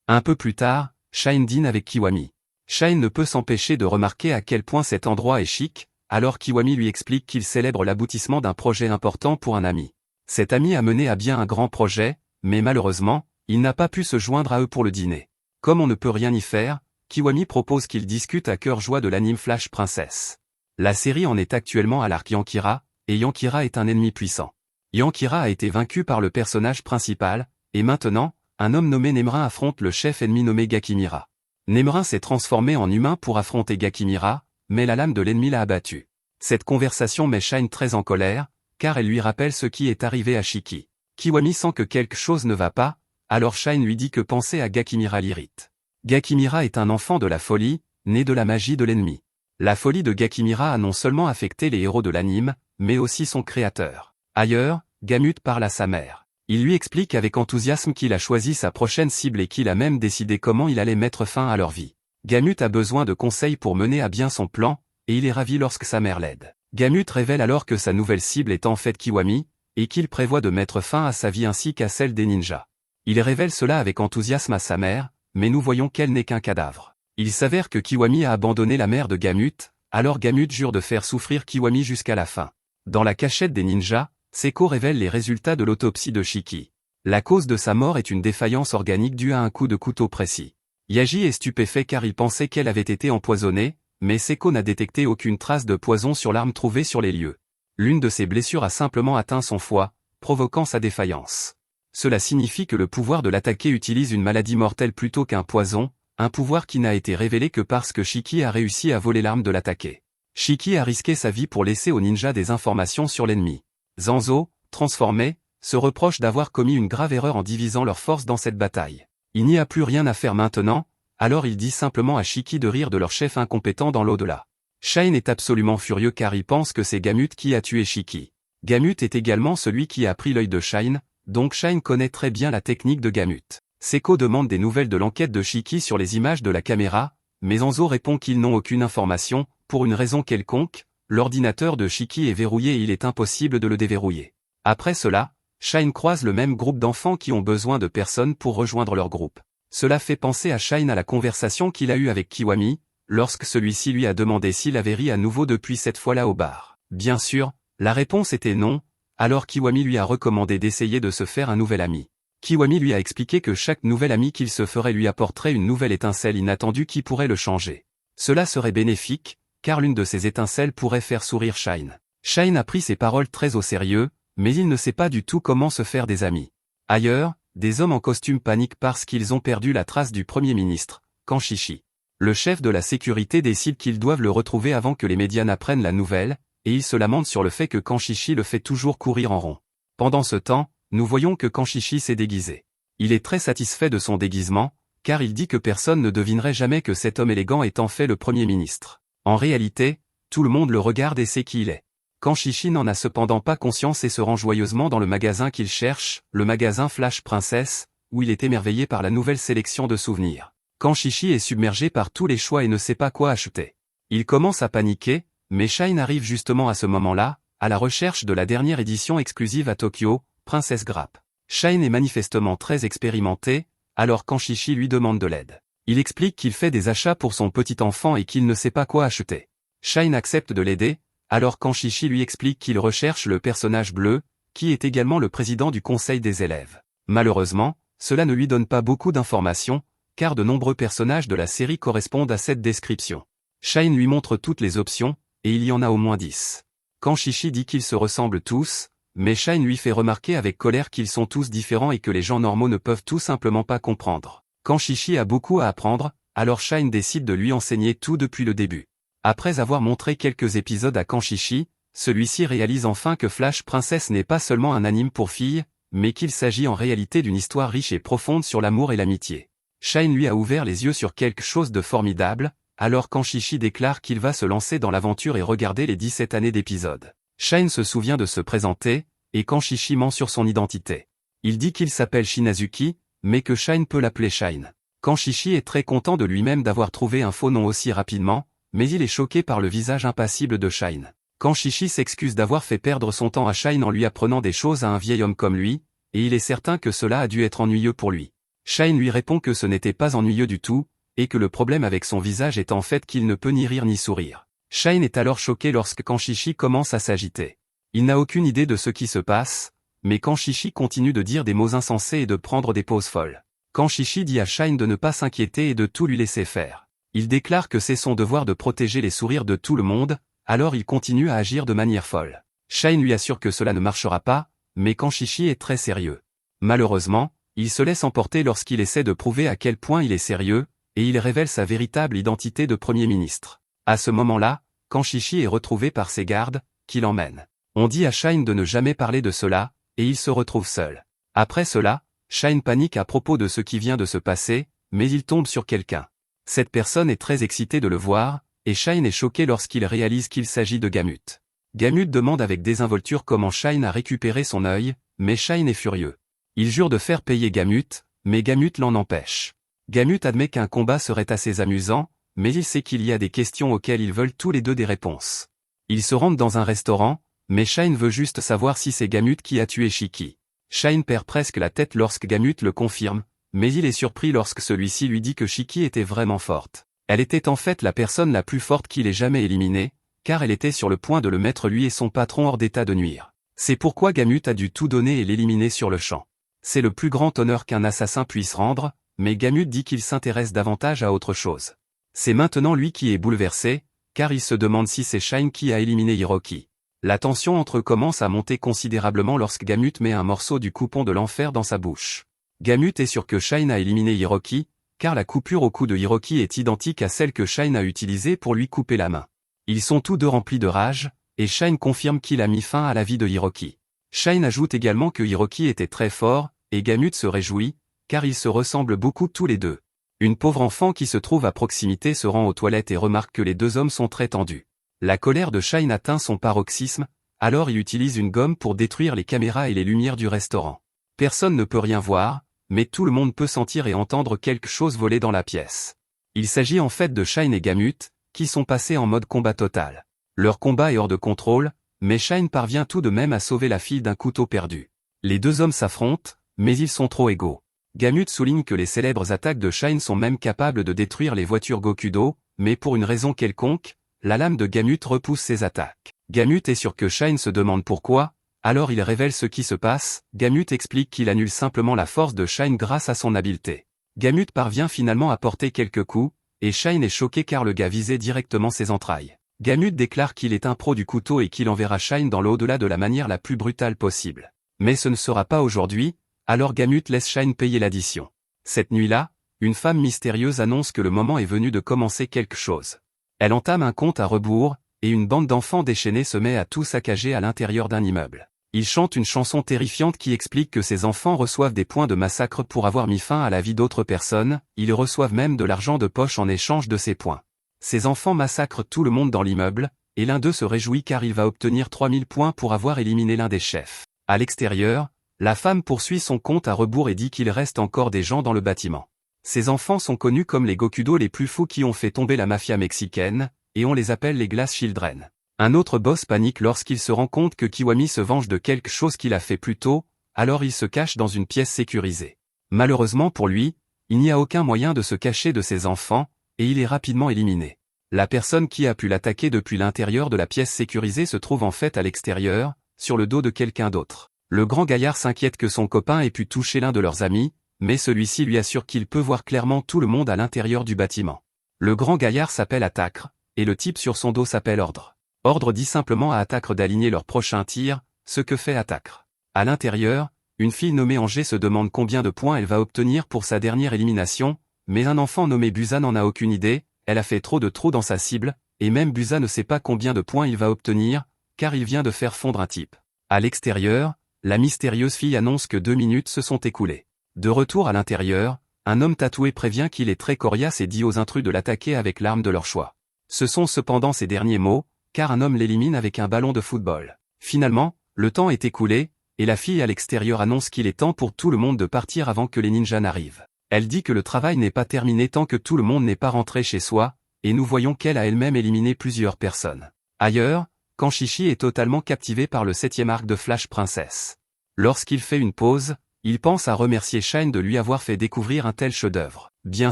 Un peu plus tard, Shine dîne avec Kiwami. Shine ne peut s'empêcher de remarquer à quel point cet endroit est chic, alors Kiwami lui explique qu'il célèbre l'aboutissement d'un projet important pour un ami. Cet ami a mené à bien un grand projet, mais malheureusement, il n'a pas pu se joindre à eux pour le dîner. Comme on ne peut rien y faire, Kiwami propose qu'ils discutent à cœur joie de l'anime Flash Princess. La série en est actuellement à l'arc Yankira, et Yankira est un ennemi puissant. Yankira a été vaincu par le personnage principal, et maintenant, un homme nommé Nemrin affronte le chef ennemi nommé Gakimira. Nemrin s'est transformé en humain pour affronter Gakimira, mais la lame de l'ennemi l'a abattu. Cette conversation met Shine très en colère, car elle lui rappelle ce qui est arrivé à Shiki. Kiwami sent que quelque chose ne va pas, alors Shine lui dit que penser à Gakimira l'irrite. Gakimira est un enfant de la folie, né de la magie de l'ennemi. La folie de Gakimira a non seulement affecté les héros de l'anime, mais aussi son créateur. Ailleurs, Gamut parle à sa mère. Il lui explique avec enthousiasme qu'il a choisi sa prochaine cible et qu'il a même décidé comment il allait mettre fin à leur vie. Gamut a besoin de conseils pour mener à bien son plan, et il est ravi lorsque sa mère l'aide. Gamut révèle alors que sa nouvelle cible est en fait Kiwami, et qu'il prévoit de mettre fin à sa vie ainsi qu'à celle des ninjas. Il révèle cela avec enthousiasme à sa mère, mais nous voyons qu'elle n'est qu'un cadavre. Il s'avère que Kiwami a abandonné la mère de Gamut, alors Gamut jure de faire souffrir Kiwami jusqu'à la fin. Dans la cachette des ninjas, Seko révèle les résultats de l'autopsie de Shiki. La cause de sa mort est une défaillance organique due à un coup de couteau précis. Yaji est stupéfait car il pensait qu'elle avait été empoisonnée, mais Seko n'a détecté aucune trace de poison sur l'arme trouvée sur les lieux. L'une de ses blessures a simplement atteint son foie, provoquant sa défaillance. Cela signifie que le pouvoir de l'attaquer utilise une maladie mortelle plutôt qu'un poison, un pouvoir qui n'a été révélé que parce que Shiki a réussi à voler l'arme de l'attaquer. Shiki a risqué sa vie pour laisser aux ninjas des informations sur l'ennemi. Zanzo, transformé, se reproche d'avoir commis une grave erreur en divisant leurs forces dans cette bataille. Il n'y a plus rien à faire maintenant, alors il dit simplement à Shiki de rire de leur chef incompétent dans l'au-delà. Shine est absolument furieux car il pense que c'est Gamut qui a tué Shiki. Gamut est également celui qui a pris l'œil de Shine, donc Shine connaît très bien la technique de Gamut. Seko demande des nouvelles de l'enquête de Shiki sur les images de la caméra, mais Zanzo répond qu'ils n'ont aucune information, pour une raison quelconque, l'ordinateur de Shiki est verrouillé et il est impossible de le déverrouiller. Après cela, Shine croise le même groupe d'enfants qui ont besoin de personnes pour rejoindre leur groupe. Cela fait penser à Shine à la conversation qu'il a eue avec Kiwami, lorsque celui-ci lui a demandé s'il avait ri à nouveau depuis cette fois-là au bar. Bien sûr, la réponse était non, alors Kiwami lui a recommandé d'essayer de se faire un nouvel ami. Kiwami lui a expliqué que chaque nouvel ami qu'il se ferait lui apporterait une nouvelle étincelle inattendue qui pourrait le changer. Cela serait bénéfique, car l'une de ces étincelles pourrait faire sourire Shine. Shine a pris ses paroles très au sérieux, mais il ne sait pas du tout comment se faire des amis. Ailleurs, des hommes en costume paniquent parce qu'ils ont perdu la trace du Premier ministre, Kanshichi. Le chef de la sécurité décide qu'ils doivent le retrouver avant que les médias n'apprennent la nouvelle, et il se lamente sur le fait que Kanshichi le fait toujours courir en rond. Pendant ce temps, nous voyons que Kanshichi s'est déguisé. Il est très satisfait de son déguisement, car il dit que personne ne devinerait jamais que cet homme élégant est en fait le Premier ministre. En réalité, tout le monde le regarde et sait qui il est. Kanshichi n'en a cependant pas conscience et se rend joyeusement dans le magasin qu'il cherche, le magasin Flash Princess, où il est émerveillé par la nouvelle sélection de souvenirs. Kanshichi est submergé par tous les choix et ne sait pas quoi acheter. Il commence à paniquer, mais Shine arrive justement à ce moment-là, à la recherche de la dernière édition exclusive à Tokyo, Princess Grappe. Shine est manifestement très expérimenté, alors Kanshichi lui demande de l'aide. Il explique qu'il fait des achats pour son petit enfant et qu'il ne sait pas quoi acheter. Shine accepte de l'aider, alors Kanshichi lui explique qu'il recherche le personnage bleu, qui est également le président du conseil des élèves. Malheureusement, cela ne lui donne pas beaucoup d'informations, car de nombreux personnages de la série correspondent à cette description. Shine lui montre toutes les options, et il y en a au moins 10. Kanshichi dit qu'ils se ressemblent tous, mais Shine lui fait remarquer avec colère qu'ils sont tous différents et que les gens normaux ne peuvent tout simplement pas comprendre. Kanshichi a beaucoup à apprendre, alors Shine décide de lui enseigner tout depuis le début. Après avoir montré quelques épisodes à Kanshichi, celui-ci réalise enfin que Flash Princess n'est pas seulement un anime pour filles, mais qu'il s'agit en réalité d'une histoire riche et profonde sur l'amour et l'amitié. Shine lui a ouvert les yeux sur quelque chose de formidable, alors Kanshichi déclare qu'il va se lancer dans l'aventure et regarder les 17 années d'épisodes. Shine se souvient de se présenter, et Kanshichi ment sur son identité. Il dit qu'il s'appelle Shinazuki, mais que Shine peut l'appeler Shine. Kanshichi est très content de lui-même d'avoir trouvé un faux nom aussi rapidement, mais il est choqué par le visage impassible de Shine. Kanshichi s'excuse d'avoir fait perdre son temps à Shine en lui apprenant des choses à un vieil homme comme lui, et il est certain que cela a dû être ennuyeux pour lui. Shine lui répond que ce n'était pas ennuyeux du tout, et que le problème avec son visage est en fait qu'il ne peut ni rire ni sourire. Shine est alors choqué lorsque Kanshichi commence à s'agiter. Il n'a aucune idée de ce qui se passe, mais Kanshichi continue de dire des mots insensés et de prendre des pauses folles. Kanshichi dit à Shine de ne pas s'inquiéter et de tout lui laisser faire. Il déclare que c'est son devoir de protéger les sourires de tout le monde, alors il continue à agir de manière folle. Shine lui assure que cela ne marchera pas, mais Kanshichi est très sérieux. Malheureusement, il se laisse emporter lorsqu'il essaie de prouver à quel point il est sérieux, et il révèle sa véritable identité de Premier ministre. À ce moment-là, Kanshichi est retrouvé par ses gardes, qui l'emmènent. On dit à Shine de ne jamais parler de cela, et il se retrouve seul. Après cela, Shine panique à propos de ce qui vient de se passer, mais il tombe sur quelqu'un. Cette personne est très excitée de le voir, et Shine est choqué lorsqu'il réalise qu'il s'agit de Gamut. Gamut demande avec désinvolture comment Shine a récupéré son œil, mais Shine est furieux. Il jure de faire payer Gamut, mais Gamut l'en empêche. Gamut admet qu'un combat serait assez amusant, mais il sait qu'il y a des questions auxquelles ils veulent tous les deux des réponses. Ils se rendent dans un restaurant, mais Shine veut juste savoir si c'est Gamut qui a tué Shiki. Shine perd presque la tête lorsque Gamut le confirme, mais il est surpris lorsque celui-ci lui dit que Shiki était vraiment forte. Elle était en fait la personne la plus forte qu'il ait jamais éliminée, car elle était sur le point de le mettre lui et son patron hors d'état de nuire. C'est pourquoi Gamut a dû tout donner et l'éliminer sur le champ. C'est le plus grand honneur qu'un assassin puisse rendre, mais Gamut dit qu'il s'intéresse davantage à autre chose. C'est maintenant lui qui est bouleversé, car il se demande si c'est Shine qui a éliminé Hiroki. La tension entre eux commence à monter considérablement lorsque Gamut met un morceau du coupon de l'enfer dans sa bouche. Gamut est sûr que Shine a éliminé Hiroki, car la coupure au cou de Hiroki est identique à celle que Shine a utilisée pour lui couper la main. Ils sont tous deux remplis de rage, et Shine confirme qu'il a mis fin à la vie de Hiroki. Shine ajoute également que Hiroki était très fort, et Gamut se réjouit, car ils se ressemblent beaucoup tous les deux. Une pauvre enfant qui se trouve à proximité se rend aux toilettes et remarque que les deux hommes sont très tendus. La colère de Shine atteint son paroxysme, alors il utilise une gomme pour détruire les caméras et les lumières du restaurant. Personne ne peut rien voir, mais tout le monde peut sentir et entendre quelque chose voler dans la pièce. Il s'agit en fait de Shine et Gamut, qui sont passés en mode combat total. Leur combat est hors de contrôle, mais Shine parvient tout de même à sauver la fille d'un couteau perdu. Les deux hommes s'affrontent, mais ils sont trop égaux. Gamut souligne que les célèbres attaques de Shine sont même capables de détruire les voitures Gokudo, mais pour une raison quelconque, la lame de Gamut repousse ces attaques. Gamut est sûr que Shine se demande pourquoi, alors il révèle ce qui se passe. Gamut explique qu'il annule simplement la force de Shine grâce à son habileté. Gamut parvient finalement à porter quelques coups, et Shine est choqué car le gars visait directement ses entrailles. Gamut déclare qu'il est un pro du couteau et qu'il enverra Shine dans l'au-delà de la manière la plus brutale possible. Mais ce ne sera pas aujourd'hui, alors Gamut laisse Shine payer l'addition. Cette nuit-là, une femme mystérieuse annonce que le moment est venu de commencer quelque chose. Elle entame un compte à rebours, et une bande d'enfants déchaînés se met à tout saccager à l'intérieur d'un immeuble. Ils chantent une chanson terrifiante qui explique que ces enfants reçoivent des points de massacre pour avoir mis fin à la vie d'autres personnes, ils reçoivent même de l'argent de poche en échange de ces points. Ces enfants massacrent tout le monde dans l'immeuble, et l'un d'eux se réjouit car il va obtenir 3000 points pour avoir éliminé l'un des chefs. À l'extérieur, la femme poursuit son compte à rebours et dit qu'il reste encore des gens dans le bâtiment. Ces enfants sont connus comme les Gokudo les plus fous qui ont fait tomber la mafia mexicaine, et on les appelle les Glass Children. Un autre boss panique lorsqu'il se rend compte que Kiwami se venge de quelque chose qu'il a fait plus tôt, alors il se cache dans une pièce sécurisée. Malheureusement pour lui, il n'y a aucun moyen de se cacher de ses enfants, et il est rapidement éliminé. La personne qui a pu l'attaquer depuis l'intérieur de la pièce sécurisée se trouve en fait à l'extérieur, sur le dos de quelqu'un d'autre. Le grand gaillard s'inquiète que son copain ait pu toucher l'un de leurs amis, mais celui-ci lui assure qu'il peut voir clairement tout le monde à l'intérieur du bâtiment. Le grand gaillard s'appelle Attaque, et le type sur son dos s'appelle Ordre. Ordre dit simplement à Attaque d'aligner leur prochain tir, ce que fait Attaque. À l'intérieur, une fille nommée Angers se demande combien de points elle va obtenir pour sa dernière élimination, mais un enfant nommé Busa n'en a aucune idée, elle a fait trop de trous dans sa cible, et même Busa ne sait pas combien de points il va obtenir, car il vient de faire fondre un type. À l'extérieur, la mystérieuse fille annonce que 2 minutes se sont écoulées. De retour à l'intérieur, un homme tatoué prévient qu'il est très coriace et dit aux intrus de l'attaquer avec l'arme de leur choix. Ce sont cependant ses derniers mots, car un homme l'élimine avec un ballon de football. Finalement, le temps est écoulé, et la fille à l'extérieur annonce qu'il est temps pour tout le monde de partir avant que les ninjas n'arrivent. Elle dit que le travail n'est pas terminé tant que tout le monde n'est pas rentré chez soi, et nous voyons qu'elle a elle-même éliminé plusieurs personnes. Ailleurs, Kanshichi est totalement captivé par le 7e arc de Flash Princess. Lorsqu'il fait une pause, il pense à remercier Shine de lui avoir fait découvrir un tel chef-d'œuvre. Bien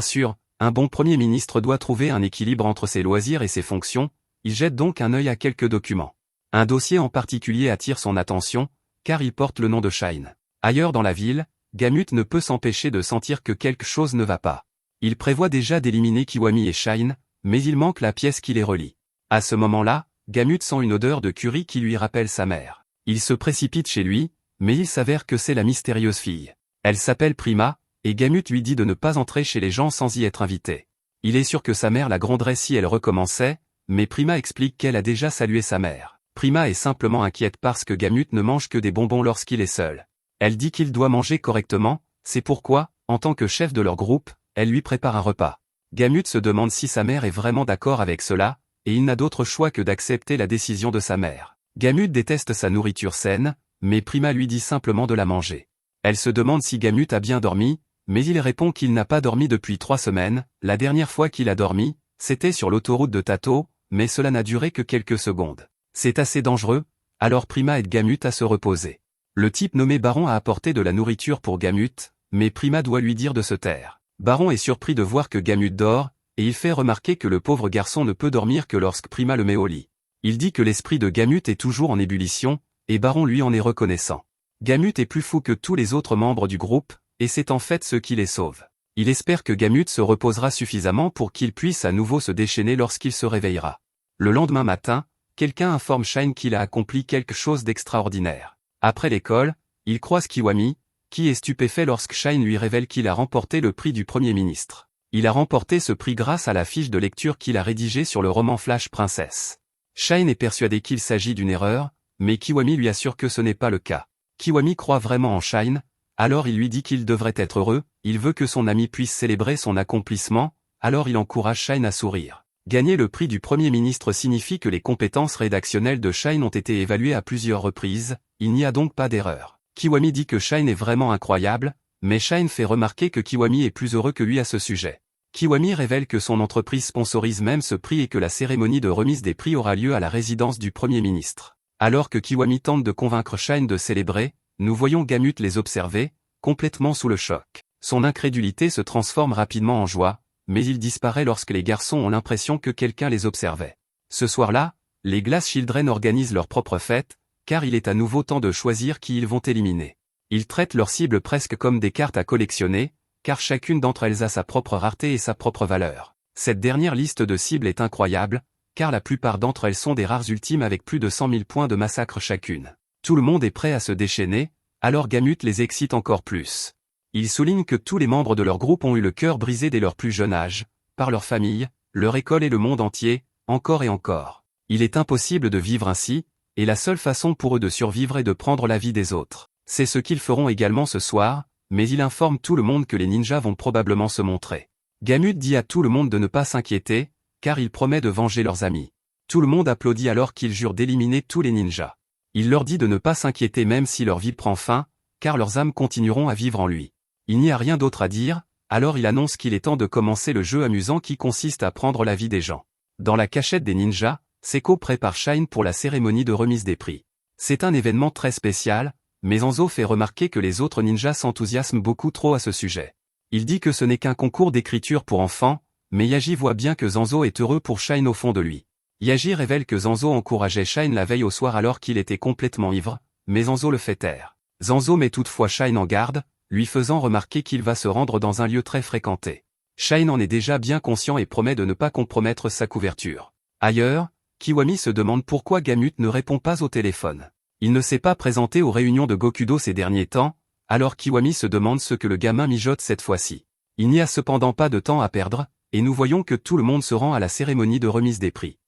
sûr, un bon premier ministre doit trouver un équilibre entre ses loisirs et ses fonctions, il jette donc un œil à quelques documents. Un dossier en particulier attire son attention, car il porte le nom de Shine. Ailleurs dans la ville, Gamut ne peut s'empêcher de sentir que quelque chose ne va pas. Il prévoit déjà d'éliminer Kiwami et Shine, mais il manque la pièce qui les relie. À ce moment-là, Gamut sent une odeur de curry qui lui rappelle sa mère. Il se précipite chez lui, mais il s'avère que c'est la mystérieuse fille. Elle s'appelle Prima, et Gamut lui dit de ne pas entrer chez les gens sans y être invité. Il est sûr que sa mère la gronderait si elle recommençait, mais Prima explique qu'elle a déjà salué sa mère. Prima est simplement inquiète parce que Gamut ne mange que des bonbons lorsqu'il est seul. Elle dit qu'il doit manger correctement, c'est pourquoi, en tant que chef de leur groupe, elle lui prépare un repas. Gamut se demande si sa mère est vraiment d'accord avec cela, et il n'a d'autre choix que d'accepter la décision de sa mère. Gamut déteste sa nourriture saine, mais Prima lui dit simplement de la manger. Elle se demande si Gamut a bien dormi, mais il répond qu'il n'a pas dormi depuis 3 semaines, la dernière fois qu'il a dormi, c'était sur l'autoroute de Tato, mais cela n'a duré que quelques secondes. C'est assez dangereux, alors Prima aide Gamut à se reposer. Le type nommé Baron a apporté de la nourriture pour Gamut, mais Prima doit lui dire de se taire. Baron est surpris de voir que Gamut dort, et il fait remarquer que le pauvre garçon ne peut dormir que lorsque Prima le met au lit. Il dit que l'esprit de Gamut est toujours en ébullition, et Baron lui en est reconnaissant. Gamut est plus fou que tous les autres membres du groupe, et c'est en fait ce qui les sauve. Il espère que Gamut se reposera suffisamment pour qu'il puisse à nouveau se déchaîner lorsqu'il se réveillera. Le lendemain matin, quelqu'un informe Shine qu'il a accompli quelque chose d'extraordinaire. Après l'école, il croise Kiwami, qui est stupéfait lorsque Shine lui révèle qu'il a remporté le prix du Premier ministre. Il a remporté ce prix grâce à la fiche de lecture qu'il a rédigée sur le roman Flash Princess. Shine est persuadé qu'il s'agit d'une erreur, mais Kiwami lui assure que ce n'est pas le cas. Kiwami croit vraiment en Shine, alors il lui dit qu'il devrait être heureux, il veut que son ami puisse célébrer son accomplissement, alors il encourage Shine à sourire. Gagner le prix du Premier ministre signifie que les compétences rédactionnelles de Shine ont été évaluées à plusieurs reprises, il n'y a donc pas d'erreur. Kiwami dit que Shine est vraiment incroyable, mais Shine fait remarquer que Kiwami est plus heureux que lui à ce sujet. Kiwami révèle que son entreprise sponsorise même ce prix et que la cérémonie de remise des prix aura lieu à la résidence du Premier ministre. Alors que Kiwami tente de convaincre Shine de célébrer, nous voyons Gamut les observer, complètement sous le choc. Son incrédulité se transforme rapidement en joie, mais il disparaît lorsque les garçons ont l'impression que quelqu'un les observait. Ce soir-là, les Glass Children organisent leur propre fête, car il est à nouveau temps de choisir qui ils vont éliminer. Ils traitent leurs cibles presque comme des cartes à collectionner, car chacune d'entre elles a sa propre rareté et sa propre valeur. Cette dernière liste de cibles est incroyable, car la plupart d'entre elles sont des rares ultimes avec plus de 100 000 points de massacre chacune. Tout le monde est prêt à se déchaîner, alors Gamut les excite encore plus. Il souligne que tous les membres de leur groupe ont eu le cœur brisé dès leur plus jeune âge, par leur famille, leur école et le monde entier, encore et encore. Il est impossible de vivre ainsi, et la seule façon pour eux de survivre est de prendre la vie des autres. C'est ce qu'ils feront également ce soir, mais il informe tout le monde que les ninjas vont probablement se montrer. Gamut dit à tout le monde de ne pas s'inquiéter, car il promet de venger leurs amis. Tout le monde applaudit alors qu'il jure d'éliminer tous les ninjas. Il leur dit de ne pas s'inquiéter même si leur vie prend fin, car leurs âmes continueront à vivre en lui. Il n'y a rien d'autre à dire, alors il annonce qu'il est temps de commencer le jeu amusant qui consiste à prendre la vie des gens. Dans la cachette des ninjas, Seko prépare Shine pour la cérémonie de remise des prix. C'est un événement très spécial, mais Hanzo fait remarquer que les autres ninjas s'enthousiasment beaucoup trop à ce sujet. Il dit que ce n'est qu'un concours d'écriture pour enfants, mais Yaji voit bien que Zanzo est heureux pour Shine au fond de lui. Yaji révèle que Zanzo encourageait Shine la veille au soir alors qu'il était complètement ivre, mais Zanzo le fait taire. Zanzo met toutefois Shine en garde, lui faisant remarquer qu'il va se rendre dans un lieu très fréquenté. Shine en est déjà bien conscient et promet de ne pas compromettre sa couverture. Ailleurs, Kiwami se demande pourquoi Gamut ne répond pas au téléphone. Il ne s'est pas présenté aux réunions de Gokudo ces derniers temps, alors Kiwami se demande ce que le gamin mijote cette fois-ci. Il n'y a cependant pas de temps à perdre, et nous voyons que tout le monde se rend à la cérémonie de remise des prix.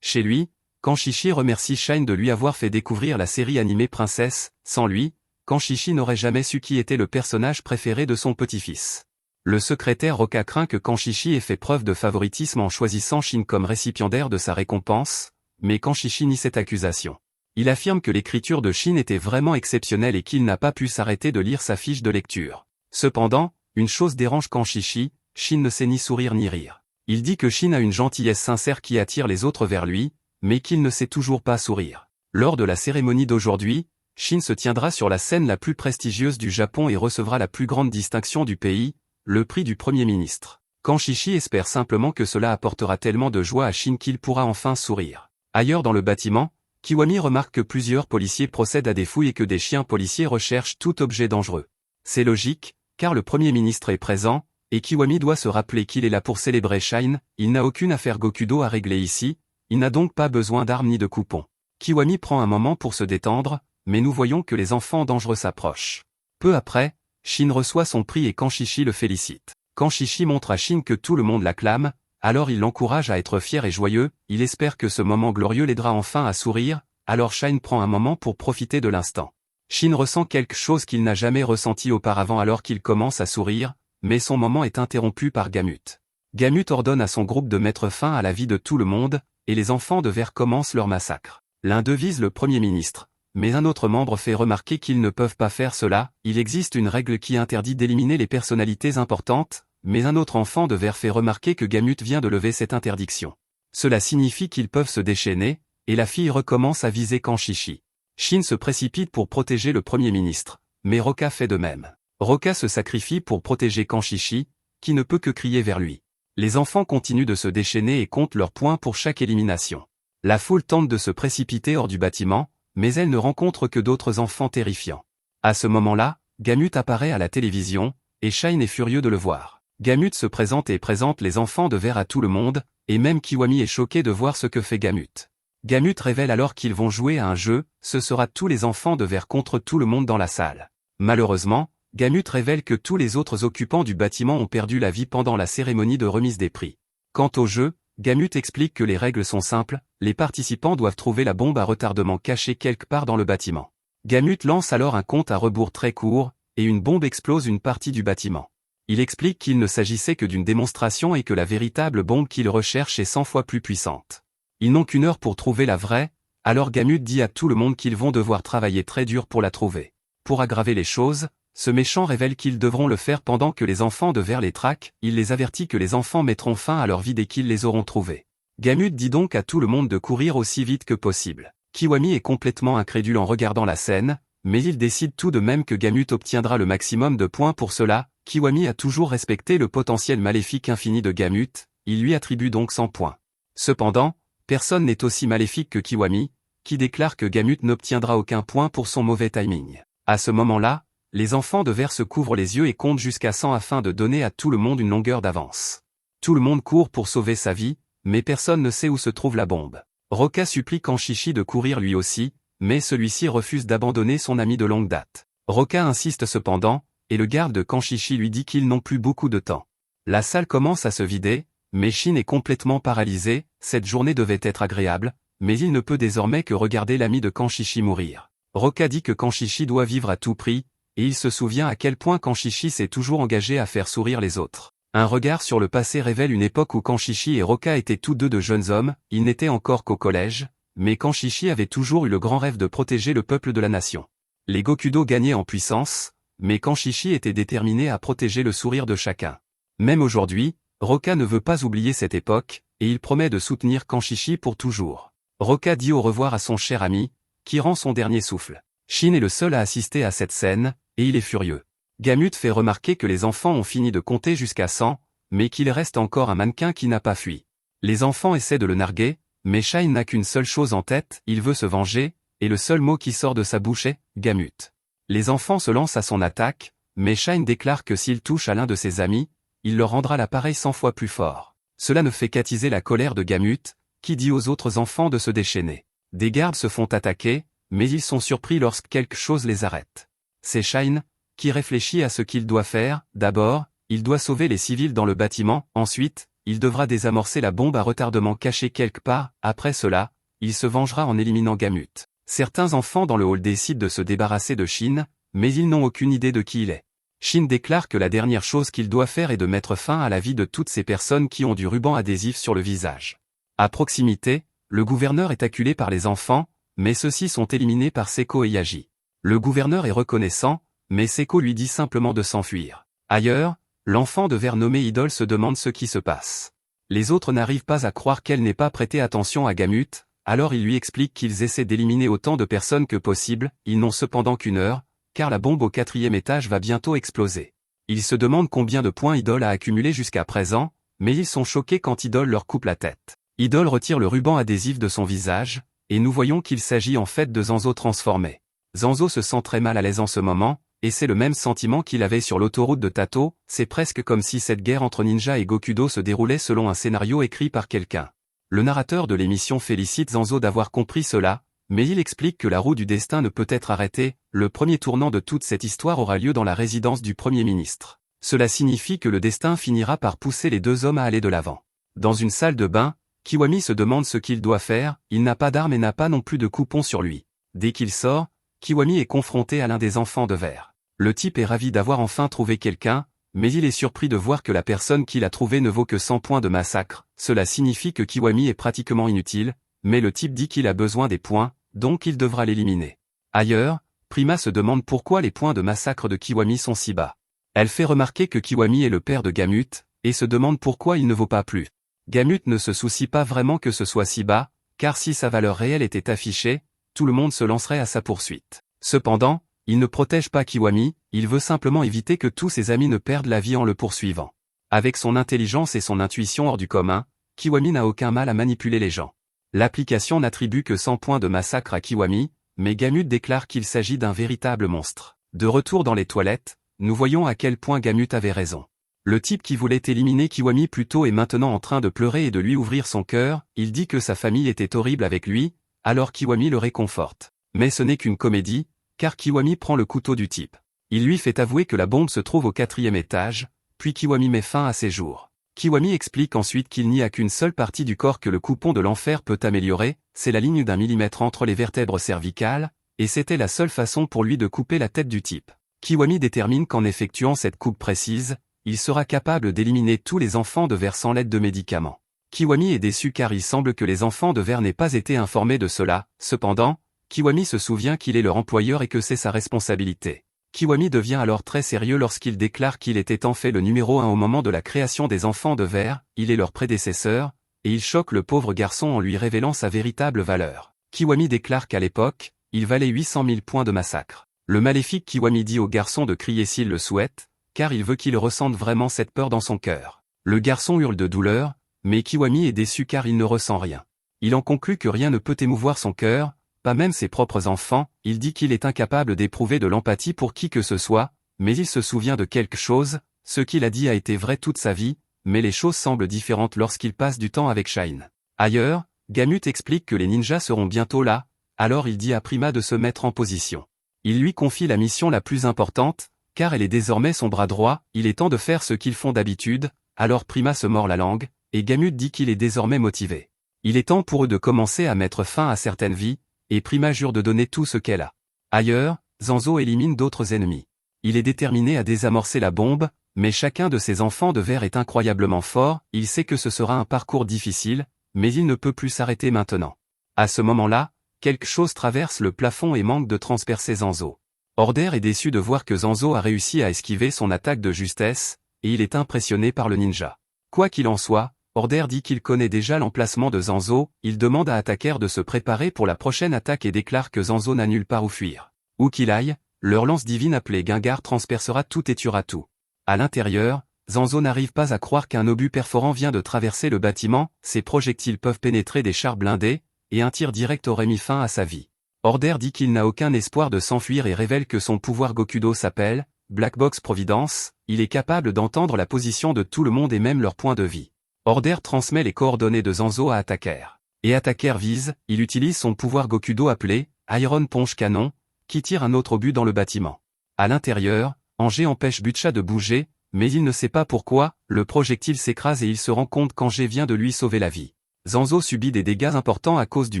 Chez lui, Kanshichi remercie Shine de lui avoir fait découvrir la série animée Princesse. Sans lui, Kanshichi n'aurait jamais su qui était le personnage préféré de son petit-fils. Le secrétaire Roka craint que Kanshichi ait fait preuve de favoritisme en choisissant Shine comme récipiendaire de sa récompense, mais Kanshichi nie cette accusation. Il affirme que l'écriture de Shine était vraiment exceptionnelle et qu'il n'a pas pu s'arrêter de lire sa fiche de lecture. Cependant, une chose dérange Kanshichi, Shine ne sait ni sourire ni rire. Il dit que Shine a une gentillesse sincère qui attire les autres vers lui, mais qu'il ne sait toujours pas sourire. Lors de la cérémonie d'aujourd'hui, Shine se tiendra sur la scène la plus prestigieuse du Japon et recevra la plus grande distinction du pays, le prix du Premier ministre. Kanshichi espère simplement que cela apportera tellement de joie à Shine qu'il pourra enfin sourire. Ailleurs dans le bâtiment, Kiwami remarque que plusieurs policiers procèdent à des fouilles et que des chiens policiers recherchent tout objet dangereux. C'est logique, car le Premier ministre est présent, et Kiwami doit se rappeler qu'il est là pour célébrer Shine, il n'a aucune affaire Gokudo à régler ici, il n'a donc pas besoin d'armes ni de coupons. Kiwami prend un moment pour se détendre, mais nous voyons que les enfants dangereux s'approchent. Peu après, Shin reçoit son prix et Kanshichi le félicite. Kanshichi montre à Shin que tout le monde l'acclame, alors il l'encourage à être fier et joyeux, il espère que ce moment glorieux l'aidera enfin à sourire, alors Shin prend un moment pour profiter de l'instant. Shin ressent quelque chose qu'il n'a jamais ressenti auparavant alors qu'il commence à sourire, mais son moment est interrompu par Gamut. Gamut ordonne à son groupe de mettre fin à la vie de tout le monde, et les enfants de verre commencent leur massacre. L'un d'eux vise le Premier ministre, mais un autre membre fait remarquer qu'ils ne peuvent pas faire cela, il existe une règle qui interdit d'éliminer les personnalités importantes, mais un autre enfant de verre fait remarquer que Gamut vient de lever cette interdiction. Cela signifie qu'ils peuvent se déchaîner, et la fille recommence à viser Kanshichi. Shin se précipite pour protéger le Premier ministre, mais Roka fait de même. Roka se sacrifie pour protéger Kanshichi, qui ne peut que crier vers lui. Les enfants continuent de se déchaîner et comptent leurs points pour chaque élimination. La foule tente de se précipiter hors du bâtiment, mais elle ne rencontre que d'autres enfants terrifiants. À ce moment-là, Gamut apparaît à la télévision, et Shin est furieux de le voir. Gamut se présente et présente les enfants de verre à tout le monde, et même Kiwami est choqué de voir ce que fait Gamut. Gamut révèle alors qu'ils vont jouer à un jeu, ce sera tous les enfants de verre contre tout le monde dans la salle. Malheureusement, Gamut révèle que tous les autres occupants du bâtiment ont perdu la vie pendant la cérémonie de remise des prix. Quant au jeu, Gamut explique que les règles sont simples, les participants doivent trouver la bombe à retardement cachée quelque part dans le bâtiment. Gamut lance alors un compte à rebours très court, et une bombe explose une partie du bâtiment. Il explique qu'il ne s'agissait que d'une démonstration et que la véritable bombe qu'il recherche est 100 fois plus puissante. Ils n'ont qu'une heure pour trouver la vraie, alors Gamut dit à tout le monde qu'ils vont devoir travailler très dur pour la trouver. Pour aggraver les choses, ce méchant révèle qu'ils devront le faire pendant que les enfants de verre les traquent, il les avertit que les enfants mettront fin à leur vie dès qu'ils les auront trouvés. Gamut dit donc à tout le monde de courir aussi vite que possible. Kiwami est complètement incrédule en regardant la scène, mais il décide tout de même que Gamut obtiendra le maximum de points pour cela. Kiwami a toujours respecté le potentiel maléfique infini de Gamut, il lui attribue donc 100 points. Cependant, personne n'est aussi maléfique que Kiwami, qui déclare que Gamut n'obtiendra aucun point pour son mauvais timing. À ce moment-là, les enfants de verre se couvrent les yeux et comptent jusqu'à 100 afin de donner à tout le monde une longueur d'avance. Tout le monde court pour sauver sa vie, mais personne ne sait où se trouve la bombe. Roka supplie Kanshichi de courir lui aussi, mais celui-ci refuse d'abandonner son ami de longue date. Roka insiste cependant, et le garde de Kanshichi lui dit qu'ils n'ont plus beaucoup de temps. La salle commence à se vider, mais Shin est complètement paralysé, cette journée devait être agréable, mais il ne peut désormais que regarder l'ami de Kanshichi mourir. Roka dit que Kanshichi doit vivre à tout prix, et il se souvient à quel point Kanshichi s'est toujours engagé à faire sourire les autres. Un regard sur le passé révèle une époque où Kanshichi et Roka étaient tous deux de jeunes hommes, ils n'étaient encore qu'au collège, mais Kanshichi avait toujours eu le grand rêve de protéger le peuple de la nation. Les Gokudo gagnaient en puissance, mais Kanshichi était déterminé à protéger le sourire de chacun. Même aujourd'hui, Roka ne veut pas oublier cette époque, et il promet de soutenir Kanshichi pour toujours. Roka dit au revoir à son cher ami, qui rend son dernier souffle. Shin est le seul à assister à cette scène, et il est furieux. Gamut fait remarquer que les enfants ont fini de compter jusqu'à 100, mais qu'il reste encore un mannequin qui n'a pas fui. Les enfants essaient de le narguer, mais Shin n'a qu'une seule chose en tête, il veut se venger, et le seul mot qui sort de sa bouche est « Gamut ». Les enfants se lancent à son attaque, mais Shin déclare que s'il touche à l'un de ses amis, il leur rendra l'appareil 100 fois plus fort. Cela ne fait qu'attiser la colère de Gamut, qui dit aux autres enfants de se déchaîner. Des gardes se font attaquer, mais ils sont surpris lorsque quelque chose les arrête. C'est Shin, qui réfléchit à ce qu'il doit faire. D'abord, il doit sauver les civils dans le bâtiment, ensuite, il devra désamorcer la bombe à retardement cachée quelque part, après cela, il se vengera en éliminant Gamut. Certains enfants dans le hall décident de se débarrasser de Shin, mais ils n'ont aucune idée de qui il est. Shin déclare que la dernière chose qu'il doit faire est de mettre fin à la vie de toutes ces personnes qui ont du ruban adhésif sur le visage. À proximité, le gouverneur est acculé par les enfants, mais ceux-ci sont éliminés par Seko et Yaji. Le gouverneur est reconnaissant, mais Seko lui dit simplement de s'enfuir. Ailleurs, l'enfant de verre nommé Idole se demande ce qui se passe. Les autres n'arrivent pas à croire qu'elle n'ait pas prêté attention à Gamut, alors il lui explique qu'ils essaient d'éliminer autant de personnes que possible, ils n'ont cependant qu'une heure, car la bombe au 4e étage va bientôt exploser. Ils se demandent combien de points Idole a accumulé jusqu'à présent, mais ils sont choqués quand Idole leur coupe la tête. Idole retire le ruban adhésif de son visage, et nous voyons qu'il s'agit en fait de Zanzo transformé. Zanzo se sent très mal à l'aise en ce moment, et c'est le même sentiment qu'il avait sur l'autoroute de Tato, c'est presque comme si cette guerre entre ninja et Gokudo se déroulait selon un scénario écrit par quelqu'un. Le narrateur de l'émission félicite Zanzo d'avoir compris cela, Mais il explique que la roue du destin ne peut être arrêtée, le premier tournant de toute cette histoire aura lieu dans la résidence du Premier ministre. Cela signifie que le destin finira par pousser les deux hommes à aller de l'avant. Dans une salle de bain, Kiwami se demande ce qu'il doit faire, il n'a pas d'arme et n'a pas non plus de coupon sur lui. Dès qu'il sort, Kiwami est confronté à l'un des enfants de verre. Le type est ravi d'avoir enfin trouvé quelqu'un, mais il est surpris de voir que la personne qu'il a trouvée ne vaut que 100 points de massacre. Cela signifie que Kiwami est pratiquement inutile, mais le type dit qu'il a besoin des points, donc il devra l'éliminer. Ailleurs, Prima se demande pourquoi les points de massacre de Kiwami sont si bas. Elle fait remarquer que Kiwami est le père de Gamut, et se demande pourquoi il ne vaut pas plus. Gamut ne se soucie pas vraiment que ce soit si bas, car si sa valeur réelle était affichée, tout le monde se lancerait à sa poursuite. Cependant, il ne protège pas Kiwami, il veut simplement éviter que tous ses amis ne perdent la vie en le poursuivant. Avec son intelligence et son intuition hors du commun, Kiwami n'a aucun mal à manipuler les gens. L'application n'attribue que 100 points de massacre à Kiwami, mais Gamut déclare qu'il s'agit d'un véritable monstre. De retour dans les toilettes, nous voyons à quel point Gamut avait raison. Le type qui voulait éliminer Kiwami plus tôt est maintenant en train de pleurer et de lui ouvrir son cœur, il dit que sa famille était horrible avec lui, alors Kiwami le réconforte. Mais ce n'est qu'une comédie, car Kiwami prend le couteau du type. Il lui fait avouer que la bombe se trouve au 4e étage, puis Kiwami met fin à ses jours. Kiwami explique ensuite qu'il n'y a qu'une seule partie du corps que le coupon de l'enfer peut améliorer, c'est la ligne d'1 millimètre entre les vertèbres cervicales, et c'était la seule façon pour lui de couper la tête du type. Kiwami détermine qu'en effectuant cette coupe précise, il sera capable d'éliminer tous les enfants de verre sans l'aide de médicaments. Kiwami est déçu car il semble que les enfants de verre n'aient pas été informés de cela, cependant, Kiwami se souvient qu'il est leur employeur et que c'est sa responsabilité. Kiwami devient alors très sérieux lorsqu'il déclare qu'il était en fait le numéro 1 au moment de la création des enfants de verre, il est leur prédécesseur, et il choque le pauvre garçon en lui révélant sa véritable valeur. Kiwami déclare qu'à l'époque, il valait 800 000 points de massacre. Le maléfique Kiwami dit au garçon de crier s'il le souhaite, car il veut qu'il ressente vraiment cette peur dans son cœur. Le garçon hurle de douleur, mais Kiwami est déçu car il ne ressent rien. Il en conclut que rien ne peut émouvoir son cœur, pas même ses propres enfants, il dit qu'il est incapable d'éprouver de l'empathie pour qui que ce soit, mais il se souvient de quelque chose, ce qu'il a dit a été vrai toute sa vie, mais les choses semblent différentes lorsqu'il passe du temps avec Shine. Ailleurs, Gamut explique que les ninjas seront bientôt là, alors il dit à Prima de se mettre en position. Il lui confie la mission la plus importante, car elle est désormais son bras droit, il est temps de faire ce qu'ils font d'habitude, alors Prima se mord la langue, et Gamut dit qu'il est désormais motivé. Il est temps pour eux de commencer à mettre fin à certaines vies, et Prima jure de donner tout ce qu'elle a. Ailleurs, Zanzo élimine d'autres ennemis. Il est déterminé à désamorcer la bombe, mais chacun de ses enfants de verre est incroyablement fort, il sait que ce sera un parcours difficile, mais il ne peut plus s'arrêter maintenant. À ce moment-là, quelque chose traverse le plafond et manque de transpercer Zanzo. Order est déçu de voir que Zanzo a réussi à esquiver son attaque de justesse, et il est impressionné par le ninja. Quoi qu'il en soit, Order dit qu'il connaît déjà l'emplacement de Zanzo, il demande à Attacker de se préparer pour la prochaine attaque et déclare que Zanzo n'a nulle part où fuir. Où qu'il aille, leur lance divine appelée Gengar transpercera tout et tuera tout. À l'intérieur, Zanzo n'arrive pas à croire qu'un obus perforant vient de traverser le bâtiment, ses projectiles peuvent pénétrer des chars blindés, et un tir direct aurait mis fin à sa vie. Order dit qu'il n'a aucun espoir de s'enfuir et révèle que son pouvoir Gokudo s'appelle Black Box Providence, il est capable d'entendre la position de tout le monde et même leur point de vie. Order transmet les coordonnées de Zanzo à Attacker. Et Attacker vise, il utilise son pouvoir Gokudo appelé Iron Ponche Canon, qui tire un autre obus dans le bâtiment. À l'intérieur, Angé empêche Butcha de bouger, mais il ne sait pas pourquoi, le projectile s'écrase et il se rend compte qu'Angé vient de lui sauver la vie. Zanzo subit des dégâts importants à cause du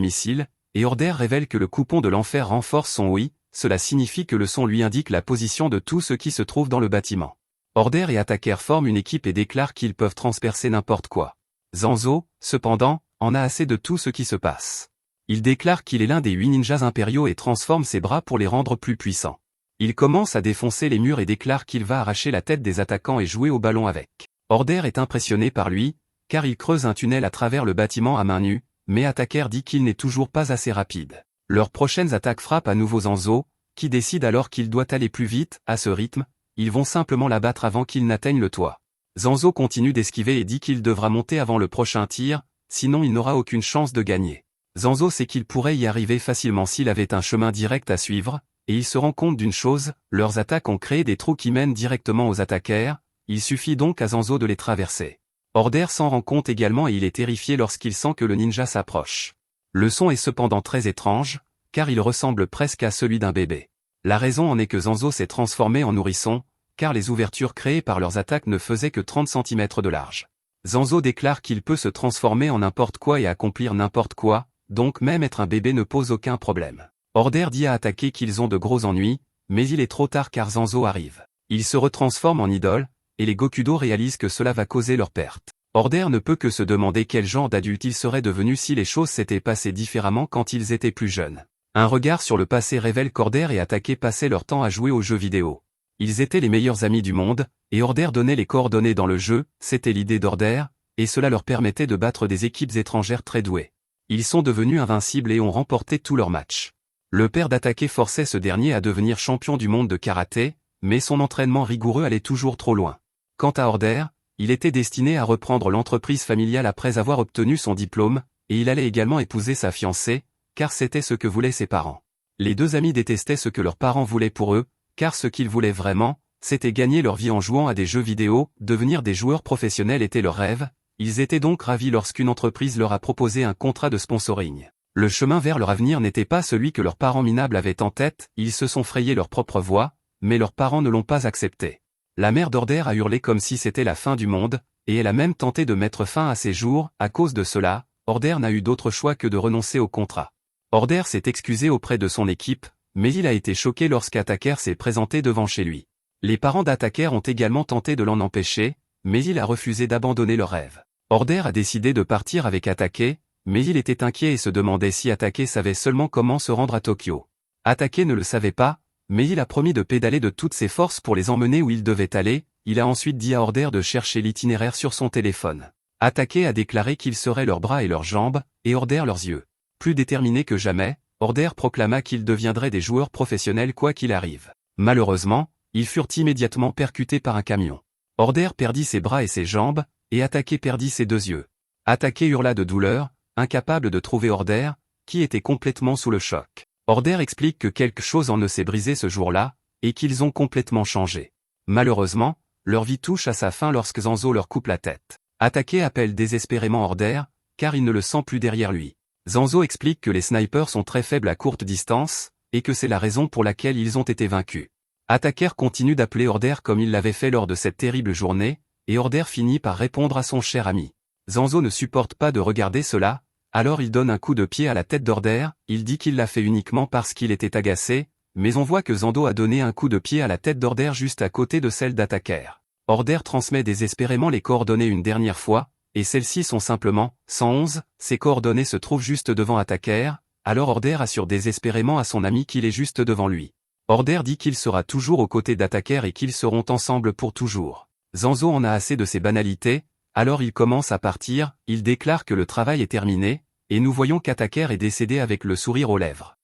missile, et Order révèle que le coupon de l'enfer renforce son oui, cela signifie que le son lui indique la position de tout ce qui se trouve dans le bâtiment. Order et Attacker forment une équipe et déclarent qu'ils peuvent transpercer n'importe quoi. Zanzo, cependant, en a assez de tout ce qui se passe. Il déclare qu'il est l'un des 8 ninjas impériaux et transforme ses bras pour les rendre plus puissants. Il commence à défoncer les murs et déclare qu'il va arracher la tête des attaquants et jouer au ballon avec. Order est impressionné par lui, car il creuse un tunnel à travers le bâtiment à main nue, mais Attacker dit qu'il n'est toujours pas assez rapide. Leurs prochaines attaques frappent à nouveau Zanzo, qui décide alors qu'il doit aller plus vite, à ce rythme, ils vont simplement l'abattre avant qu'il n'atteigne le toit. Zanzo continue d'esquiver et dit qu'il devra monter avant le prochain tir, sinon il n'aura aucune chance de gagner. Zanzo sait qu'il pourrait y arriver facilement s'il avait un chemin direct à suivre, et il se rend compte d'une chose, leurs attaques ont créé des trous qui mènent directement aux attaqueurs, il suffit donc à Zanzo de les traverser. Order s'en rend compte également et il est terrifié lorsqu'il sent que le ninja s'approche. Le son est cependant très étrange, car il ressemble presque à celui d'un bébé. La raison en est que Zanzo s'est transformé en nourrisson, car les ouvertures créées par leurs attaques ne faisaient que 30 cm de large. Zanzo déclare qu'il peut se transformer en n'importe quoi et accomplir n'importe quoi, donc même être un bébé ne pose aucun problème. Order dit à Attaquer qu'ils ont de gros ennuis, mais il est trop tard car Zanzo arrive. Il se retransforme en idole, et les Gokudo réalisent que cela va causer leur perte. Order ne peut que se demander quel genre d'adulte ils seraient devenus si les choses s'étaient passées différemment quand ils étaient plus jeunes. Un regard sur le passé révèle qu'Order et Attaquer passaient leur temps à jouer aux jeux vidéo. Ils étaient les meilleurs amis du monde, et Order donnait les coordonnées dans le jeu, c'était l'idée d'Order, et cela leur permettait de battre des équipes étrangères très douées. Ils sont devenus invincibles et ont remporté tous leurs matchs. Le père d'Attaquer forçait ce dernier à devenir champion du monde de karaté, mais son entraînement rigoureux allait toujours trop loin. Quant à Order, il était destiné à reprendre l'entreprise familiale après avoir obtenu son diplôme, et il allait également épouser sa fiancée, car c'était ce que voulaient ses parents. Les deux amis détestaient ce que leurs parents voulaient pour eux, car ce qu'ils voulaient vraiment, c'était gagner leur vie en jouant à des jeux vidéo, devenir des joueurs professionnels était leur rêve, ils étaient donc ravis lorsqu'une entreprise leur a proposé un contrat de sponsoring. Le chemin vers leur avenir n'était pas celui que leurs parents minables avaient en tête, ils se sont frayés leur propre voie, mais leurs parents ne l'ont pas accepté. La mère d'Order a hurlé comme si c'était la fin du monde, et elle a même tenté de mettre fin à ses jours, à cause de cela, Order n'a eu d'autre choix que de renoncer au contrat. Order s'est excusé auprès de son équipe, mais il a été choqué lorsqu'Attaquer s'est présenté devant chez lui. Les parents d'Attaquer ont également tenté de l'en empêcher, mais il a refusé d'abandonner leur rêve. Order a décidé de partir avec Attaquer, mais il était inquiet et se demandait si Attaquer savait seulement comment se rendre à Tokyo. Attaquer ne le savait pas, mais il a promis de pédaler de toutes ses forces pour les emmener où ils devaient aller, il a ensuite dit à Order de chercher l'itinéraire sur son téléphone. Attaquer a déclaré qu'il serait leurs bras et leurs jambes, et Order leurs yeux. Plus déterminé que jamais, Order proclama qu'ils deviendraient des joueurs professionnels quoi qu'il arrive. Malheureusement, ils furent immédiatement percutés par un camion. Order perdit ses bras et ses jambes, et Attaquer perdit ses deux yeux. Attaquer hurla de douleur, incapable de trouver Order, qui était complètement sous le choc. Order explique que quelque chose en eux s'est brisé ce jour-là, et qu'ils ont complètement changé. Malheureusement, leur vie touche à sa fin lorsque Zanzo leur coupe la tête. Attaquer appelle désespérément Order, car il ne le sent plus derrière lui. Zanzo explique que les snipers sont très faibles à courte distance, et que c'est la raison pour laquelle ils ont été vaincus. Attaquer continue d'appeler Order comme il l'avait fait lors de cette terrible journée, et Order finit par répondre à son cher ami. Zanzo ne supporte pas de regarder cela, alors il donne un coup de pied à la tête d'Order, il dit qu'il l'a fait uniquement parce qu'il était agacé, mais on voit que Zanzo a donné un coup de pied à la tête d'Order juste à côté de celle d'Attaquer. Order transmet désespérément les coordonnées une dernière fois, et celles-ci sont simplement 111, ces coordonnées se trouvent juste devant Attaquer, alors Order assure désespérément à son ami qu'il est juste devant lui. Order dit qu'il sera toujours aux côtés d'Attaquer et qu'ils seront ensemble pour toujours. Zanzo en a assez de ces banalités, alors il commence à partir, il déclare que le travail est terminé, et nous voyons qu'Attaquer est décédé avec le sourire aux lèvres.